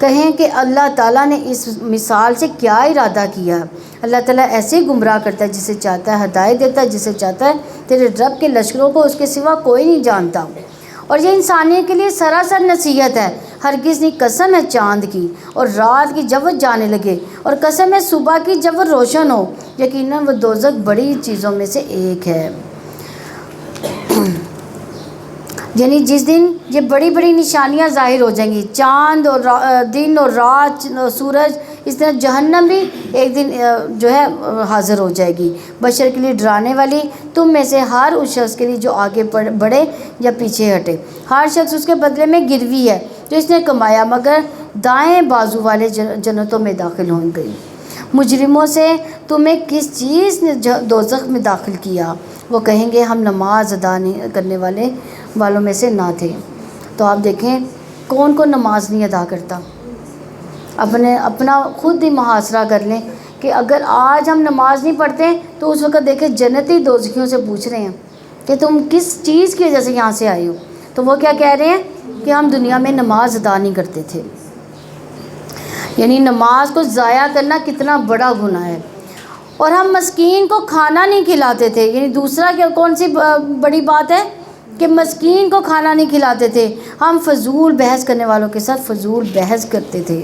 کہیں کہ اللہ تعالیٰ نے اس مثال سے کیا ارادہ کیا۔ اللہ تعالیٰ ایسے ہی گمراہ کرتا ہے جسے چاہتا ہے، ہدایت دیتا ہے جسے چاہتا ہے۔ تیرے رب کے لشکروں کو اس کے سوا کوئی نہیں جانتا، اور یہ انسانیت کے لیے سراسر نصیحت ہے۔ ہرگز نہیں، قسم ہے چاند کی اور رات کی جب وہ جانے لگے، اور قسم ہے صبح کی جب وہ روشن ہو، یقیناً وہ دوزخ بڑی چیزوں میں سے ایک ہے۔ یعنی جس دن یہ بڑی بڑی نشانیاں ظاہر ہو جائیں گی، چاند اور دن اور رات اور سورج، اس طرح جہنم بھی ایک دن جو ہے حاضر ہو جائے گی، بشر کے لیے ڈرانے والی۔ تم میں سے ہر اس شخص کے لیے جو آگے بڑھے یا پیچھے ہٹے، ہر شخص اس کے بدلے میں گروی ہے جو اس نے کمایا، مگر دائیں بازو والے جنتوں میں داخل ہو گئی۔ مجرموں سے تمہیں کس چیز نے دوزخ میں داخل کیا؟ وہ کہیں گے ہم نماز ادا نہیں کرنے والوں میں سے نہ تھے۔ تو آپ دیکھیں کون کون نماز نہیں ادا کرتا، اپنا خود ہی محاصرہ کر لیں کہ اگر آج ہم نماز نہیں پڑھتے تو اس وقت دیکھیں جنتی دوزخیوں سے پوچھ رہے ہیں کہ تم کس چیز کی وجہ سے یہاں سے آئے ہو، تو وہ کیا کہہ رہے ہیں کہ ہم دنیا میں نماز ادا نہیں کرتے تھے۔ یعنی نماز کو ضائع کرنا کتنا بڑا گناہ ہے۔ اور ہم مسکین کو کھانا نہیں کھلاتے تھے، یعنی دوسرا کون سی بڑی بات ہے کہ مسکین کو کھانا نہیں کھلاتے تھے۔ ہم فضول بحث کرنے والوں کے ساتھ فضول بحث کرتے تھے،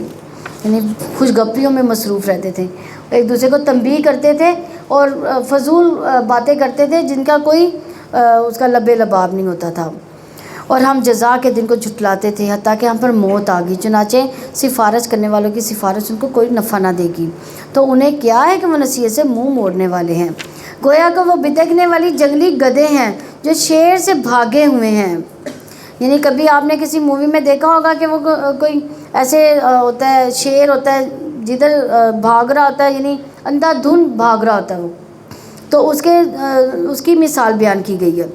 یعنی خوش گپیوں میں مصروف رہتے تھے، ایک دوسرے کو تنبیہ کرتے تھے اور فضول باتیں کرتے تھے جن کا کوئی اس کا لبے لباب نہیں ہوتا تھا۔ اور ہم جزا کے دن کو جھٹلاتے تھے، حتیٰ کہ ہم پر موت آ گئی، چنانچہ سفارش کرنے والوں کی سفارش ان کو کوئی نفع نہ دے گی۔ تو انہیں کیا ہے کہ وہ نصیحت سے منہ موڑنے والے ہیں، گویا کہ وہ بتکنے والی جنگلی گدھے ہیں جو شیر سے بھاگے ہوئے ہیں۔ یعنی کبھی آپ نے کسی مووی میں دیکھا ہوگا کہ وہ کوئی ایسے ہوتا ہے، شیر ہوتا ہے جدھر بھاگ رہا ہوتا ہے، یعنی اندھا دھند بھاگ رہا ہوتا ہے وہ، تو اس کی مثال بیان کی گئی ہے۔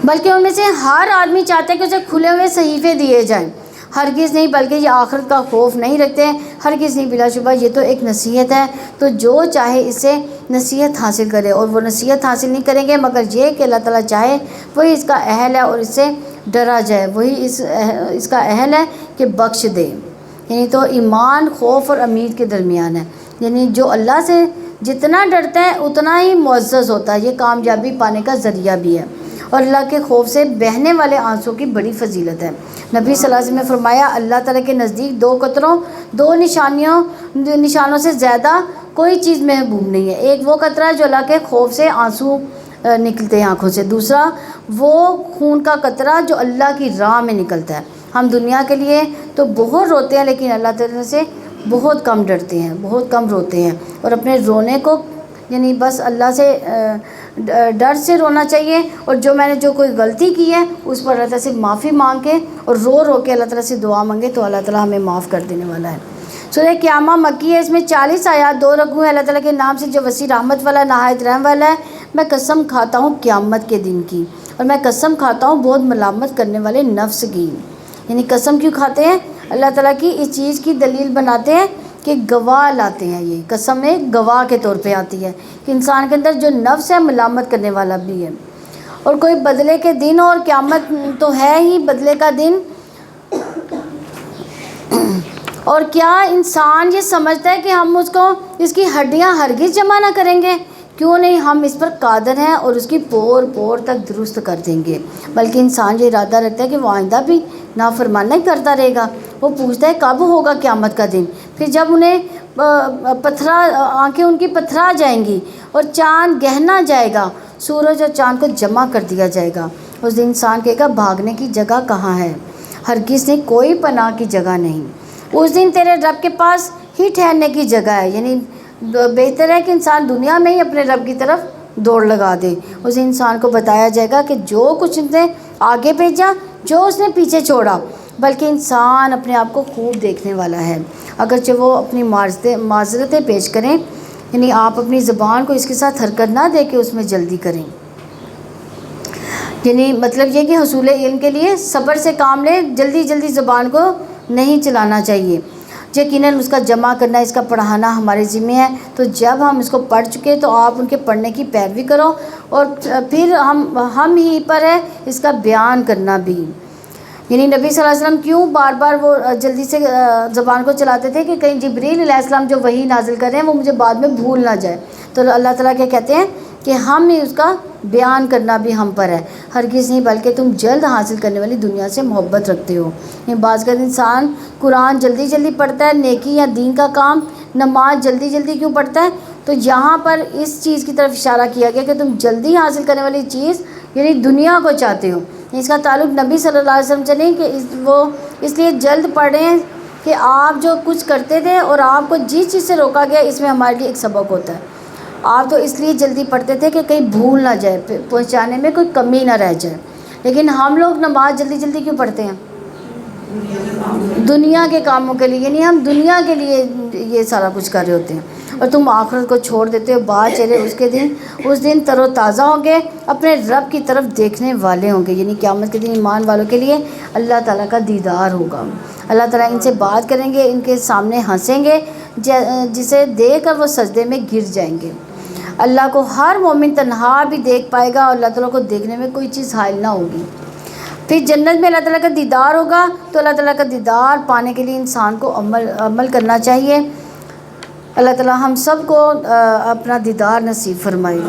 بلکہ ان میں سے ہر آدمی چاہتا ہے کہ اسے کھلے ہوئے صحیفے دیے جائیں، ہرگز نہیں، بلکہ یہ آخرت کا خوف نہیں رکھتے ہیں، ہرگز نہیں، بلا شبہ یہ تو ایک نصیحت ہے، تو جو چاہے اس سے نصیحت حاصل کرے، اور وہ نصیحت حاصل نہیں کریں گے مگر یہ کہ اللہ تعالیٰ چاہے وہی اس کا اہل ہے اور اس سے ڈرا جائے، وہی اس کا اہل ہے کہ بخش دے۔ یعنی تو ایمان خوف اور امید کے درمیان ہے، یعنی جو اللہ سے جتنا ڈرتا ہے اتنا ہی معزز ہوتا ہے، یہ کامیابی پانے کا ذریعہ بھی ہے، اور اللہ کے خوف سے بہنے والے آنسوں کی بڑی فضیلت ہے۔ نبی صلی اللہ علیہ وسلم نے فرمایا اللہ تعالیٰ کے نزدیک 2 قطروں 2 نشانوں سے زیادہ کوئی چیز محبوب نہیں ہے۔ ایک وہ قطرہ جو اللہ کے خوف سے آنسو نکلتے ہیں آنکھوں سے، دوسرا وہ خون کا قطرہ جو اللہ کی راہ میں نکلتا ہے۔ ہم دنیا کے لیے تو بہت روتے ہیں لیکن اللہ تعالیٰ سے بہت کم ڈرتے ہیں، بہت کم روتے ہیں، اور اپنے رونے کو یعنی بس اللہ سے ڈر سے رونا چاہیے، اور جو میں نے جو کوئی غلطی کی ہے اس پر اللہ تعالیٰ سے معافی مانگ کے اور رو کے اللہ تعالیٰ سے دعا مانگے تو اللہ تعالیٰ ہمیں معاف کر دینے والا ہے۔ سورہ قیامہ مکی ہے، اس میں 40 آیات 2 رکوع ہیں۔ اللہ تعالیٰ کے نام سے جو وسیع رحمت والا نہایت رحم والا ہے، میں قسم کھاتا ہوں قیامت کے دن کی، اور میں قسم کھاتا ہوں بہت ملامت کرنے والے نفس کی۔ یعنی قسم کیوں کھاتے ہیں؟ اللہ تعالیٰ کی اس چیز کی دلیل بناتے ہیں کہ گواہ لاتے ہیں. یہ قسم ایک گواہ کے طور پہ آتی ہے کہ انسان کے اندر جو نفس ہے ملامت کرنے والا بھی ہے. اور کوئی بدلے کے دن اور قیامت تو ہے ہی بدلے کا دن. اور کیا انسان یہ سمجھتا ہے کہ ہم اس کی ہڈیاں ہرگز جمع نہ کریں گے؟ کیوں نہیں، ہم اس پر قادر ہیں اور اس کی پور پور تک درست کر دیں گے. بلکہ انسان یہ ارادہ رکھتا ہے کہ وہ آئندہ بھی نافرمانی ہی کرتا رہے گا. وہ پوچھتا ہے کب ہوگا قیامت کا دن. پھر جب انہیں آنکھیں ان کی پتھرا جائیں گی اور چاند گہنا جائے گا، سورج اور چاند کو جمع کر دیا جائے گا، اس دن انسان کہے گا بھاگنے کی جگہ کہاں ہے؟ ہرگز نہیں، کوئی پناہ کی جگہ نہیں. اس دن تیرے رب کے پاس ہی ٹھہرنے کی جگہ ہے. یعنی بہتر ہے کہ انسان دنیا میں ہی اپنے رب کی طرف دوڑ لگا دے. اس انسان کو بتایا جائے گا کہ جو کچھ اس نے آگے بھیجا، جو اس نے پیچھے چھوڑا. بلکہ انسان اپنے آپ کو خوب دیکھنے والا ہے. اگرچہ وہ اپنی معذرتیں پیش کریں، یعنی آپ اپنی زبان کو اس کے ساتھ حرکت نہ دے کے اس میں جلدی کریں. یعنی مطلب یہ کہ حصول علم کے لیے صبر سے کام لیں، جلدی جلدی زبان کو نہیں چلانا چاہیے. یقیناً اس کا جمع کرنا، اس کا پڑھانا ہمارے ذمہ ہے. تو جب ہم اس کو پڑھ چکے تو آپ ان کے پڑھنے کی پیروی کرو، اور پھر ہم ہی پر ہے اس کا بیان کرنا بھی. یعنی نبی صلی اللہ علیہ وسلم کیوں بار بار وہ جلدی سے زبان کو چلاتے تھے کہ کہیں جبریل علیہ السلام جو وحی نازل کر رہے ہیں وہ مجھے بعد میں بھول نہ جائے. تو اللہ تعالیٰ کیا کہتے ہیں کہ ہم ہی اس کا بیان کرنا بھی ہم پر ہے. ہرگز نہیں، بلکہ تم جلد حاصل کرنے والی دنیا سے محبت رکھتے ہو. بعض کا انسان قرآن جلدی جلدی پڑھتا ہے، نیکی یا دین کا کام، نماز جلدی جلدی کیوں پڑھتا ہے؟ تو یہاں پر اس چیز کی طرف اشارہ کیا گیا کہ تم جلدی حاصل کرنے والی چیز یعنی دنیا کو چاہتے ہو. اس کا تعلق نبی صلی اللہ علیہ وسلم سے نہیں کہ وہ اس لیے جلد پڑھ رہے ہیں کہ آپ جو کچھ کرتے تھے اور آپ کو جس چیز سے روکا گیا اس میں ہمارے لیے ایک سبق ہوتا ہے. آپ تو اس لیے جلدی پڑھتے تھے کہ کہیں بھول نہ جائے، پہنچانے میں کوئی کمی نہ رہ جائے. لیکن ہم لوگ نماز جلدی جلدی کیوں پڑھتے ہیں؟ دنیا کے کاموں کے لیے. یعنی ہم دنیا کے لیے یہ سارا کچھ کر رہے ہوتے ہیں، اور تم آخرت کو چھوڑ دیتے ہو. بات چہرے اس دن تر و تازہ ہوں گے، اپنے رب کی طرف دیکھنے والے ہوں گے. یعنی قیامت کے دن ایمان والوں کے لیے اللہ تعالیٰ کا دیدار ہوگا. اللہ تعالیٰ ان سے بات کریں گے، ان کے سامنے ہنسیں گے، جسے دیکھ کر وہ سجدے میں گر جائیں گے. اللہ کو ہر مومن تنہا بھی دیکھ پائے گا، اور اللہ تعالیٰ کو دیکھنے میں کوئی چیز حائل نہ ہوگی. پھر جنت میں اللہ تعالیٰ کا دیدار ہوگا. تو اللہ تعالیٰ کا دیدار پانے کے لیے انسان کو عمل کرنا چاہیے. اللہ تعالیٰ ہم سب کو اپنا دیدار نصیب فرمائے.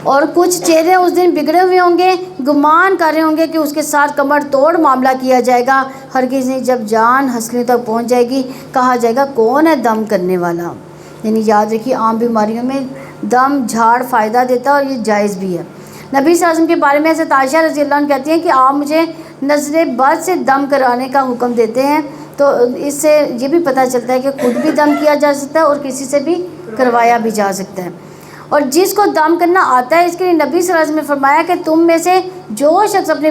اور کچھ چہرے اس دن بگڑے ہوئے ہوں گے، گمان کر رہے ہوں گے کہ اس کے ساتھ کمر توڑ معاملہ کیا جائے گا. ہرگز نہیں، جب جان ہنسلیوں تک پہنچ جائے گی کہا جائے گا کون ہے دم کرنے والا. یعنی یاد رکھیے عام بیماریوں میں دم جھاڑ فائدہ دیتا ہے، اور یہ جائز بھی ہے. نبی صلی اللہ علیہ وسلم کے بارے میں حضرت عائشہ رضی اللہ عنہ کہتی ہیں کہ آپ مجھے نظر بد سے دم کرانے کا حکم دیتے ہیں. تو اس سے یہ بھی پتہ چلتا ہے کہ خود بھی دم کیا جا سکتا ہے اور کسی سے بھی کروایا بھی جا سکتا ہے. اور جس کو دم کرنا آتا ہے اس کے لیے نبی صلی اللہ علیہ وسلم نے فرمایا کہ تم میں سے جو شخص اپنے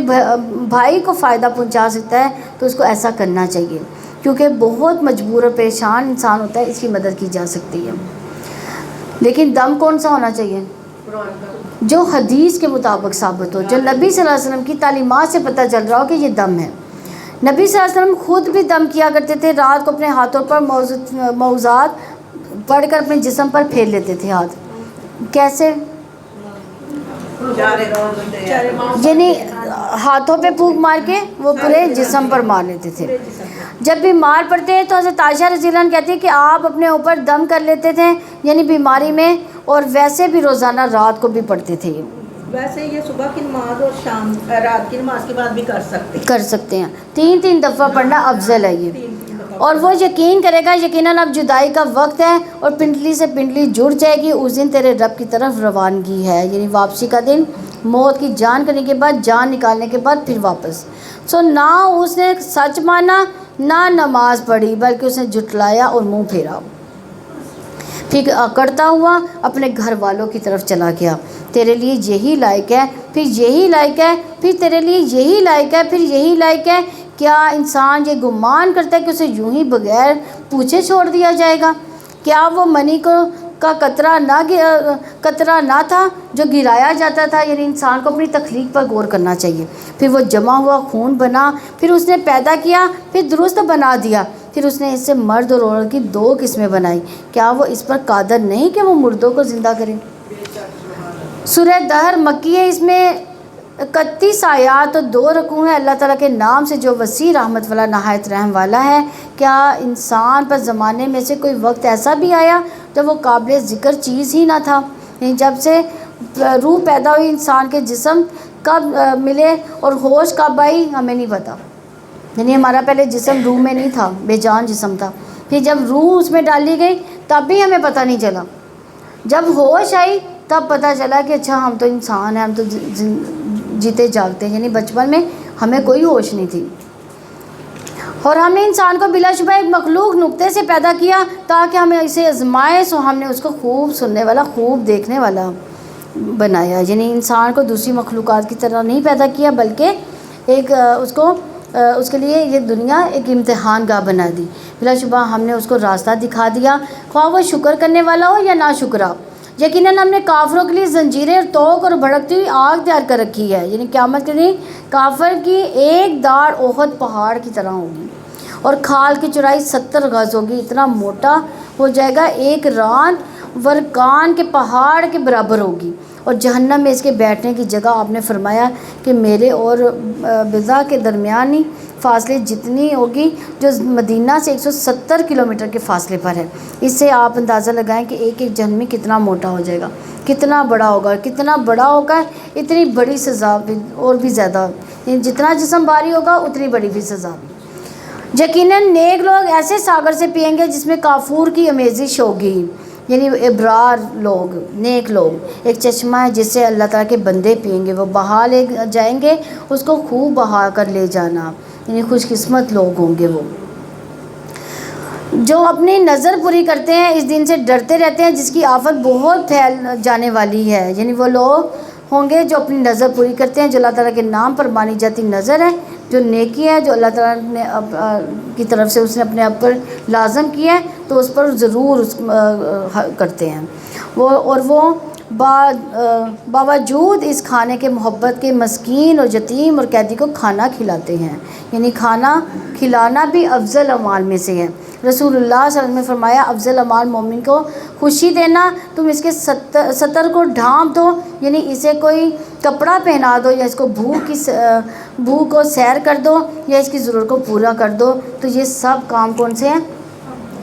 بھائی کو فائدہ پہنچا سکتا ہے تو اس کو ایسا کرنا چاہیے، کیونکہ بہت مجبور اور پریشان انسان ہوتا ہے، اس کی مدد کی جا سکتی ہے. لیکن دم کون سا ہونا چاہیے؟ جو حدیث کے مطابق ثابت ہو، جو نبی صلی اللہ علیہ وسلم کی تعلیمات سے پتہ چل رہا ہو کہ یہ دم ہے. نبی صلی اللہ علیہ وسلم خود بھی دم کیا کرتے تھے. رات کو اپنے ہاتھوں پر موضوعات پڑھ کر اپنے جسم پر پھیر لیتے تھے ہاتھ. کیسے؟ یعنی ہاتھوں پہ پھونک مار کے وہ پورے جسم پر مار لیتے تھے. جب بیمار پڑتے ہیں تو حضرت عائشہ رضی اللہ عنہ کہتی ہے کہ آپ اپنے اوپر دم کر لیتے تھے، یعنی بیماری میں، اور ویسے بھی روزانہ رات کو بھی پڑھتے تھے. ویسے یہ صبح کی نماز اور شام رات کی نماز کے بعد بھی کر سکتے ہیں. 3 دفعہ پڑھنا افضل ہے یہ. اور وہ یقین کرے گا یقیناً اب جدائی کا وقت ہے اور پنڈلی سے پنڈلی جڑ جائے گی. اس دن تیرے رب کی طرف روانگی ہے، یعنی واپسی کا دن. موت کی جان کرنے کے بعد، جان نکالنے کے بعد پھر واپس. نہ اس نے سچ مانا، نہ نماز پڑھی، بلکہ اس نے جھٹلایا اور منہ پھیرا. پھر اکڑتا ہوا اپنے گھر والوں کی طرف چلا گیا. تیرے لیے یہی لائق ہے، پھر یہی لائق ہے، پھر تیرے لیے یہی لائق ہے، پھر یہی لائق ہے. کیا انسان یہ گمان کرتا ہے کہ اسے یوں ہی بغیر پوچھے چھوڑ دیا جائے گا؟ کیا وہ منی کو کا قطرہ نہ تھا جو گرایا جاتا تھا. یعنی انسان کو اپنی تخلیق پر غور کرنا چاہیے. پھر وہ جمع ہوا، خون بنا، پھر اس نے پیدا کیا، پھر درست بنا دیا، پھر اس نے اس سے مرد اور عورت کی 2 قسمیں بنائی. کیا وہ اس پر قادر نہیں کہ وہ مردوں کو زندہ کرے؟ سورہ دہر مکی ہے، اس میں 31 آیات اور 2 رکوع ہیں. اللہ تعالیٰ کے نام سے جو وسیع رحمت والا نہایت رحم والا ہے. کیا انسان پر زمانے میں سے کوئی وقت ایسا بھی آیا جب وہ قابل ذکر چیز ہی نہ تھا؟ یعنی جب سے روح پیدا ہوئی انسان کے جسم کب ملے اور ہوش کب آئی ہمیں نہیں پتہ. یعنی ہمارا پہلے جسم روح میں نہیں تھا، بے جان جسم تھا. پھر جب روح اس میں ڈالی گئی تب بھی ہمیں پتہ نہیں چلا. جب ہوش آئی تب پتہ چلا کہ اچھا ہم تو انسان ہیں، ہم تو جیتے جاگتے ہیں. یعنی بچپن میں ہمیں کوئی ہوش نہیں تھی. اور ہم نے انسان کو بلا شبہ ایک مخلوق نقطے سے پیدا کیا تاکہ ہمیں اسے آزمائے. سو ہم نے اس کو خوب سننے والا، خوب دیکھنے والا بنایا. یعنی انسان کو دوسری مخلوقات کی طرح نہیں پیدا کیا، بلکہ ایک اس کے لیے یہ دنیا ایک امتحان گاہ بنا دی. بلا شبہ ہم نے اس کو راستہ دکھا دیا، خواہ وہ شکر کرنے والا ہو یا ناشکرا. یقیناً ہم نے کافروں کے لیے زنجیریں اور توق اور بھڑکتی ہوئی آگ تیار کر رکھی ہے. یعنی قیامت کے دن کافر کی ایک داڑھ احد پہاڑ کی طرح ہوگی اور کھال کی چوڑائی 70 گز ہوگی. اتنا موٹا ہو جائے گا، ایک ران ورکان کے پہاڑ کے برابر ہوگی. اور جہنم میں اس کے بیٹھنے کی جگہ آپ نے فرمایا کہ میرے اور بضع کے درمیانی فاصلے جتنی ہوگی جو مدینہ سے 170 کلومیٹر کے فاصلے پر ہے. اس سے آپ اندازہ لگائیں کہ ایک جہنمی کتنا موٹا ہو جائے گا، کتنا بڑا ہوگا. کتنا بڑا ہوگا، اتنی بڑی سزا بھی اور بھی زیادہ. یعنی جتنا جسم بھاری ہوگا اتنی بڑی بھی سزا بھی. یقیناً نیک لوگ ایسے ساگر سے پئیں گے جس میں کافور کی آمیزش ہوگی. یعنی ابرار لوگ، نیک لوگ، ایک چشمہ ہے جس سے اللہ تعالیٰ کے بندے پئیں گے. وہ بہا لے جائیں گے، اس کو خوب بہا کر لے جانا. یعنی خوش قسمت لوگ ہوں گے وہ جو اپنی نظر پوری کرتے ہیں، اس دن سے ڈرتے رہتے ہیں جس کی آفت بہت پھیل جانے والی ہے. یعنی وہ لوگ ہوں گے جو اپنی نظر پوری کرتے ہیں، جو اللہ تعالیٰ کے نام پر مانی جاتی نظر ہے، جو نیکی ہے، جو اللہ تعالیٰ نے کی طرف سے اس نے اپنے آپ پر لازم کیا ہے تو اس پر ضرور کرتے ہیں وہ باوجود اس کھانے کے محبت کے مسکین اور یتیم اور قیدی کو کھانا کھلاتے ہیں. یعنی کھانا کھلانا بھی افضل اعمال میں سے ہے. رسول اللہ صلی اللہ علیہ وسلم نے فرمایا افضل اعمال مومن کو خوشی دینا. تم اس کے سطر کو ڈھانپ دو، یعنی اسے کوئی کپڑا پہنا دو، یا اس کو بھوک کو سیر کر دو، یا اس کی ضرورت کو پورا کر دو. تو یہ سب کام کون سے ہیں؟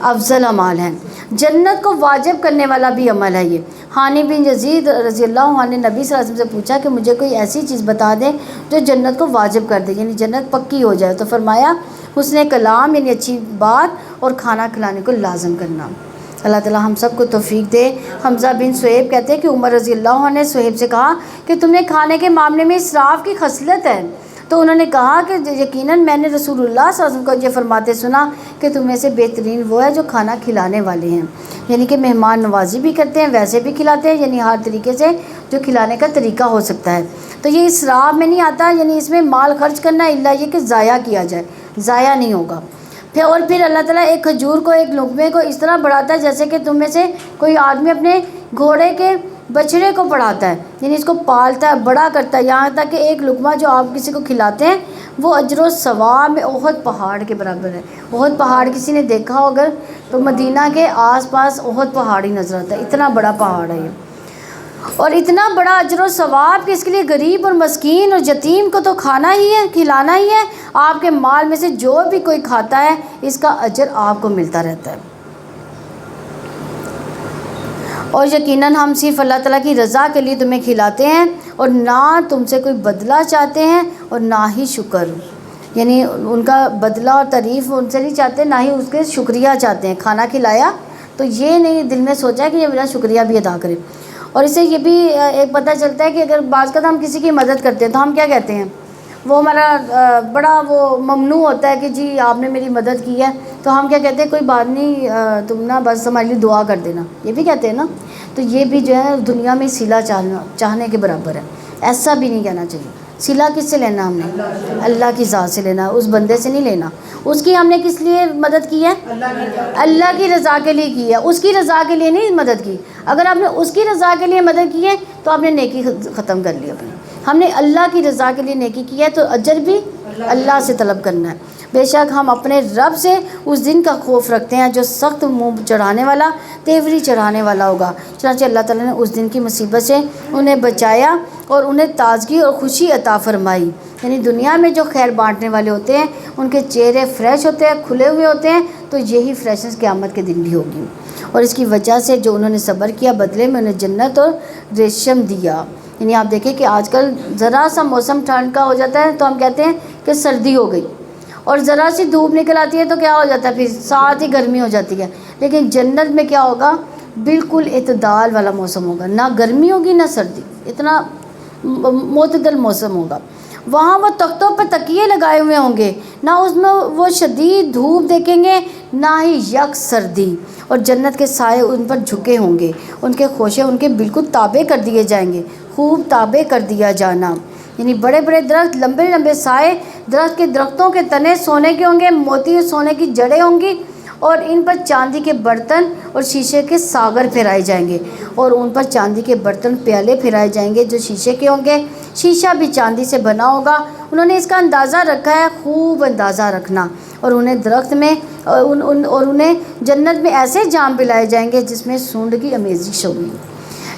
افضل اعمال ہیں. جنت کو واجب کرنے والا بھی عمل ہے یہ. حانی بن یزید رضی اللہ عنہ نے نبی صلی اللہ علیہ وسلم سے پوچھا کہ مجھے کوئی ایسی چیز بتا دیں جو جنت کو واجب کر دے، یعنی جنت پکی ہو جائے. تو فرمایا حسن کلام، یعنی اچھی بات اور کھانا کھلانے کو لازم کرنا. اللہ تعالیٰ ہم سب کو توفیق دے. حمزہ بن سہیب کہتے ہیں کہ عمر رضی اللہ عنہ نے سہیب سے کہا کہ تم نے کھانے کے معاملے میں اسراف کی خصلت ہے. تو انہوں نے کہا کہ یقیناً میں نے رسول اللہ صلی اللہ علیہ وسلم کو یہ فرماتے سنا کہ تم میں سے بہترین وہ ہے جو کھانا کھلانے والے ہیں. یعنی کہ مہمان نوازی بھی کرتے ہیں، ویسے بھی کھلاتے ہیں، یعنی ہر طریقے سے جو کھلانے کا طریقہ ہو سکتا ہے. تو یہ اسراف میں نہیں آتا، یعنی اس میں مال خرچ کرنا الا یہ کہ ضائع کیا جائے، ضائع نہیں ہوگا. پھر اللہ تعالیٰ ایک کھجور کو، ایک لقمے کو اس طرح بڑھاتا ہے جیسے کہ تم میں سے کوئی آدمی اپنے گھوڑے کے بچڑے کو پڑھاتا ہے. یعنی اس کو پالتا ہے، بڑا کرتا ہے، یہاں تک کہ ایک لقمہ جو آپ کسی کو کھلاتے ہیں وہ اجر و ثواب میں احد پہاڑ کے برابر ہے. احد پہاڑ کسی نے دیکھا ہو اگر تو مدینہ کے آس پاس احد پہاڑ ہی نظر آتا ہے. اتنا بڑا پہاڑ ہے یہ، اور اتنا بڑا اجر و ثواب کہ اس کے لیے غریب اور مسکین اور یتیم کو تو کھانا ہی ہے، کھلانا ہی ہے. آپ کے مال میں سے جو بھی کوئی کھاتا ہے اس کا اجر آپ کو ملتا رہتا ہے. اور یقیناً ہم صرف اللہ تعالیٰ کی رضا کے لیے تمہیں کھلاتے ہیں اور نہ تم سے کوئی بدلہ چاہتے ہیں اور نہ ہی شکر. یعنی ان کا بدلہ اور تعریف ان سے نہیں چاہتے، نہ ہی اس کے شکریہ چاہتے ہیں. کھانا کھلایا تو یہ نہیں دل میں سوچا کہ یہ میرا شکریہ بھی ادا کرے. اور اس سے یہ بھی ایک پتہ چلتا ہے کہ اگر بعض کا ہم کسی کی مدد کرتے ہیں تو ہم کیا کہتے ہیں، وہ ہمارا بڑا وہ ممنوع ہوتا ہے کہ جی آپ نے میری مدد کی ہے، تو ہم کیا کہتے ہیں کوئی بات نہیں، تم نا بس ہمارے لیے دعا کر دینا، یہ بھی کہتے ہیں نا. تو یہ بھی جو ہے دنیا میں صلہ چاہنے کے برابر ہے. ایسا بھی نہیں کہنا چاہیے. صلہ کس سے لینا ہم نے؟ اللہ کی ذات سے لینا، اس بندے سے نہیں لینا۔ اس کی ہم نے کس لیے مدد کی ہے؟ اللہ کی رضا کے لیے کی ہے، اس کی رضا کے لیے نہیں مدد کی۔ اگر آپ نے اس کی رضا کے لیے مدد کی ہے تو آپ نے نیکی ختم کر لی اپنی۔ ہم نے اللہ کی رضا کے لیے نیکی کی ہے تو اجر بھی اللہ سے طلب کرنا ہے۔ بے شک ہم اپنے رب سے اس دن کا خوف رکھتے ہیں جو سخت منہ چڑھانے والا، تیوری چڑھانے والا ہوگا۔ چنانچہ اللہ تعالیٰ نے اس دن کی مصیبت سے انہیں بچایا اور انہیں تازگی اور خوشی عطا فرمائی۔ یعنی دنیا میں جو خیر بانٹنے والے ہوتے ہیں ان کے چہرے فریش ہوتے ہیں، کھلے ہوئے ہوتے ہیں، تو یہی فریشنس قیامت کے دن بھی ہوگی۔ اور اس کی وجہ سے جو انہوں نے صبر کیا بدلے میں انہیں جنت اور ریشم دیا۔ یعنی آپ دیکھیں کہ آج کل ذرا سا موسم ٹھنڈ کا ہو جاتا ہے تو ہم کہتے ہیں کہ سردی ہو گئی، اور ذرا سی دھوپ نکل آتی ہے تو کیا ہو جاتا ہے، پھر ساتھ ہی گرمی ہو جاتی ہے۔ لیکن جنت میں کیا ہوگا؟ بالکل اعتدال والا موسم ہوگا، نہ گرمی ہوگی نہ سردی، اتنا معتدل موسم ہوگا۔ وہاں وہ تختوں پر تکیے لگائے ہوئے ہوں گے، نہ اس میں وہ شدید دھوپ دیکھیں گے نہ ہی یک سردی، اور جنت کے سائے ان پر جھکے ہوں گے، ان کے خوشے ان کے بالکل تابع کر دیے جائیں گے، خوب تابع کر دیا جانا۔ یعنی بڑے بڑے درخت، لمبے لمبے سائے، درخت کے درختوں کے تنے سونے کے ہوں گے، موتی اور سونے کی جڑیں ہوں گی، اور ان پر چاندی کے برتن اور شیشے کے ساغر پھیرائے جائیں گے، اور ان پر چاندی کے برتن پیالے پھیرائے جائیں گے جو شیشے کے ہوں گے، شیشہ بھی چاندی سے بنا ہوگا۔ انہوں نے اس کا اندازہ رکھا ہے، خوب اندازہ رکھنا۔ اور انہیں درخت میں اور انہیں جنت میں ایسے جام پلائے جائیں گے جس میں سونڈ کی آمیزش ہوگی۔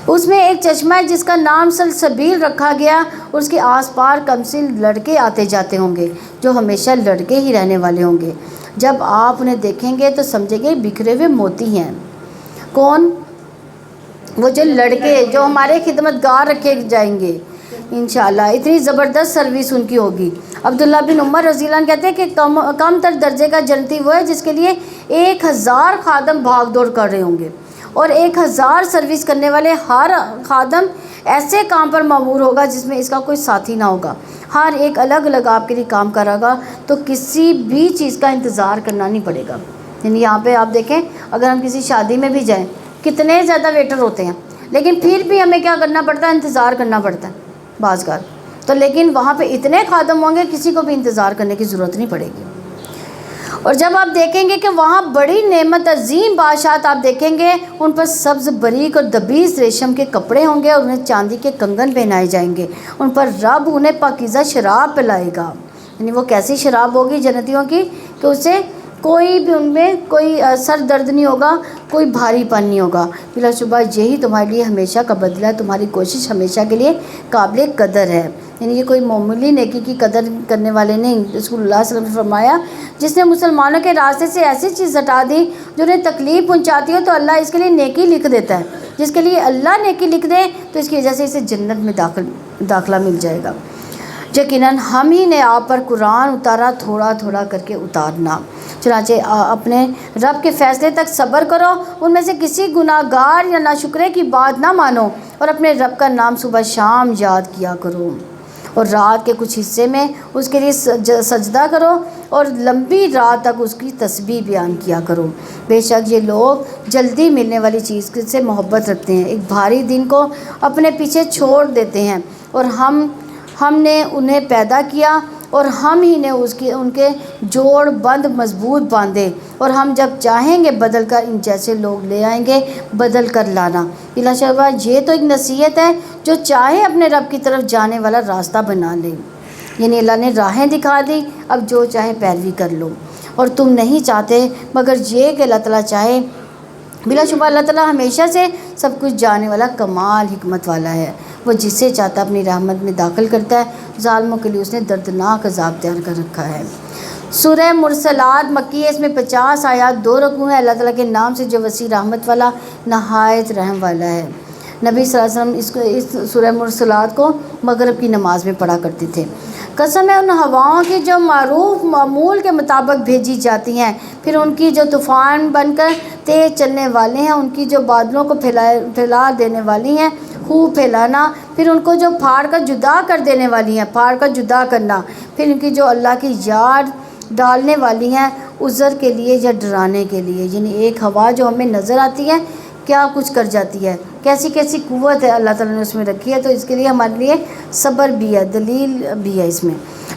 اس میں ایک چشمہ ہے جس کا نام سلسبیل رکھا گیا، اور اس کے آس پار کمسن لڑکے آتے جاتے ہوں گے جو ہمیشہ لڑکے ہی رہنے والے ہوں گے۔ جب آپ انہیں دیکھیں گے تو سمجھیں گے بکھرے ہوئے موتی ہیں۔ کون؟ وہ جو لڑکے جو ہمارے خدمت گار رکھے جائیں گے انشاءاللہ۔ اتنی زبردست سروس ان کی ہوگی۔ عبداللہ بن عمر رضی اللہ عنہ کہتے ہیں کہ کم تر درجے کا جنتی وہ ہے جس کے لیے 1000 خادم بھاگ دوڑ کر رہے ہوں گے، اور 1000 سروس کرنے والے ہر خادم ایسے کام پر مامور ہوگا جس میں اس کا کوئی ساتھی نہ ہوگا، ہر ایک الگ الگ آپ کے لیے کام کرے گا، تو کسی بھی چیز کا انتظار کرنا نہیں پڑے گا۔ یعنی یہاں پہ آپ دیکھیں اگر ہم کسی شادی میں بھی جائیں کتنے زیادہ ویٹر ہوتے ہیں، لیکن پھر بھی ہمیں کیا کرنا پڑتا ہے؟ انتظار کرنا پڑتا ہے بعض کا۔ تو لیکن وہاں پہ اتنے خادم ہوں گے کسی کو بھی انتظار کرنے کی ضرورت نہیں پڑے گی۔ اور جب آپ دیکھیں گے کہ وہاں بڑی نعمت عظیم بادشاہت آپ دیکھیں گے، ان پر سبز باریک اور دبیز ریشم کے کپڑے ہوں گے، اور انہیں چاندی کے کنگن پہنائے جائیں گے، ان پر رب انہیں پاکیزہ شراب پلائے گا۔ یعنی وہ کیسی شراب ہوگی جنتیوں کی کہ اسے کوئی بھی ان میں کوئی سر درد نہیں ہوگا، کوئی بھاری پن نہیں ہوگا۔ بلا شبہ یہی تمہارے لیے ہمیشہ کا بدلہ ہے، تمہاری کوشش ہمیشہ کے لیے قابل قدر ہے۔ یعنی یہ کوئی معمولی نیکی کی قدر کرنے والے نہیں۔ رسول اللہ صلی اللہ علیہ وسلم نے فرمایا جس نے مسلمانوں کے راستے سے ایسی چیز ہٹا دی جو انہیں تکلیف پہنچاتی ہو تو اللہ اس کے لیے نیکی لکھ دیتا ہے۔ جس کے لیے اللہ نیکی لکھ دے تو اس کی وجہ سے اسے جنت میں داخلہ مل جائے گا۔ یقیناً ہم ہی نے آپ پر قرآن اتارا، تھوڑا تھوڑا کر کے اتارنا۔ چنانچہ اپنے رب کے فیصلے تک صبر کرو، ان میں سے کسی گناہ گار یا ناشکرے کی بات نہ مانو، اور اپنے رب کا نام صبح شام یاد کیا کرو، اور رات کے کچھ حصے میں اس کے لیے سجدہ کرو، اور لمبی رات تک اس کی تسبیح بیان کیا کرو۔ بے شک یہ لوگ جلدی ملنے والی چیز سے محبت رکھتے ہیں، ایک بھاری دن کو اپنے پیچھے چھوڑ دیتے ہیں، اور ہم نے انہیں پیدا کیا اور ہم ہی نے ان کے جوڑ بند مضبوط باندھے، اور ہم جب چاہیں گے بدل کر ان جیسے لوگ لے آئیں گے، بدل کر لانا۔ بلا شبہ یہ تو ایک نصیحت ہے، جو چاہے اپنے رب کی طرف جانے والا راستہ بنا لے۔ یعنی اللہ نے راہیں دکھا دی، اب جو چاہے پیروی کر لو، اور تم نہیں چاہتے مگر یہ کہ اللہ تعالیٰ چاہے۔ بلا شبہ اللہ تعالیٰ ہمیشہ سے سب کچھ جاننے والا کمال حکمت والا ہے، وہ جسے چاہتا اپنی رحمت میں داخل کرتا ہے۔ ظالموں کے لیے اس نے دردناک عذاب تیار کر رکھا ہے۔ سورہ مرسلات مکی ہے، اس میں 50 آیات 2 رکوع ہیں۔ اللہ تعالیٰ کے نام سے جو وسیع رحمت والا نہایت رحم والا ہے۔ نبی صلی اللہ علیہ وسلم اس سورہ مرسلات کو مغرب کی نماز میں پڑھا کرتے تھے۔ قسم ہے ان ہواؤں کی جو معروف معمول کے مطابق بھیجی جاتی ہیں، پھر ان کی جو طوفان بن کر تیز چلنے والے ہیں، ان کی جو بادلوں کو پھیلا دینے والی ہیں، خوب پھیلانا، پھر ان کو جو پھاڑ کر جدا کر دینے والی ہیں، پھاڑ کر جدا کرنا، پھر ان کی جو اللہ کی یاد ڈالنے والی ہیں، عذر کے لیے یا ڈرانے کے لیے۔ یعنی ایک ہوا جو ہمیں نظر آتی ہے کیا کچھ کر جاتی ہے، کیسی کیسی قوت ہے اللہ تعالیٰ نے اس میں رکھی ہے. تو اس کے لیے ہمارے لیے صبر بھی ہے، دلیل بھی ہے اس میں.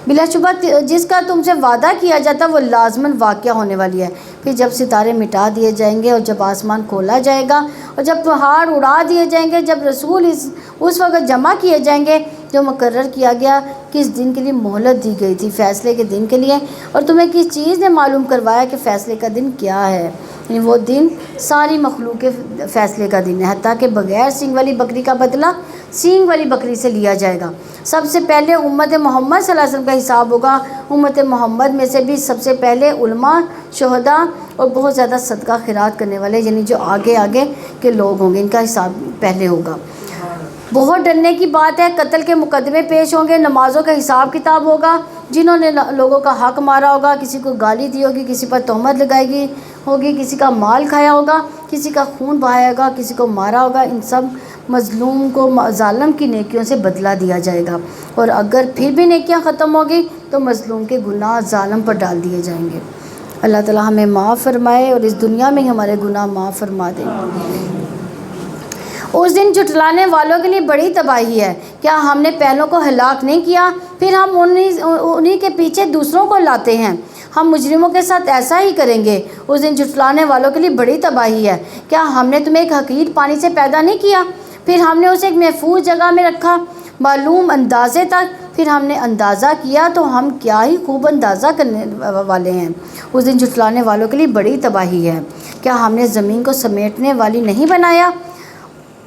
بلا شبہ جس کا تم سے وعدہ کیا جاتا ہے وہ لازماً واقعہ ہونے والی ہے. پھر جب ستارے مٹا دیے جائیں گے اور جب آسمان کھولا جائے گا اور جب پہاڑ اڑا دیے جائیں گے، جب رسول اس وقت جمع کیے جائیں گے جو مقرر کیا گیا کس دن کے لیے مہلت دی گئی تھی، فیصلے کے دن کے لیے. اور تمہیں کس چیز نے معلوم کروایا کہ فیصلے کا دن کیا ہے؟ یعنی وہ دن ساری مخلوق کے فیصلے کا دن ہے، حتیٰ کہ بغیر سینگ والی بکری کا بدلہ سینگ والی بکری سے لیا جائے گا. سب سے پہلے امت محمد صلی اللہ علیہ وسلم کا حساب ہوگا. امت محمد میں سے بھی سب سے پہلے علماء، شہداء اور بہت زیادہ صدقہ خیرات کرنے والے، یعنی جو آگے آگے کے لوگ ہوں گے، ان کا حساب پہلے ہوگا. بہت ڈرنے کی بات ہے، قتل کے مقدمے پیش ہوں گے، نمازوں کا حساب کتاب ہوگا. جنہوں نے لوگوں کا حق مارا ہوگا، کسی کو گالی دی ہوگی، کسی پر تہمت لگائی گئی ہوگی، کسی کا مال کھایا ہوگا، کسی کا خون بہایا ہوگا، کسی کو مارا ہوگا، ان سب مظلوم کو ظالم کی نیکیوں سے بدلہ دیا جائے گا. اور اگر پھر بھی نیکیاں ختم ہوگی تو مظلوم کے گناہ ظالم پر ڈال دیے جائیں گے. اللہ تعالیٰ ہمیں معاف فرمائے اور اس دنیا میں ہی ہمارے گناہ معاف فرما دے. اس دن جھٹلانے والوں کے لیے بڑی تباہی ہے. کیا ہم نے پہلوں کو ہلاک نہیں کیا؟ پھر ہم انہی کے پیچھے دوسروں کو لاتے ہیں. ہم مجرموں کے ساتھ ایسا ہی کریں گے. اس دن جھٹلانے والوں کے لیے بڑی تباہی ہے. کیا ہم نے تمہیں ایک حقیر پانی سے پیدا نہیں کیا؟ پھر ہم نے اسے ایک محفوظ جگہ میں رکھا معلوم اندازے تک. پھر ہم نے اندازہ کیا تو ہم کیا ہی خوب اندازہ کرنے والے ہیں. اس دن جھٹلانے والوں کے لیے بڑی تباہی ہے. کیا ہم نے زمین کو سمیٹنے والی نہیں بنایا،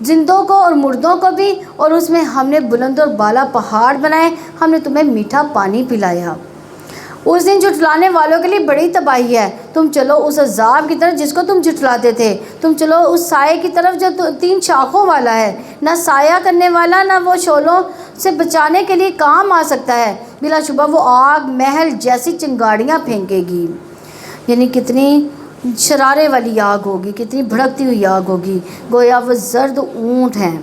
زندوں کو اور مردوں کو بھی؟ اور اس میں ہم نے بلند اور بالا پہاڑ بنائے، ہم نے تمہیں میٹھا پانی پلایا. اس دن جھٹلانے والوں کے لیے بڑی تباہی ہے. تم چلو اس عذاب کی طرف جس کو تم جھٹلاتے تھے. تم چلو اس سائے کی طرف جو 3 شاخوں والا ہے، نہ سایہ کرنے والا، نہ وہ شعلوں سے بچانے کے لیے کام آ سکتا ہے. بلا شبہ وہ آگ محل جیسی چنگاڑیاں پھینکے گی. یعنی کتنی شرارے والی آگ ہوگی، کتنی بھڑکتی ہوئی آگ ہوگی، گویا وہ زرد اونٹ ہیں.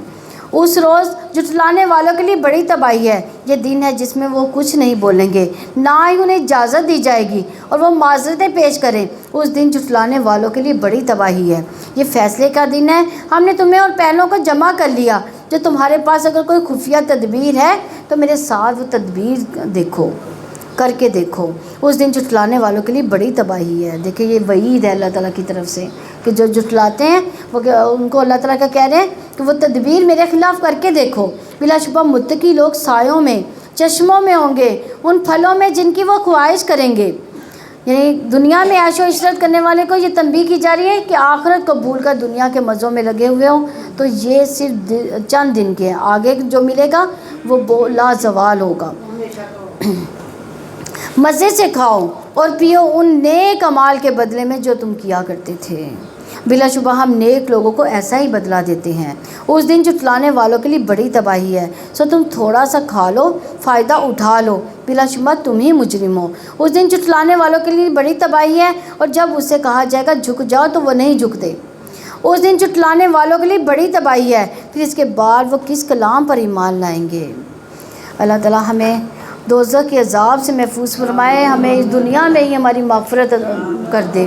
اس روز جھٹلانے والوں کے لیے بڑی تباہی ہے. یہ دن ہے جس میں وہ کچھ نہیں بولیں گے، نہ ہی انہیں اجازت دی جائے گی اور وہ معذرتیں پیش کریں. اس دن جھٹلانے والوں کے لیے بڑی تباہی ہے. یہ فیصلے کا دن ہے. ہم نے تمہیں اور پہلوں کو جمع کر لیا. جو تمہارے پاس اگر کوئی خفیہ تدبیر ہے تو میرے ساتھ وہ تدبیر دیکھو، کر کے دیکھو. اس دن جھٹلانے والوں کے لیے بڑی تباہی ہے. دیکھیں یہ وعید ہے اللہ تعالیٰ کی طرف سے کہ جو جھٹلاتے ہیں وہ ان کو اللہ تعالیٰ کا کہہ رہے ہیں کہ وہ تدبیر میرے خلاف کر کے دیکھو. بلا شبہ متقی لوگ سایوں میں، چشموں میں ہوں گے، ان پھلوں میں جن کی وہ خواہش کریں گے. یعنی دنیا میں عیش و عشرت کرنے والے کو یہ تنبیہ کی جا رہی ہے کہ آخرت کو بھول کر دنیا کے مزوں میں لگے ہوئے ہوں تو یہ صرف چند دن کے ہیں. آگے جو ملے گا وہ لازوال ہوگا. مزے سے کھاؤ اور پیو ان نیک اعمال کے بدلے میں جو تم کیا کرتے تھے. بلا شبہ ہم نیک لوگوں کو ایسا ہی بدلہ دیتے ہیں. اس دن جھٹلانے والوں کے لیے بڑی تباہی ہے. سو تم تھوڑا سا کھا لو، فائدہ اٹھا لو، بلا شبہ تم ہی مجرم ہو. اس دن جھٹلانے والوں کے لیے بڑی تباہی ہے. اور جب اس سے کہا جائے گا جھک جاؤ تو وہ نہیں جھکتے. اس دن جھٹلانے والوں کے لیے بڑی تباہی ہے. پھر اس کے بعد وہ کس کلام پر ایمان لائیں گے؟ اللہ تعالیٰ ہمیں دوزخ کے عذاب سے محفوظ فرمائے، ہمیں اس دنیا میں ہی ہماری مغفرت کر دے.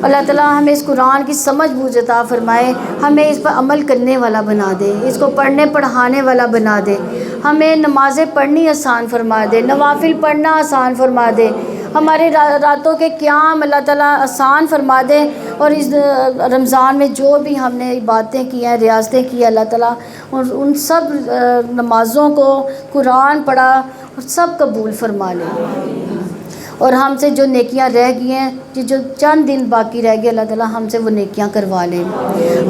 اللہ تعالیٰ ہمیں اس قرآن کی سمجھ بوجھ عطا فرمائے، ہمیں اس پر عمل کرنے والا بنا دے، اس کو پڑھنے پڑھانے والا بنا دے. ہمیں نمازیں پڑھنی آسان فرما دے، نوافل پڑھنا آسان فرما دے. ہمارے راتوں کے قیام اللہ تعالیٰ آسان فرما دے. اور اس رمضان میں جو بھی ہم نے عبادتیں کی ہیں، ریاضتیں کی ہیں، اللہ تعالیٰ ان سب نمازوں کو، قرآن پڑھا سب قبول فرما لے. اور ہم سے جو نیکیاں رہ گئی ہیں، جو چند دن باقی رہ گئے، اللہ تعالیٰ ہم سے وہ نیکیاں کروا لے.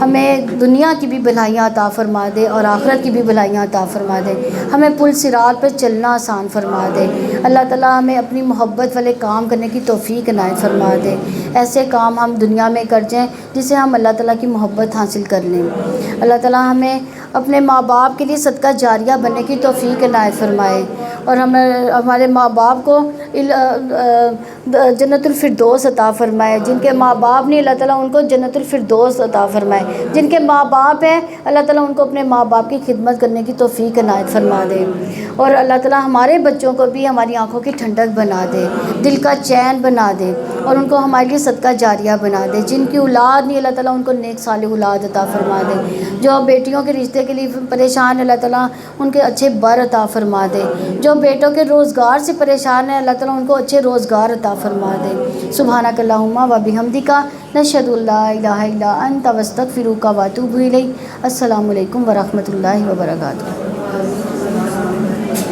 ہمیں دنیا کی بھی بھلائیاں عطا فرما دے اور آخرت کی بھی بھلائیاں عطا فرما دے. ہمیں پل صراط پر چلنا آسان فرما دے. اللہ تعالیٰ ہمیں اپنی محبت والے کام کرنے کی توفیق عنایت فرما دے. ایسے کام ہم دنیا میں کر جائیں جسے ہم اللہ تعالیٰ کی محبت حاصل کر لیں. اللہ تعالیٰ ہمیں اپنے ماں باپ کے لیے صدقہ جاریہ بننے کی توفیق عنایت فرمائے. اور ہمارے ماں باپ کو جنت الفردوس عطا فرمائے، جن کے ماں باپ نہیں اللہ تعالیٰ ان کو جنت الفردوس عطا فرمائے، جن کے ماں باپ ہیں اللہ تعالیٰ ان کو اپنے ماں باپ کی خدمت کرنے کی توفیق عنایت فرما دے، اور اللہ تعالیٰ ہمارے بچوں کو بھی ہماری آنکھوں کی ٹھنڈک بنا دے، دل کا چین بنا دے، اور ان کو ہمارے لیے صدقہ جاریہ بنا دے، جن کی اولاد نہیں اللہ تعالیٰ ان کو نیک صالح اولاد عطا فرما دے، جو بیٹیوں کے رشتے کے لیے پریشان اللہ تعالیٰ ان کے اچھے بر عطا فرما دے، جو بیٹوں کے روزگار سے پریشان ہیں اللہ تعالیٰ ان کو اچھے روزگار عطا فرما دے۔ سبحانک اللہم و بحمدک نشہد ان لا الہ الا انت نستغفرک و نتوب الیک۔ السلام علیکم ورحمۃ اللہ وبرکاتہ۔